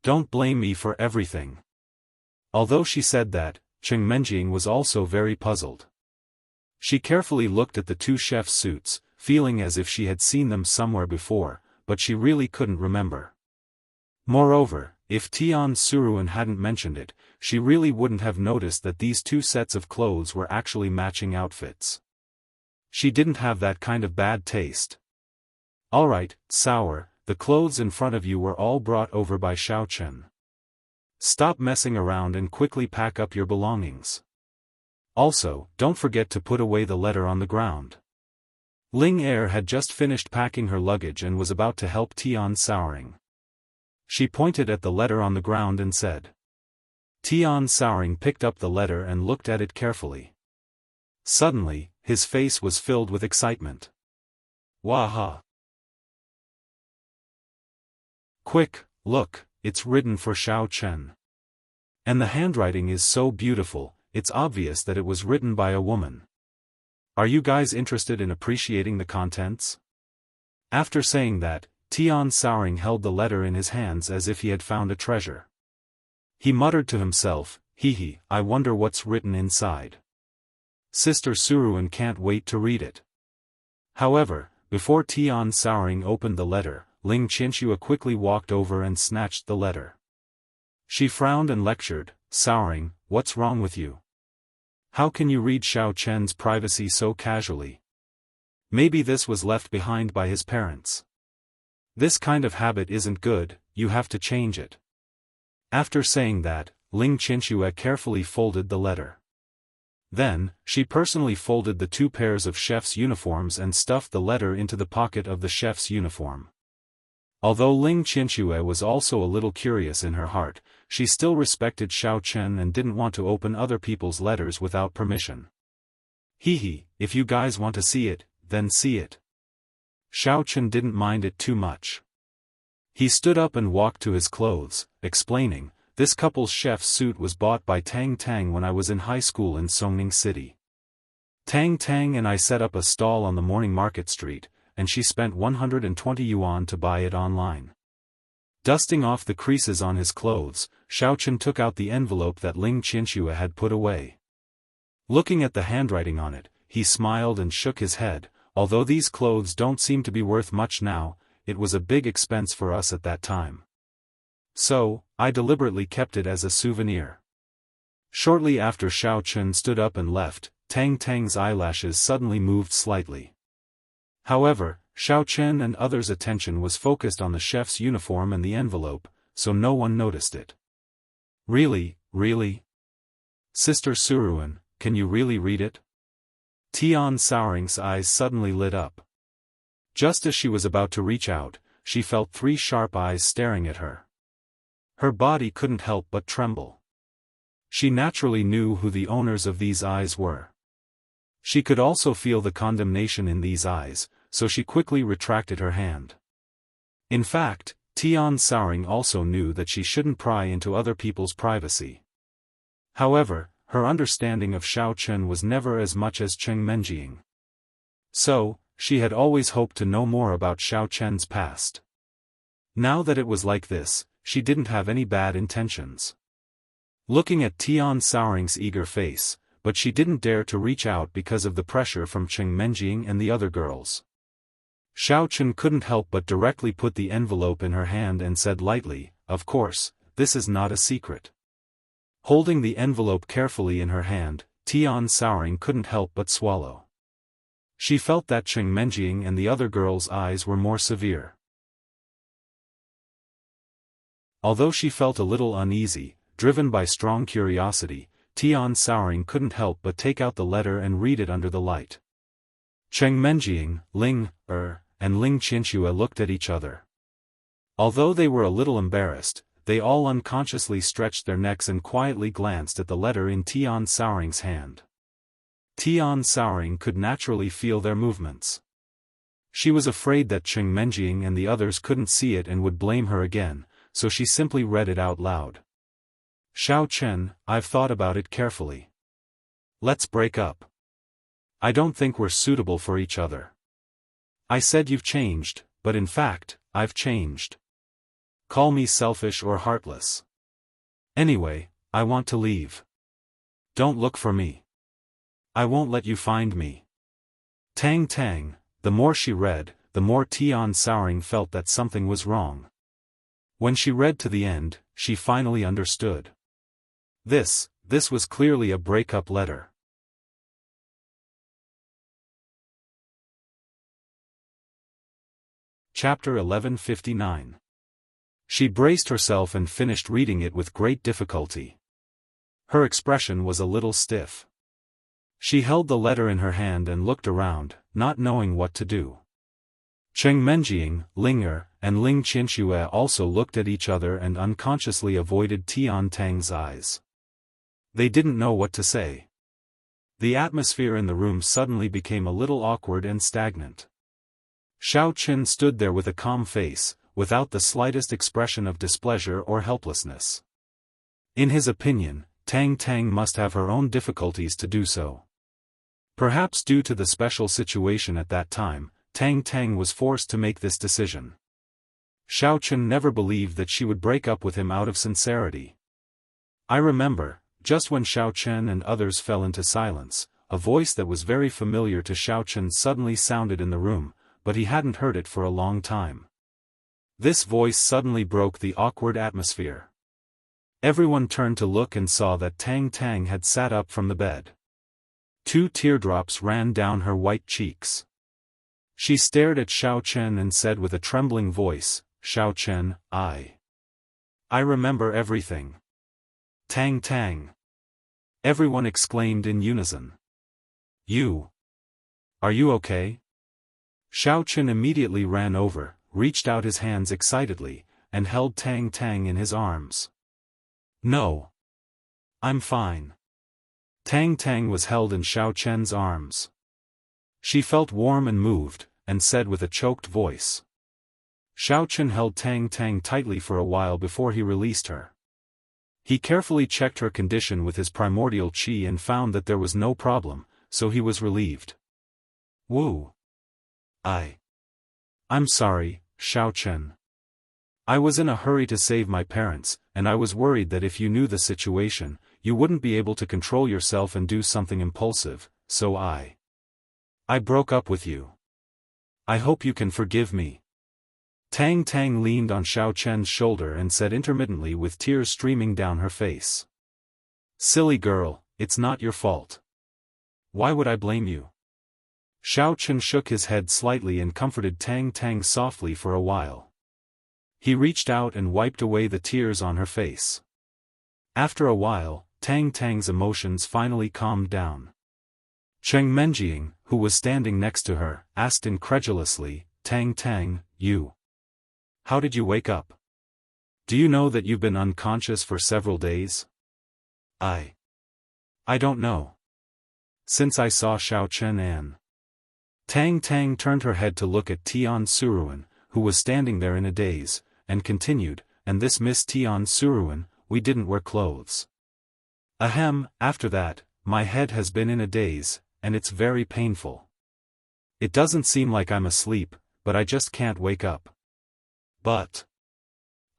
Don't blame me for everything. Although she said that, Cheng Menjing was also very puzzled. She carefully looked at the two chef's suits, feeling as if she had seen them somewhere before, but she really couldn't remember. Moreover, if Tian Suruan hadn't mentioned it, she really wouldn't have noticed that these two sets of clothes were actually matching outfits. She didn't have that kind of bad taste. Alright, Sour, the clothes in front of you were all brought over by Xiaochen. Stop messing around and quickly pack up your belongings. Also, don't forget to put away the letter on the ground. Ling Er had just finished packing her luggage and was about to help Tian Souring. She pointed at the letter on the ground and said. Tian Souring picked up the letter and looked at it carefully. Suddenly, his face was filled with excitement. Waha! Quick, look, it's written for Xiaochen. And the handwriting is so beautiful, it's obvious that it was written by a woman. Are you guys interested in appreciating the contents? After saying that, Tian Souring held the letter in his hands as if he had found a treasure. He muttered to himself, hee, I wonder what's written inside. Sister Suruan can't wait to read it. However, before Tian Souring opened the letter, Ling Qianxue quickly walked over and snatched the letter. She frowned and lectured, Souring, what's wrong with you? How can you read Xiaochen's privacy so casually? Maybe this was left behind by his parents. This kind of habit isn't good, you have to change it. After saying that, Ling Qianxue carefully folded the letter. Then, she personally folded the two pairs of chef's uniforms and stuffed the letter into the pocket of the chef's uniform. Although Ling Qianxue was also a little curious in her heart, she still respected Xiaochen and didn't want to open other people's letters without permission. Hee, if you guys want to see it, then see it. Xiaochen didn't mind it too much. He stood up and walked to his clothes, explaining, this couple's chef's suit was bought by Tang Tang when I was in high school in Songning City. Tang Tang and I set up a stall on the morning market street, and she spent 120 yuan to buy it online. Dusting off the creases on his clothes, Xiaochen took out the envelope that Ling Qianxue had put away. Looking at the handwriting on it, he smiled and shook his head. Although these clothes don't seem to be worth much now, it was a big expense for us at that time. So, I deliberately kept it as a souvenir. Shortly after Xiaochen stood up and left, Tang Tang's eyelashes suddenly moved slightly. However, Xiaochen and others' attention was focused on the chef's uniform and the envelope, so no one noticed it. Really? Sister Suruan, can you really read it? Tian Souring's eyes suddenly lit up. Just as she was about to reach out, she felt three sharp eyes staring at her. Her body couldn't help but tremble. She naturally knew who the owners of these eyes were. She could also feel the condemnation in these eyes, so she quickly retracted her hand. In fact, Tian Souring also knew that she shouldn't pry into other people's privacy. However, her understanding of Xiaochen was never as much as Cheng Menjing. So, she had always hoped to know more about Xiaochen's past. Now that it was like this, she didn't have any bad intentions. Looking at Tian Souring's eager face, but she didn't dare to reach out because of the pressure from Cheng Menjing and the other girls. Xiaochen couldn't help but directly put the envelope in her hand and said lightly, "Of course, this is not a secret." Holding the envelope carefully in her hand, Tian Souring couldn't help but swallow. She felt that Cheng Menjing and the other girls' eyes were more severe. Although she felt a little uneasy, driven by strong curiosity, Tian Souring couldn't help but take out the letter and read it under the light. Cheng Menjing, Ling Er, and Ling Qianxue looked at each other. Although they were a little embarrassed, they all unconsciously stretched their necks and quietly glanced at the letter in Tian Souring's hand. Tian Souring could naturally feel their movements. She was afraid that Cheng Menjing and the others couldn't see it and would blame her again, so she simply read it out loud. "Xiaochen, I've thought about it carefully. Let's break up. I don't think we're suitable for each other. I said you've changed, but in fact, I've changed. Call me selfish or heartless. Anyway, I want to leave. Don't look for me. I won't let you find me. Tang Tang. The more she read, the more Tian Souring felt that something was wrong. When she read to the end, she finally understood. This was clearly a breakup letter. Chapter 1159. She braced herself and finished reading it with great difficulty. Her expression was a little stiff. She held the letter in her hand and looked around, not knowing what to do. Cheng Menjing, Linger, and Ling Qianxue also looked at each other and unconsciously avoided Tian Tang's eyes. They didn't know what to say. The atmosphere in the room suddenly became a little awkward and stagnant. Xiao Qin stood there with a calm face, without the slightest expression of displeasure or helplessness. In his opinion, Tang Tang must have her own difficulties to do so. Perhaps due to the special situation at that time, Tang Tang was forced to make this decision. Xiao Qin never believed that she would break up with him out of sincerity. I remember, just when Xiao Qin and others fell into silence, a voice that was very familiar to Xiao Qin suddenly sounded in the room, but he hadn't heard it for a long time. This voice suddenly broke the awkward atmosphere. Everyone turned to look and saw that Tang Tang had sat up from the bed. 2 teardrops ran down her white cheeks. She stared at Xiao Qin and said with a trembling voice, "Xiao Qin, I remember everything." Tang Tang. Everyone exclaimed in unison. Are you okay? Xiao Qin immediately ran over, reached out his hands excitedly, and held Tang Tang in his arms. No. I'm fine. Tang Tang was held in Xiao Qin's arms. She felt warm and moved, and said with a choked voice. Xiao Qin held Tang Tang tightly for a while before he released her. He carefully checked her condition with his primordial qi and found that there was no problem, so he was relieved. Wu. I'm sorry, Xiao Qin. I was in a hurry to save my parents, and I was worried that if you knew the situation, you wouldn't be able to control yourself and do something impulsive, so I broke up with you. I hope you can forgive me. Tang Tang leaned on Xiao Qin's shoulder and said intermittently with tears streaming down her face. Silly girl, it's not your fault. Why would I blame you? Xiao Qin shook his head slightly and comforted Tang Tang softly for a while. He reached out and wiped away the tears on her face. After a while, Tang Tang's emotions finally calmed down. Cheng Menjing, who was standing next to her, asked incredulously, Tang Tang, how did you wake up? Do you know that you've been unconscious for several days? I don't know. Since I saw Xiao Qin and... Tang Tang turned her head to look at Tian Souring, who was standing there in a daze, and continued, and this Miss Tian Souring, we didn't wear clothes. Ahem, after that, my head has been in a daze, and it's very painful. It doesn't seem like I'm asleep, but I just can't wake up. But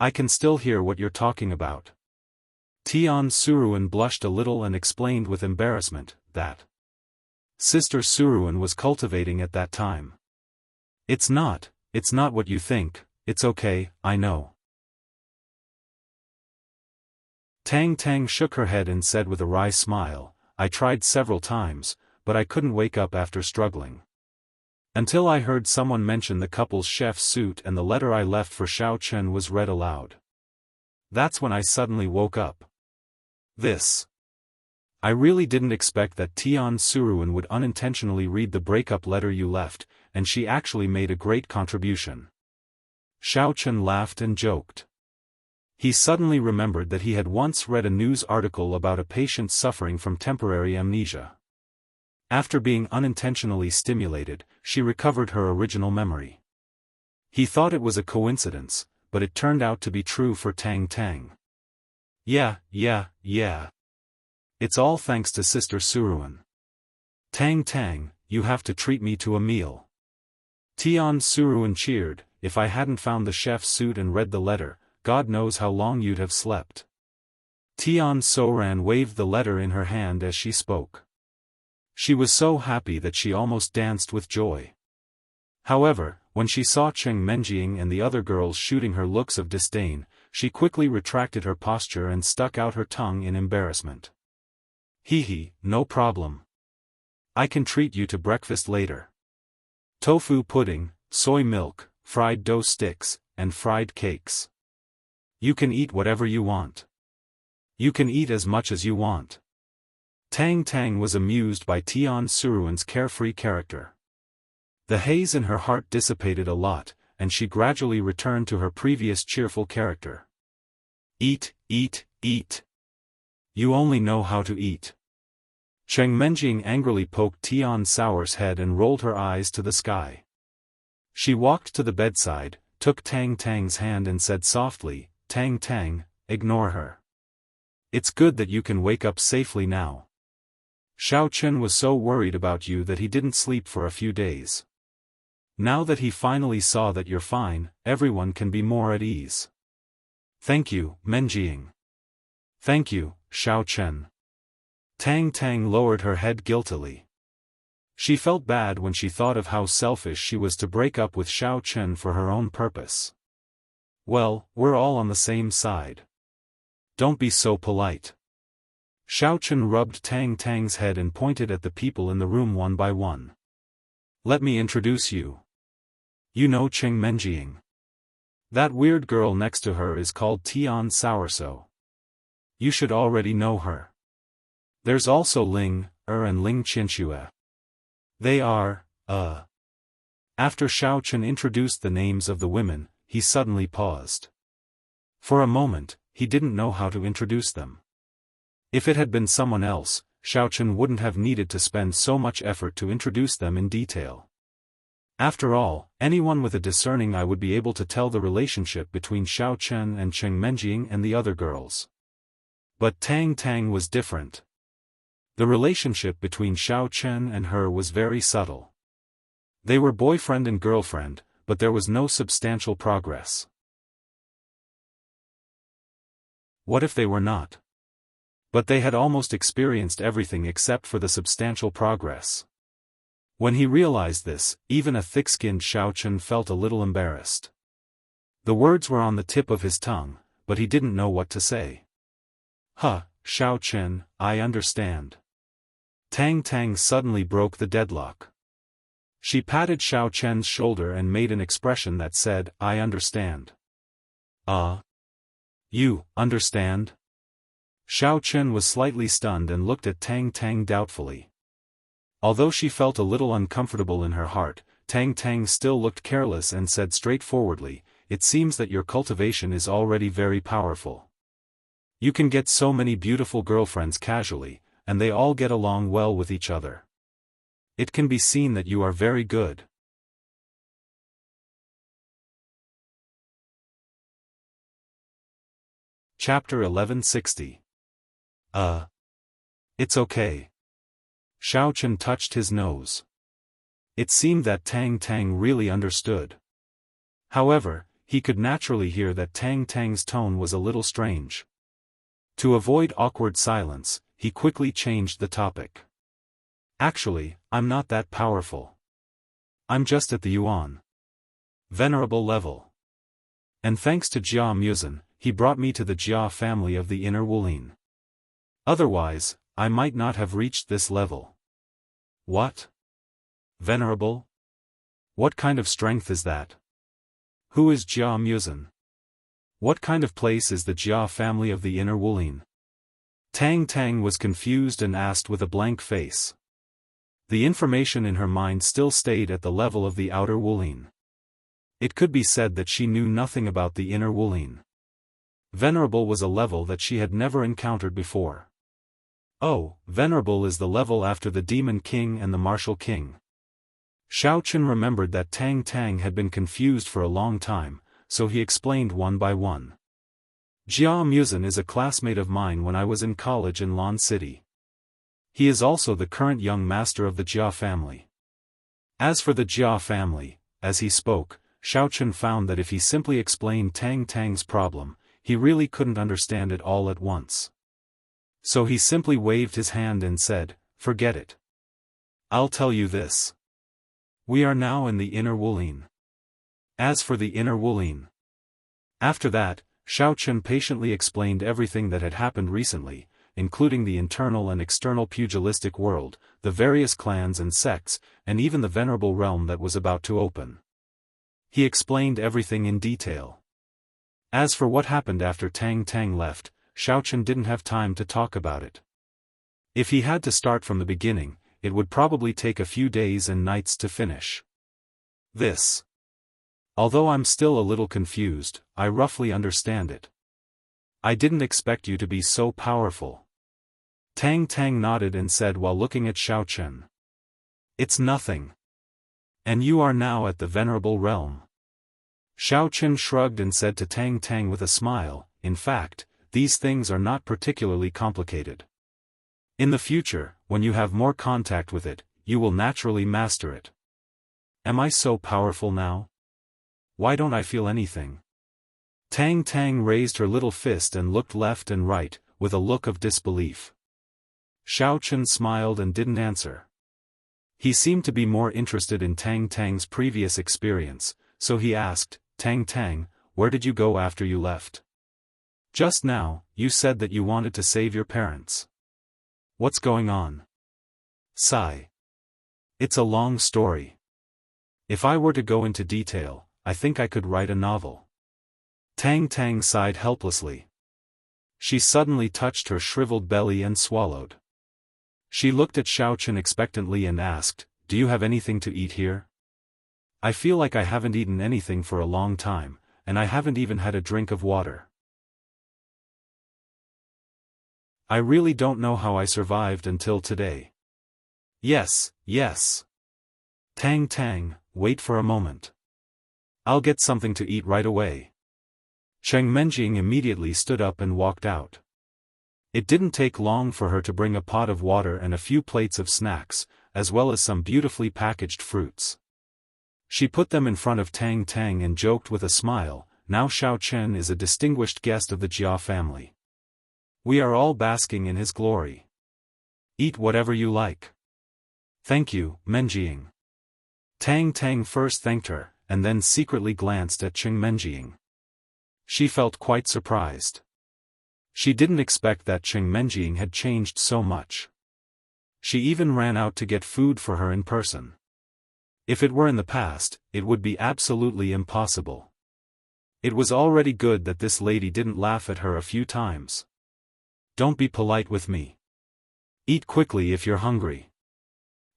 I can still hear what you're talking about. Tian Souring blushed a little and explained with embarrassment, that Sister Souring was cultivating at that time. It's not what you think, it's okay, I know. Tang Tang shook her head and said with a wry smile, I tried several times, but I couldn't wake up after struggling. Until I heard someone mention the couple's chef's suit and the letter I left for Xiao Qin was read aloud. That's when I suddenly woke up. I really didn't expect that Tian Souring would unintentionally read the breakup letter you left, and she actually made a great contribution. Xiao Qin laughed and joked. He suddenly remembered that he had once read a news article about a patient suffering from temporary amnesia. After being unintentionally stimulated, she recovered her original memory. He thought it was a coincidence, but it turned out to be true for Tang Tang. Yeah. It's all thanks to Sister Souring. Tang Tang, you have to treat me to a meal. Tian Souring cheered, if I hadn't found the chef's suit and read the letter, God knows how long you'd have slept. Tian Soran waved the letter in her hand as she spoke. She was so happy that she almost danced with joy. However, when she saw Cheng Menjing and the other girls shooting her looks of disdain, she quickly retracted her posture and stuck out her tongue in embarrassment. Hee, no problem. I can treat you to breakfast later. Tofu pudding, soy milk, fried dough sticks, and fried cakes. You can eat whatever you want. You can eat as much as you want. Tang Tang was amused by Tian Suruan's carefree character. The haze in her heart dissipated a lot, and she gradually returned to her previous cheerful character. Eat, eat, eat. You only know how to eat. Cheng Menjing angrily poked Tian Sour's head and rolled her eyes to the sky. She walked to the bedside, took Tang Tang's hand and said softly, Tang Tang, ignore her. It's good that you can wake up safely now. Xiao Chen was so worried about you that he didn't sleep for a few days. Now that he finally saw that you're fine, everyone can be more at ease. Thank you, Menjing. Thank you, Xiao Chen. Tang Tang lowered her head guiltily. She felt bad when she thought of how selfish she was to break up with Xiao Chen for her own purpose. Well, we're all on the same side. Don't be so polite. Xiao Chen rubbed Tang Tang's head and pointed at the people in the room one by one. Let me introduce you. You know Cheng Menjing. That weird girl next to her is called Tian Sourso. You should already know her. There's also Ling, and Ling Qinxue. They are, After Xiao Chen introduced the names of the women, he suddenly paused. For a moment, he didn't know how to introduce them. If it had been someone else, Xiao Chen wouldn't have needed to spend so much effort to introduce them in detail. After all, anyone with a discerning eye would be able to tell the relationship between Xiao Chen and Cheng Menjing and the other girls. But Tang Tang was different. The relationship between Xiao Chen and her was very subtle. They were boyfriend and girlfriend, but there was no substantial progress. What if they were not? But they had almost experienced everything except for the substantial progress. When he realized this, even a thick-skinned Xiao Chen felt a little embarrassed. The words were on the tip of his tongue, but he didn't know what to say. Xiao Chen, I understand. Tang Tang suddenly broke the deadlock. She patted Xiao Chen's shoulder and made an expression that said, I understand. You understand? Xiao Chen was slightly stunned and looked at Tang Tang doubtfully. Although she felt a little uncomfortable in her heart, Tang Tang still looked careless and said straightforwardly, it seems that your cultivation is already very powerful. You can get so many beautiful girlfriends casually, and they all get along well with each other. It can be seen that you are very good. Chapter 1160. It's okay. Xiao Chen touched his nose. It seemed that Tang Tang really understood. However, he could naturally hear that Tang Tang's tone was a little strange. To avoid awkward silence, he quickly changed the topic. Actually, I'm not that powerful. I'm just at the Yuan Venerable level. And thanks to Jia Muzin, he brought me to the Jia family of the Inner Wulin. Otherwise, I might not have reached this level. What? Venerable? What kind of strength is that? Who is Jia Muzin? What kind of place is the Jia family of the Inner Wulin? Tang Tang was confused and asked with a blank face. The information in her mind still stayed at the level of the Outer Wulin. It could be said that she knew nothing about the Inner Wulin. Venerable was a level that she had never encountered before. Oh, Venerable is the level after the Demon King and the Martial King. Xiao Chen remembered that Tang Tang had been confused for a long time, so he explained one by one. Jia Muzin is a classmate of mine when I was in college in Lan City. He is also the current young master of the Jia family. As for the Jia family, as he spoke, Xiaochen found that if he simply explained Tang Tang's problem, he really couldn't understand it all at once. So he simply waved his hand and said, "Forget it. I'll tell you this. We are now in the inner Wulin. As for the inner Wulin." After that, Xiaochen patiently explained everything that had happened recently, including the internal and external pugilistic world, the various clans and sects, and even the venerable realm that was about to open. He explained everything in detail. As for what happened after Tang Tang left, Xiaochen didn't have time to talk about it. If he had to start from the beginning, it would probably take a few days and nights to finish this. Although I'm still a little confused, I roughly understand it. I didn't expect you to be so powerful. Tang Tang nodded and said while looking at Xiaochen. It's nothing. And you are now at the venerable realm. Xiaochen shrugged and said to Tang Tang with a smile, in fact, these things are not particularly complicated. In the future, when you have more contact with it, you will naturally master it. Am I so powerful now? Why don't I feel anything? Tang Tang raised her little fist and looked left and right, with a look of disbelief. Xiaochen smiled and didn't answer. He seemed to be more interested in Tang Tang's previous experience, so he asked, "Tang Tang, where did you go after you left? Just now, you said that you wanted to save your parents. What's going on?" Sigh. It's a long story. If I were to go into detail, I think I could write a novel. Tang Tang sighed helplessly. She suddenly touched her shriveled belly and swallowed. She looked at Xiaochen expectantly and asked, "Do you have anything to eat here? I feel like I haven't eaten anything for a long time, and I haven't even had a drink of water. I really don't know how I survived until today." Yes. Tang Tang, wait for a moment. I'll get something to eat right away." Cheng Menjing immediately stood up and walked out. It didn't take long for her to bring a pot of water and a few plates of snacks, as well as some beautifully packaged fruits. She put them in front of Tang Tang and joked with a smile, "Now Xiaochen is a distinguished guest of the Jia family. We are all basking in his glory. Eat whatever you like." "Thank you, Menjing." Tang Tang first thanked her, and then secretly glanced at Cheng Menjing. She felt quite surprised. She didn't expect that Cheng Menjing had changed so much. She even ran out to get food for her in person. If it were in the past, it would be absolutely impossible. It was already good that this lady didn't laugh at her a few times. "Don't be polite with me. Eat quickly if you're hungry."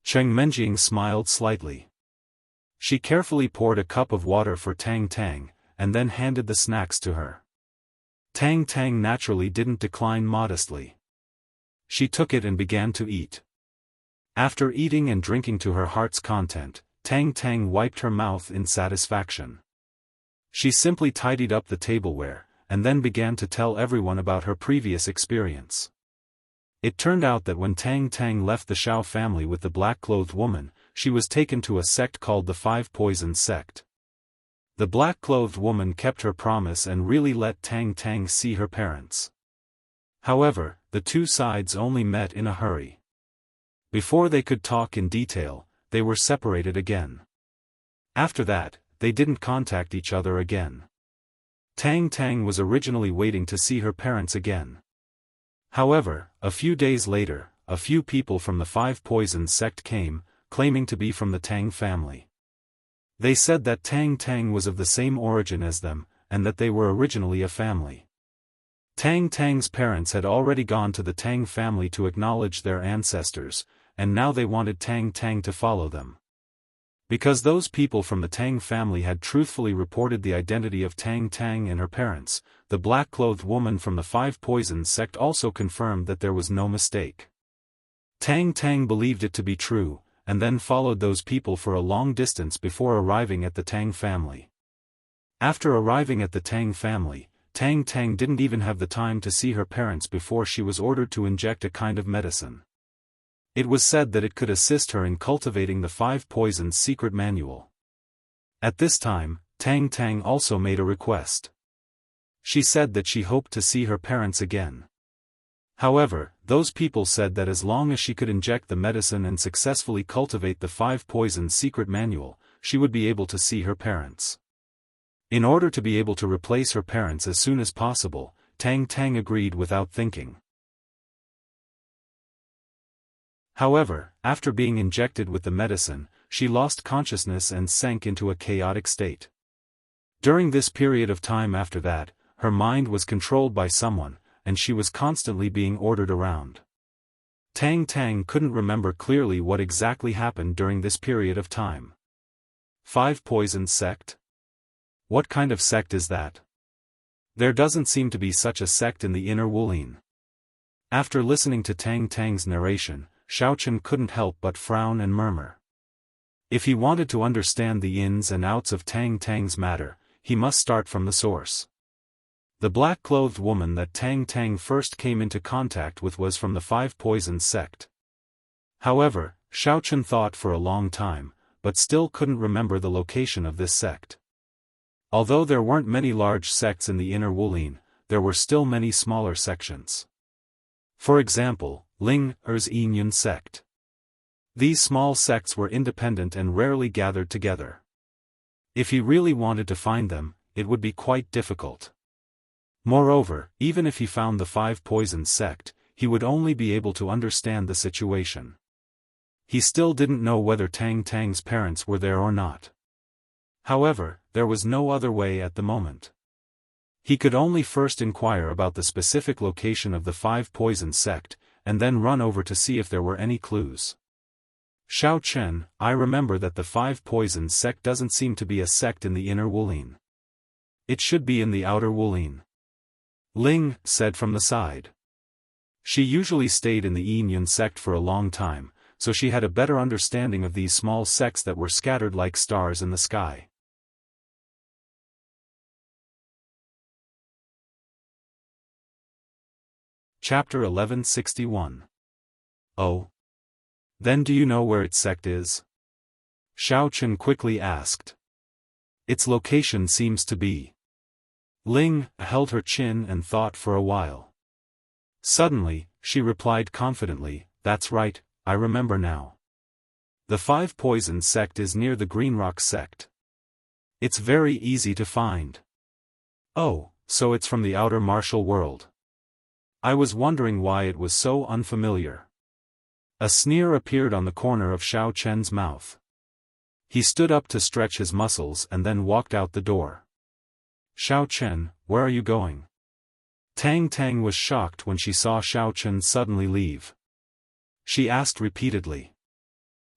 Cheng Menjing smiled slightly. She carefully poured a cup of water for Tang Tang, and then handed the snacks to her. Tang Tang naturally didn't decline modestly. She took it and began to eat. After eating and drinking to her heart's content, Tang Tang wiped her mouth in satisfaction. She simply tidied up the tableware, and then began to tell everyone about her previous experience. It turned out that when Tang Tang left the Xiao family with the black-clothed woman, she was taken to a sect called the Five Poisons Sect. The black-clothed woman kept her promise and really let Tang Tang see her parents. However, the two sides only met in a hurry. Before they could talk in detail, they were separated again. After that, they didn't contact each other again. Tang Tang was originally waiting to see her parents again. However, a few days later, a few people from the Five Poisons sect came, claiming to be from the Tang family. They said that Tang Tang was of the same origin as them, and that they were originally a family. Tang Tang's parents had already gone to the Tang family to acknowledge their ancestors, and now they wanted Tang Tang to follow them. Because those people from the Tang family had truthfully reported the identity of Tang Tang and her parents, the black-clothed woman from the Five Poisons sect also confirmed that there was no mistake. Tang Tang believed it to be true, and then followed those people for a long distance before arriving at the Tang family. After arriving at the Tang family, Tang Tang didn't even have the time to see her parents before she was ordered to inject a kind of medicine. It was said that it could assist her in cultivating the Five Poisons secret manual. At this time, Tang Tang also made a request. She said that she hoped to see her parents again. However, those people said that as long as she could inject the medicine and successfully cultivate the 5 poisons secret manual, she would be able to see her parents. In order to be able to replace her parents as soon as possible, Tang Tang agreed without thinking. However, after being injected with the medicine, she lost consciousness and sank into a chaotic state. During this period of time after that, her mind was controlled by someone, and she was constantly being ordered around. Tang Tang couldn't remember clearly what exactly happened during this period of time. 5 Poisons Sect? What kind of sect is that? There doesn't seem to be such a sect in the inner Wulin. After listening to Tang Tang's narration, Xiaochen couldn't help but frown and murmur. If he wanted to understand the ins and outs of Tang Tang's matter, he must start from the source. The black-clothed woman that Tang Tang first came into contact with was from the 5 Poisons sect. However, Xiaochen thought for a long time, but still couldn't remember the location of this sect. Although there weren't many large sects in the inner Wulin, there were still many smaller sections. For example, Ling Er's Yun sect. These small sects were independent and rarely gathered together. If he really wanted to find them, it would be quite difficult. Moreover, even if he found the 5 Poisons sect, he would only be able to understand the situation. He still didn't know whether Tang Tang's parents were there or not. However, there was no other way at the moment. He could only first inquire about the specific location of the 5 Poisons sect, and then run over to see if there were any clues. Xiao Chen, I remember that the 5 Poisons sect doesn't seem to be a sect in the inner Wulin. It should be in the outer Wulin. Ling said from the side. She usually stayed in the Yun sect for a long time, so she had a better understanding of these small sects that were scattered like stars in the sky. Chapter 1161. Oh. Then do you know where its sect is? Xiao Chen quickly asked. Its location seems to be. Ling held her chin and thought for a while. Suddenly, she replied confidently, that's right, I remember now. The 5 Poisons sect is near the Green Rock sect. It's very easy to find. Oh, so it's from the outer martial world. I was wondering why it was so unfamiliar. A sneer appeared on the corner of Xiao Chen's mouth. He stood up to stretch his muscles and then walked out the door. Xiao Chen, where are you going? Tang Tang was shocked when she saw Xiao Chen suddenly leave. She asked repeatedly.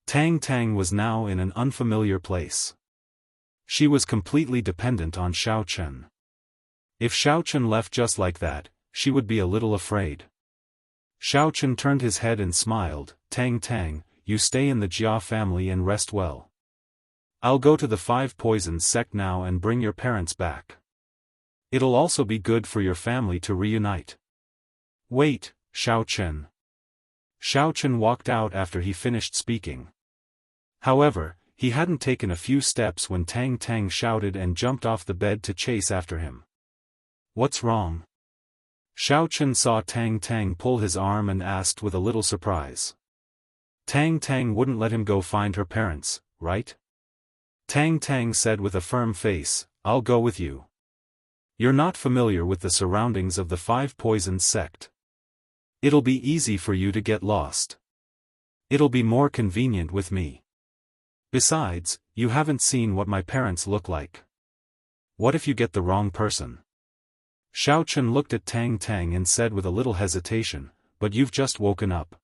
Tang Tang was now in an unfamiliar place. She was completely dependent on Xiao Chen. If Xiao Chen left just like that, she would be a little afraid. Xiao Chen turned his head and smiled, Tang Tang, you stay in the Jia family and rest well. I'll go to the 5 Poisons sect now and bring your parents back. It'll also be good for your family to reunite. Wait, Xiao Chen. Xiao Chen walked out after he finished speaking. However, he hadn't taken a few steps when Tang Tang shouted and jumped off the bed to chase after him. What's wrong? Xiao Chen saw Tang Tang pull his arm and asked with a little surprise. Tang Tang wouldn't let him go find her parents, right? Tang Tang said with a firm face, I'll go with you. You're not familiar with the surroundings of the 5 Poisons sect. It'll be easy for you to get lost. It'll be more convenient with me. Besides, you haven't seen what my parents look like. What if you get the wrong person? Xiao Chen looked at Tang Tang and said with a little hesitation, but you've just woken up.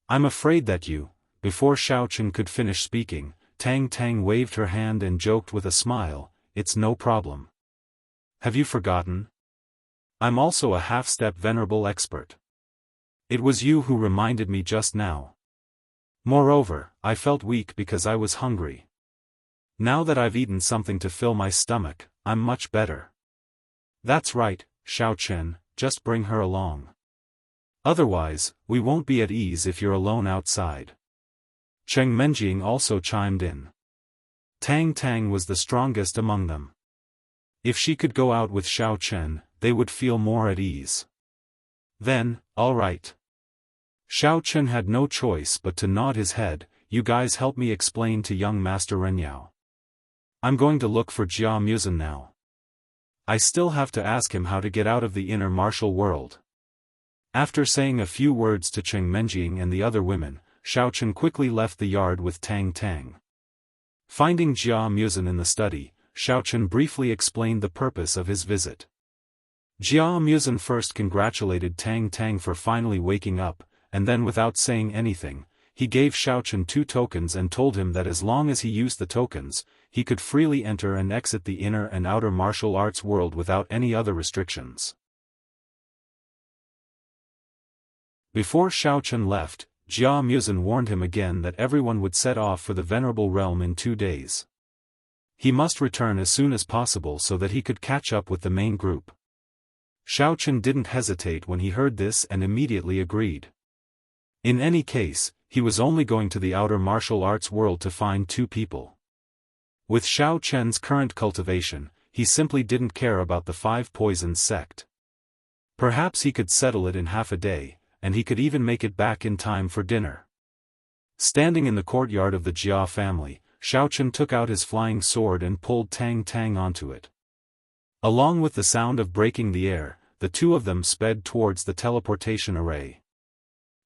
I'm afraid that you. Before Xiao Chen could finish speaking, Tang Tang waved her hand and joked with a smile, it's no problem. Have you forgotten? I'm also a half-step venerable expert. It was you who reminded me just now. Moreover, I felt weak because I was hungry. Now that I've eaten something to fill my stomach, I'm much better. That's right, Xiao Chen, just bring her along. Otherwise, we won't be at ease if you're alone outside. Cheng Menjing also chimed in. Tang Tang was the strongest among them. If she could go out with Xiao Chen, they would feel more at ease. Then, all right. Xiao Chen had no choice but to nod his head. You guys help me explain to young Master Renyao. I'm going to look for Jia Muzhen now. I still have to ask him how to get out of the inner martial world. After saying a few words to Cheng Menjing and the other women, Xiao Chen quickly left the yard with Tang Tang. Finding Jia Muzhen in the study, Xiao Chen briefly explained the purpose of his visit. Jia Muzhen first congratulated Tang Tang for finally waking up, and then without saying anything, he gave Xiao Chen 2 tokens and told him that as long as he used the tokens, he could freely enter and exit the inner and outer martial arts world without any other restrictions. Before Xiao Chen left, Jia Muzhen warned him again that everyone would set off for the Venerable Realm in 2 days. He must return as soon as possible so that he could catch up with the main group. Xiao Chen didn't hesitate when he heard this and immediately agreed. In any case, he was only going to the outer martial arts world to find 2 people. With Xiao Chen's current cultivation, he simply didn't care about the 5 Poisons sect. Perhaps he could settle it in half a day, and he could even make it back in time for dinner. Standing in the courtyard of the Jia family, Xiao Chen took out his flying sword and pulled Tang Tang onto it. Along with the sound of breaking the air, the 2 of them sped towards the teleportation array.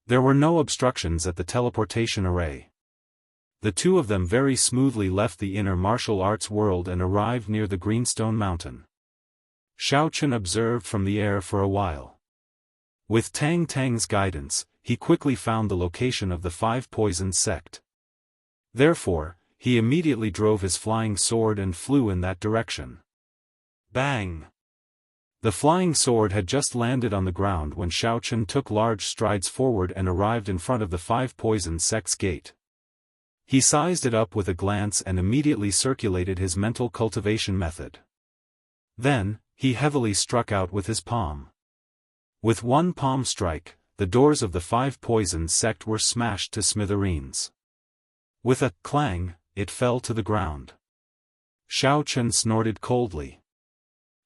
There were no obstructions at the teleportation array. The 2 of them very smoothly left the inner martial arts world and arrived near the Greenstone Mountain. Xiao Chen observed from the air for a while. With Tang Tang's guidance, he quickly found the location of the 5 Poisons sect. Therefore, he immediately drove his flying sword and flew in that direction. Bang! The flying sword had just landed on the ground when Xiao Chen took large strides forward and arrived in front of the 5 Poisons sect's gate. He sized it up with a glance and immediately circulated his mental cultivation method. Then, he heavily struck out with his palm. With one palm strike, the doors of the 5 Poisons sect were smashed to smithereens. With a clang, it fell to the ground. Xiao Chen snorted coldly.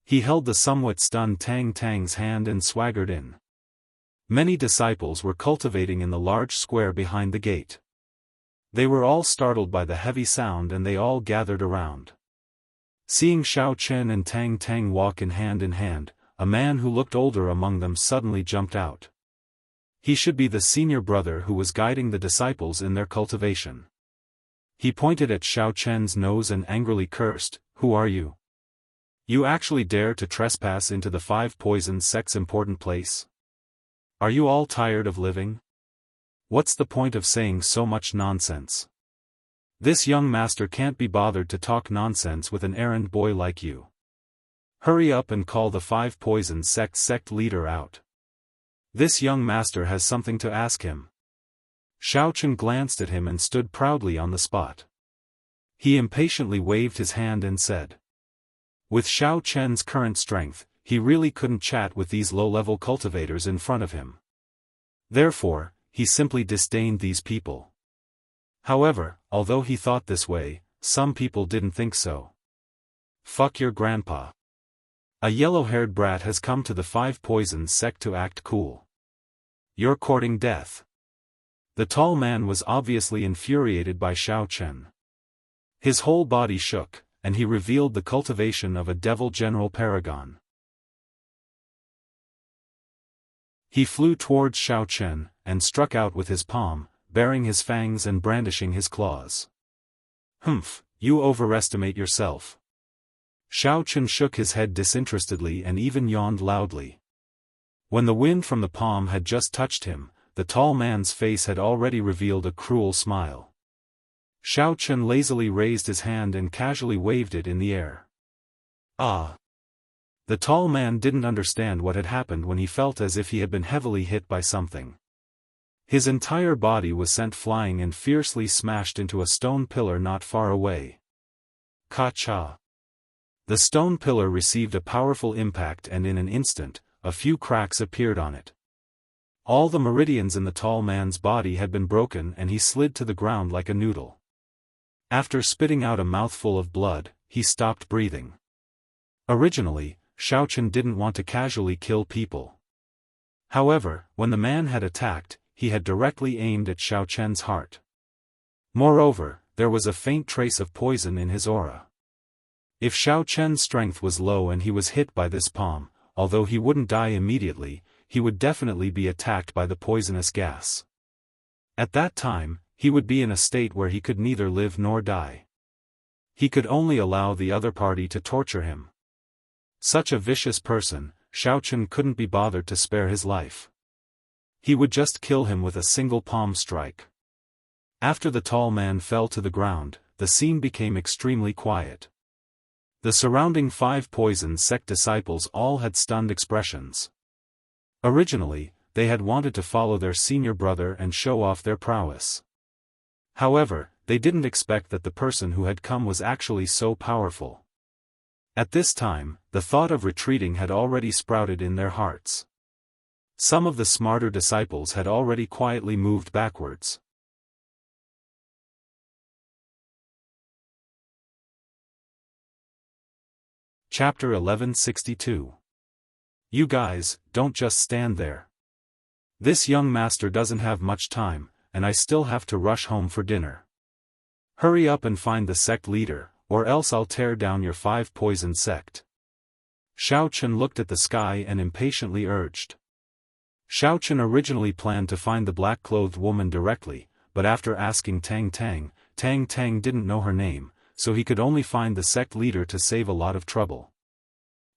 He held the somewhat stunned Tang Tang's hand and swaggered in. Many disciples were cultivating in the large square behind the gate. They were all startled by the heavy sound and they all gathered around. Seeing Xiao Chen and Tang Tang walk in hand, a man who looked older among them suddenly jumped out. He should be the senior brother who was guiding the disciples in their cultivation. He pointed at Xiao Chen's nose and angrily cursed, "Who are you? You actually dare to trespass into the 5 Poisons sect's important place? Are you all tired of living? What's the point of saying so much nonsense? This young master can't be bothered to talk nonsense with an errand boy like you. Hurry up and call the 5 Poisons sect leader out. This young master has something to ask him." Xiao Chen glanced at him and stood proudly on the spot. He impatiently waved his hand and said. With Xiao Chen's current strength, he really couldn't chat with these low-level cultivators in front of him. Therefore, he simply disdained these people. However, although he thought this way, some people didn't think so. "Fuck your grandpa. A yellow-haired brat has come to the 5 Poisons sect to act cool. You're courting death." The tall man was obviously infuriated by Xiao Chen. His whole body shook, and he revealed the cultivation of a devil general paragon. He flew towards Xiao Chen, and struck out with his palm, baring his fangs and brandishing his claws. "Humph, you overestimate yourself." Xiao Chen shook his head disinterestedly and even yawned loudly. When the wind from the palm had just touched him, the tall man's face had already revealed a cruel smile. Xiao Chen lazily raised his hand and casually waved it in the air. Ah! The tall man didn't understand what had happened when he felt as if he had been heavily hit by something. His entire body was sent flying and fiercely smashed into a stone pillar not far away. Ka-cha! The stone pillar received a powerful impact and in an instant, a few cracks appeared on it. All the meridians in the tall man's body had been broken and he slid to the ground like a noodle. After spitting out a mouthful of blood, he stopped breathing. Originally, Xiaochen didn't want to casually kill people. However, when the man had attacked, he had directly aimed at Xiaochen's heart. Moreover, there was a faint trace of poison in his aura. If Xiaochen's strength was low and he was hit by this palm, although he wouldn't die immediately, he would definitely be attacked by the poisonous gas. At that time, he would be in a state where he could neither live nor die. He could only allow the other party to torture him. Such a vicious person, Xiaochen couldn't be bothered to spare his life. He would just kill him with a single palm strike. After the tall man fell to the ground, the scene became extremely quiet. The surrounding 5 poison sect disciples all had stunned expressions. Originally, they had wanted to follow their senior brother and show off their prowess. However, they didn't expect that the person who had come was actually so powerful. At this time, the thought of retreating had already sprouted in their hearts. Some of the smarter disciples had already quietly moved backwards. Chapter 1162. You guys, don't just stand there. This young master doesn't have much time, and I still have to rush home for dinner. Hurry up and find the sect leader, or else I'll tear down your 5 poison sect. Xiaochen looked at the sky and impatiently urged. Xiaochen originally planned to find the black-clothed woman directly, but after asking Tang Tang didn't know her name, so he could only find the sect leader to save a lot of trouble.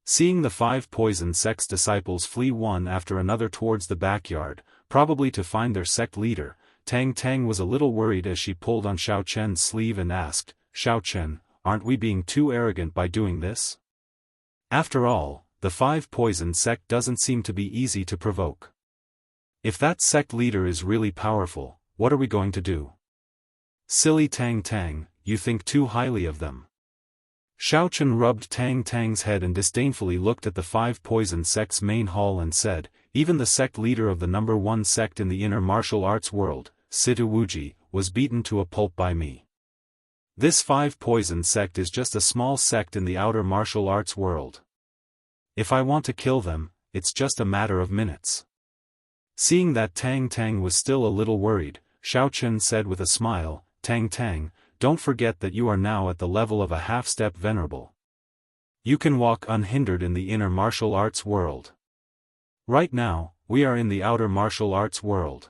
Seeing the 5 poison sect's disciples flee one after another towards the backyard, probably to find their sect leader, Tang Tang was a little worried as she pulled on Xiaochen's sleeve and asked, "Xiaochen, aren't we being too arrogant by doing this? After all, the 5 poison sect doesn't seem to be easy to provoke. If that sect leader is really powerful, what are we going to do?" "Silly Tang Tang, you think too highly of them." Xiaochen rubbed Tang Tang's head and disdainfully looked at the 5 poison sect's main hall and said, "Even the sect leader of the number 1 sect in the inner martial arts world, Situ Wuji, was beaten to a pulp by me. This 5 poison sect is just a small sect in the outer martial arts world. If I want to kill them, it's just a matter of minutes." Seeing that Tang Tang was still a little worried, Xiaochen said with a smile, "Tang Tang, don't forget that you are now at the level of a half-step venerable. You can walk unhindered in the inner martial arts world. Right now, we are in the outer martial arts world.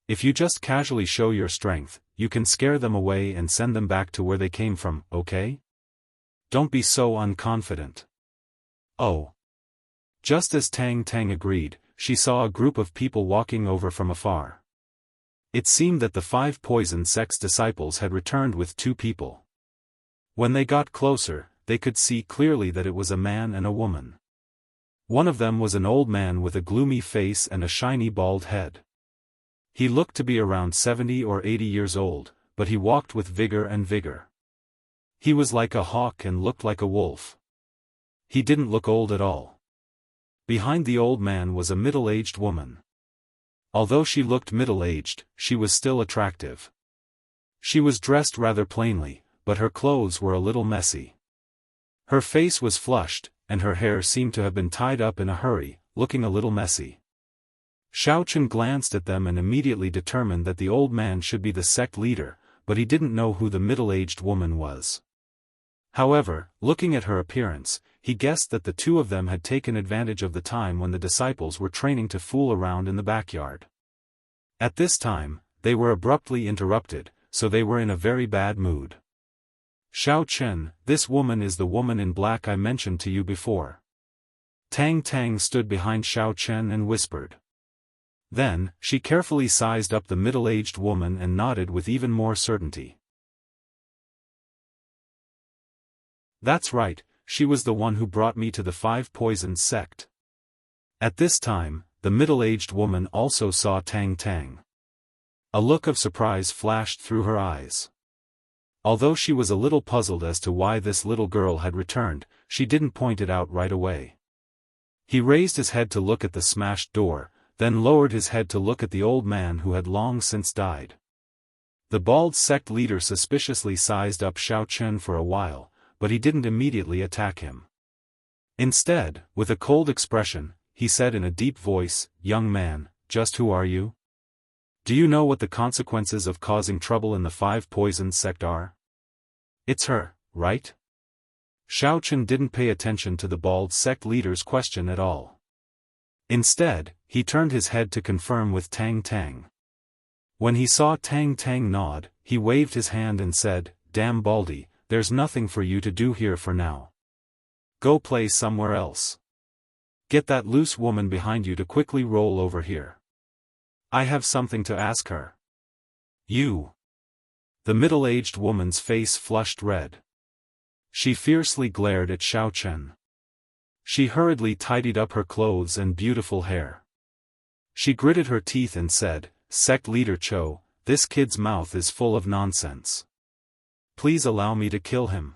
If you just casually show your strength, you can scare them away and send them back to where they came from, okay? Don't be so unconfident." "Oh." Just as Tang Tang agreed, she saw a group of people walking over from afar. It seemed that the 5 poison sect's disciples had returned with 2 people. When they got closer, they could see clearly that it was a man and a woman. One of them was an old man with a gloomy face and a shiny bald head. He looked to be around 70 or 80 years old, but he walked with vigor and vigor. He was like a hawk and looked like a wolf. He didn't look old at all. Behind the old man was a middle-aged woman. Although she looked middle-aged, she was still attractive. She was dressed rather plainly, but her clothes were a little messy. Her face was flushed, and her hair seemed to have been tied up in a hurry, looking a little messy. Xiaochen glanced at them and immediately determined that the old man should be the sect leader, but he didn't know who the middle-aged woman was. However, looking at her appearance, he guessed that the 2 of them had taken advantage of the time when the disciples were training to fool around in the backyard. At this time, they were abruptly interrupted, so they were in a very bad mood. "Xiaochen, this woman is the woman in black I mentioned to you before." Tang Tang stood behind Xiaochen and whispered. Then, she carefully sized up the middle-aged woman and nodded with even more certainty. "That's right, she was the one who brought me to the 5 poison sect." At this time, the middle-aged woman also saw Tang Tang. A look of surprise flashed through her eyes. Although she was a little puzzled as to why this little girl had returned, she didn't point it out right away. He raised his head to look at the smashed door, then lowered his head to look at the old man who had long since died. The bald sect leader suspiciously sized up Xiaofan for a while, but he didn't immediately attack him. Instead, with a cold expression, he said in a deep voice, "Young man, just who are you? Do you know what the consequences of causing trouble in the Five Poisons sect are? It's her, right?" Xiaofan didn't pay attention to the bald sect leader's question at all. Instead, he turned his head to confirm with Tang Tang. When he saw Tang Tang nod, he waved his hand and said, "Damn Baldy, there's nothing for you to do here for now. Go play somewhere else. Get that loose woman behind you to quickly roll over here. I have something to ask her." "You." The middle-aged woman's face flushed red. She fiercely glared at Xiaofan. She hurriedly tidied up her clothes and beautiful hair. She gritted her teeth and said, "Sect leader Cho, this kid's mouth is full of nonsense. Please allow me to kill him."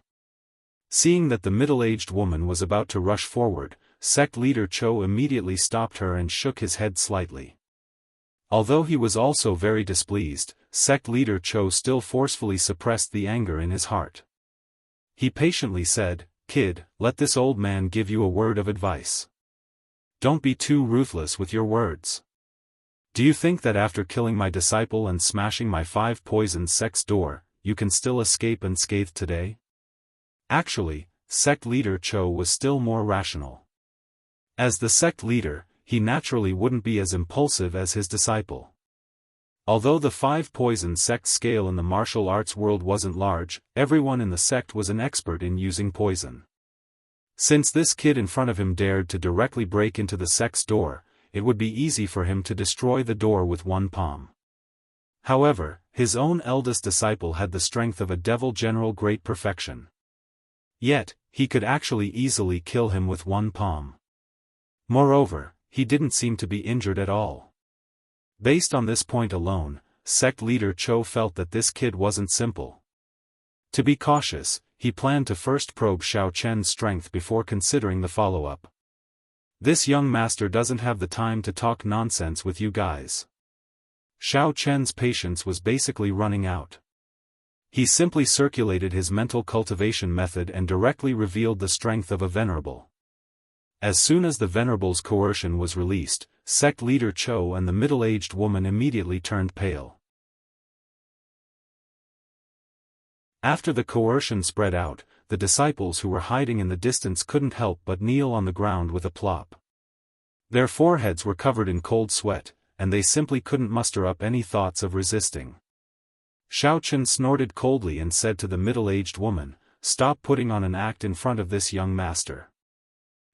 Seeing that the middle-aged woman was about to rush forward, sect leader Cho immediately stopped her and shook his head slightly. Although he was also very displeased, sect leader Cho still forcefully suppressed the anger in his heart. He patiently said, "Kid, let this old man give you a word of advice. Don't be too ruthless with your words. Do you think that after killing my disciple and smashing my Five Poisons sect's door, you can still escape unscathed today?" Actually, sect leader Cho was still more rational. As the sect leader, he naturally wouldn't be as impulsive as his disciple. Although the Five Poisons sect scale in the martial arts world wasn't large, everyone in the sect was an expert in using poison. Since this kid in front of him dared to directly break into the sect's door, it would be easy for him to destroy the door with one palm. However, his own eldest disciple had the strength of a devil general great perfection. Yet, he could actually easily kill him with one palm. Moreover, he didn't seem to be injured at all. Based on this point alone, sect leader Cho felt that this kid wasn't simple. To be cautious, he planned to first probe Xiaofan's strength before considering the follow-up. "This young master doesn't have the time to talk nonsense with you guys." Xiaofan's patience was basically running out. He simply circulated his mental cultivation method and directly revealed the strength of a venerable. As soon as the venerable's coercion was released, sect leader Cho and the middle-aged woman immediately turned pale. After the coercion spread out, the disciples who were hiding in the distance couldn't help but kneel on the ground with a plop. Their foreheads were covered in cold sweat, and they simply couldn't muster up any thoughts of resisting. Xiaofan snorted coldly and said to the middle-aged woman, "Stop putting on an act in front of this young master.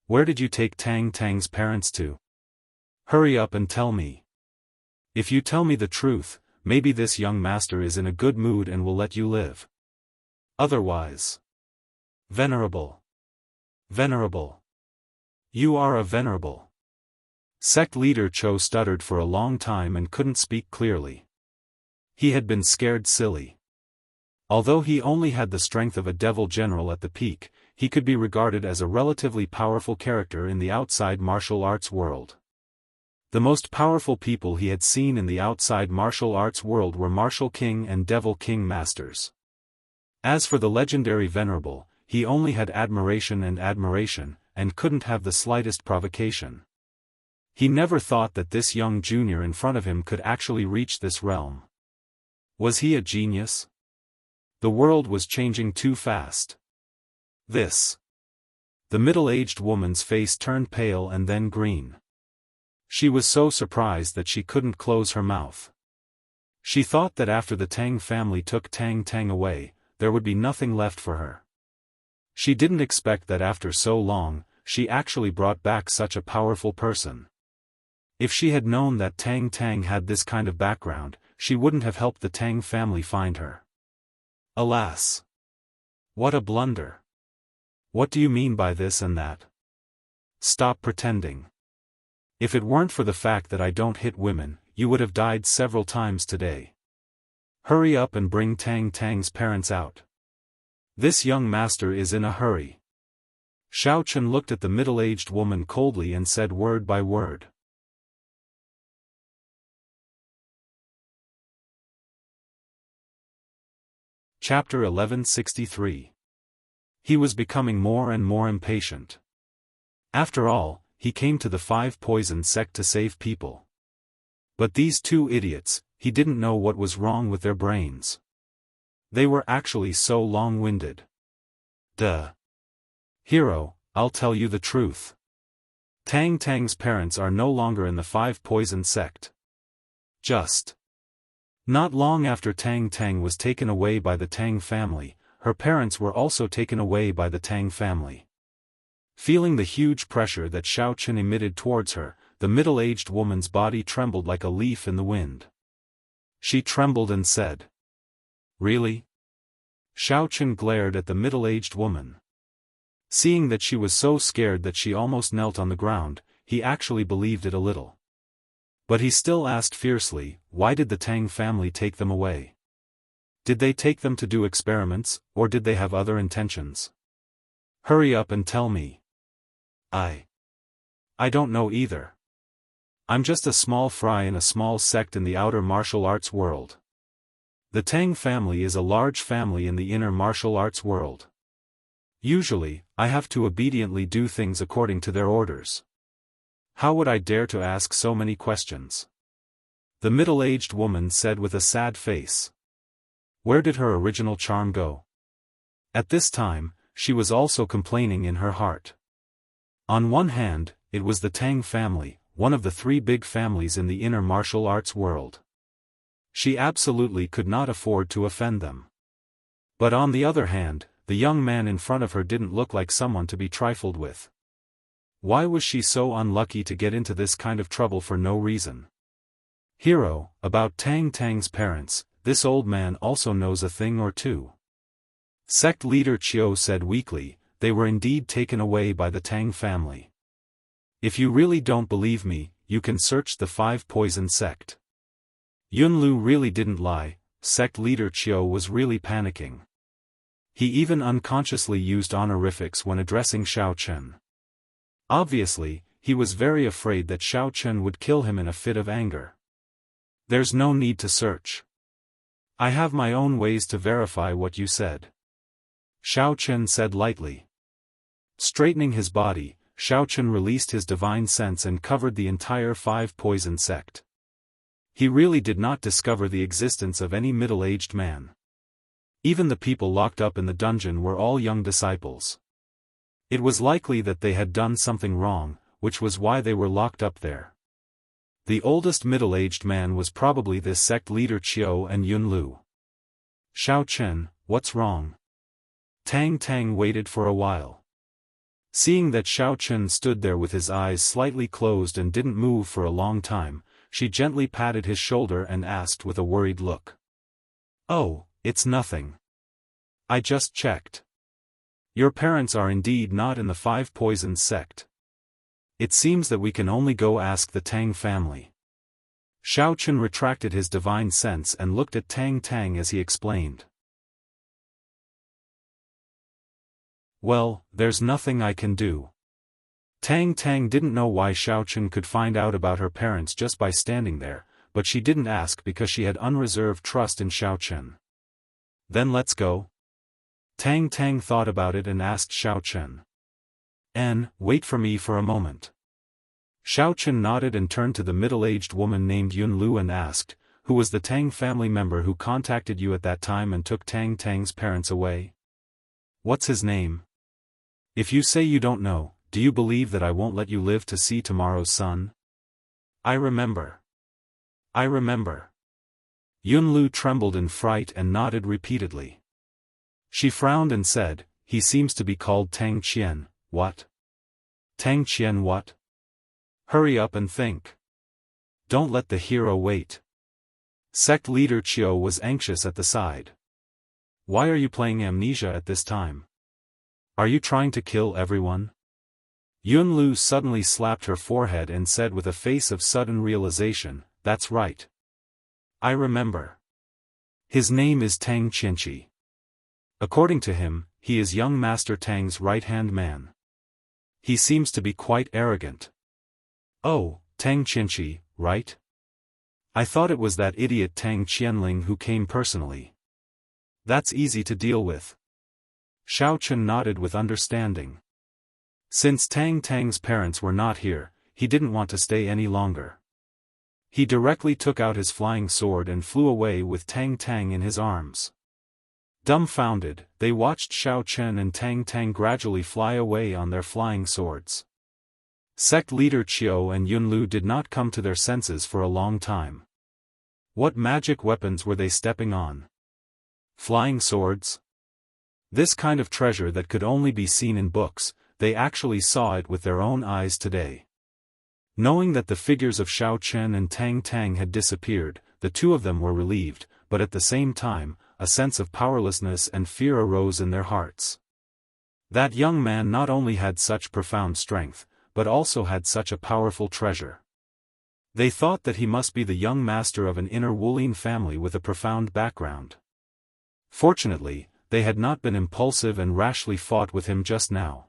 Where did you take Tang Tang's parents to? Hurry up and tell me. If you tell me the truth, maybe this young master is in a good mood and will let you live. Otherwise..." "Venerable. Venerable. You are a venerable." Sect leader Cho stuttered for a long time and couldn't speak clearly. He had been scared silly. Although he only had the strength of a devil general at the peak, he could be regarded as a relatively powerful character in the outside martial arts world. The most powerful people he had seen in the outside martial arts world were Martial King and Devil King masters. As for the legendary venerable, he only had admiration, and couldn't have the slightest provocation. He never thought that this young junior in front of him could actually reach this realm. Was he a genius? The world was changing too fast. The middle-aged woman's face turned pale and then green. She was so surprised that she couldn't close her mouth. She thought that after the Tang family took Tang Tang away, there would be nothing left for her. She didn't expect that after so long, she actually brought back such a powerful person. If she had known that Tang Tang had this kind of background, she wouldn't have helped the Tang family find her. Alas! What a blunder! What do you mean by this and that? Stop pretending. If it weren't for the fact that I don't hit women, you would have died several times today. Hurry up and bring Tang Tang's parents out. This young master is in a hurry." Xiaofan looked at the middle-aged woman coldly and said word by word. Chapter 1163. He was becoming more and more impatient. After all, he came to the Five Poison sect to save people. But these two idiots, he didn't know what was wrong with their brains. They were actually so long-winded. Duh. Hero, I'll tell you the truth. Tang Tang's parents are no longer in the Five Poison sect. Just not long after Tang Tang was taken away by the Tang family, her parents were also taken away by the Tang family. Feeling the huge pressure that Xiao Chen emitted towards her, the middle-aged woman's body trembled like a leaf in the wind. She trembled and said, "Really?" Xiao Chen glared at the middle-aged woman. Seeing that she was so scared that she almost knelt on the ground, he actually believed it a little. But he still asked fiercely, why did the Tang family take them away? Did they take them to do experiments, or did they have other intentions? Hurry up and tell me. I don't know either. I'm just a small fry in a small sect in the outer martial arts world. The Tang family is a large family in the inner martial arts world. Usually, I have to obediently do things according to their orders. How would I dare to ask so many questions? The middle-aged woman said with a sad face. Where did her original charm go? At this time, she was also complaining in her heart. On one hand, it was the Tang family, one of the three big families in the inner martial arts world. She absolutely could not afford to offend them. But on the other hand, the young man in front of her didn't look like someone to be trifled with. Why was she so unlucky to get into this kind of trouble for no reason? Hero, about Tang Tang's parents, this old man also knows a thing or two. Sect leader Chiu said weakly, they were indeed taken away by the Tang family. If you really don't believe me, you can search the Five Poison sect. Yunlu really didn't lie, sect leader Chiu was really panicking. He even unconsciously used honorifics when addressing Xiao Chen. Obviously, he was very afraid that Xiao Chen would kill him in a fit of anger. There's no need to search. I have my own ways to verify what you said. Xiao Chen said lightly. Straightening his body, Xiao Chen released his divine sense and covered the entire Five Poison sect. He really did not discover the existence of any middle-aged man. Even the people locked up in the dungeon were all young disciples. It was likely that they had done something wrong, which was why they were locked up there. The oldest middle-aged man was probably this sect leader Chiu and Yunlu. Xiao Chen, what's wrong? Tang Tang waited for a while. Seeing that Xiao Chen stood there with his eyes slightly closed and didn't move for a long time, she gently patted his shoulder and asked with a worried look. Oh, it's nothing. I just checked. Your parents are indeed not in the Five Poison sect. It seems that we can only go ask the Tang family. Xiao Chen retracted his divine sense and looked at Tang Tang as he explained. Well, there's nothing I can do. Tang Tang didn't know why Xiao Chen could find out about her parents just by standing there, but she didn't ask because she had unreserved trust in Xiao Chen. Then let's go. Tang Tang thought about it and asked Xiao Chen. Wait for me for a moment. Xiao Chen nodded and turned to the middle-aged woman named Yunlu and asked, who was the Tang family member who contacted you at that time and took Tang Tang's parents away? What's his name? If you say you don't know, do you believe that I won't let you live to see tomorrow's sun? I remember. Yunlu trembled in fright and nodded repeatedly. She frowned and said, he seems to be called Tang Qian. What? Tang Qian what? Hurry up and think. Don't let the hero wait. Sect leader Chiu was anxious at the side. Why are you playing amnesia at this time? Are you trying to kill everyone? Yunlu suddenly slapped her forehead and said with a face of sudden realization, that's right. I remember. His name is Tang Qianqi. According to him, he is young Master Tang's right-hand man. He seems to be quite arrogant. Oh, Tang Qianqi, right? I thought it was that idiot Tang Qianling who came personally. That's easy to deal with. Xiaofan nodded with understanding. Since Tang Tang's parents were not here, he didn't want to stay any longer. He directly took out his flying sword and flew away with Tang Tang in his arms. Dumbfounded, they watched Xiaofan and Tang Tang gradually fly away on their flying swords. Sect leader Qiu and Yunlu did not come to their senses for a long time. What magic weapons were they stepping on? Flying swords? This kind of treasure that could only be seen in books, they actually saw it with their own eyes today. Knowing that the figures of Xiaofan and Tang Tang had disappeared, the two of them were relieved, but at the same time, a sense of powerlessness and fear arose in their hearts. That young man not only had such profound strength, but also had such a powerful treasure. They thought that he must be the young master of an inner Wulian family with a profound background. Fortunately, they had not been impulsive and rashly fought with him just now.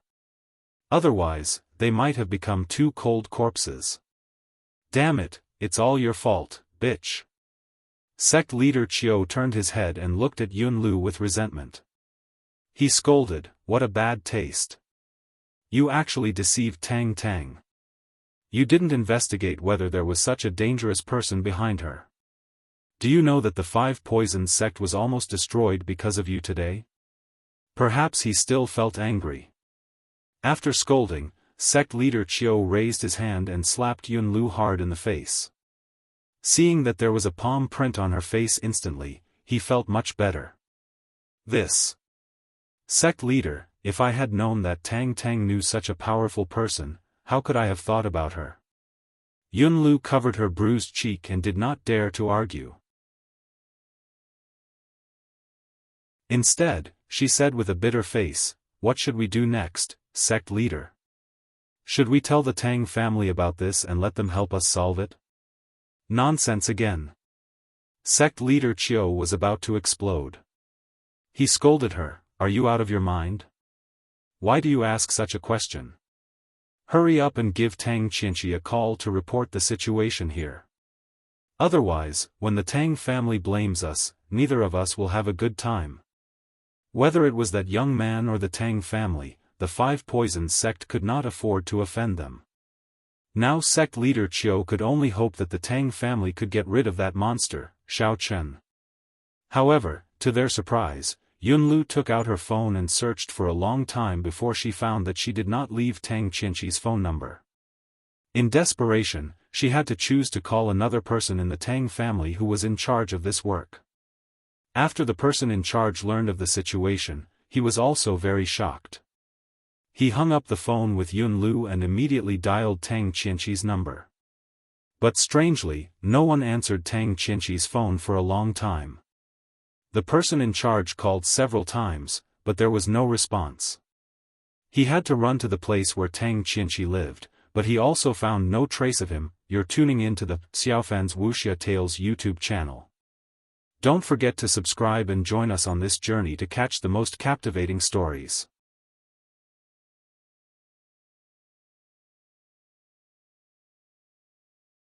Otherwise, they might have become two cold corpses. Damn it, it's all your fault, bitch. Sect leader Qiu turned his head and looked at Yunlu with resentment. He scolded, "What a bad taste. You actually deceived Tang Tang. You didn't investigate whether there was such a dangerous person behind her. Do you know that the Five Poisons sect was almost destroyed because of you today?" Perhaps he still felt angry. After scolding, sect leader Qiu raised his hand and slapped Yunlu hard in the face. Seeing that there was a palm print on her face instantly, he felt much better. This sect leader, if I had known that Tang Tang knew such a powerful person, how could I have thought about her? Yunlu covered her bruised cheek and did not dare to argue. Instead, she said with a bitter face, "What should we do next, sect leader? Should we tell the Tang family about this and let them help us solve it?" Nonsense again. Sect leader Qiu was about to explode. He scolded her, "Are you out of your mind? Why do you ask such a question? Hurry up and give Tang Qianqi a call to report the situation here. Otherwise, when the Tang family blames us, neither of us will have a good time." Whether it was that young man or the Tang family, the Five Poisons sect could not afford to offend them. Now sect leader Qiu could only hope that the Tang family could get rid of that monster, Xiaofan. However, to their surprise, Yunlu took out her phone and searched for a long time before she found that she did not leave Tang Qianqi's phone number. In desperation, she had to choose to call another person in the Tang family who was in charge of this work. After the person in charge learned of the situation, he was also very shocked. He hung up the phone with Yunlu and immediately dialed Tang Qianqi's number. But strangely, no one answered Tang Qianqi's phone for a long time. The person in charge called several times, but there was no response. He had to run to the place where Tang Qianqi lived, but he also found no trace of him. You're tuning in to the Xiaofan's Wuxia Tales YouTube channel. Don't forget to subscribe and join us on this journey to catch the most captivating stories.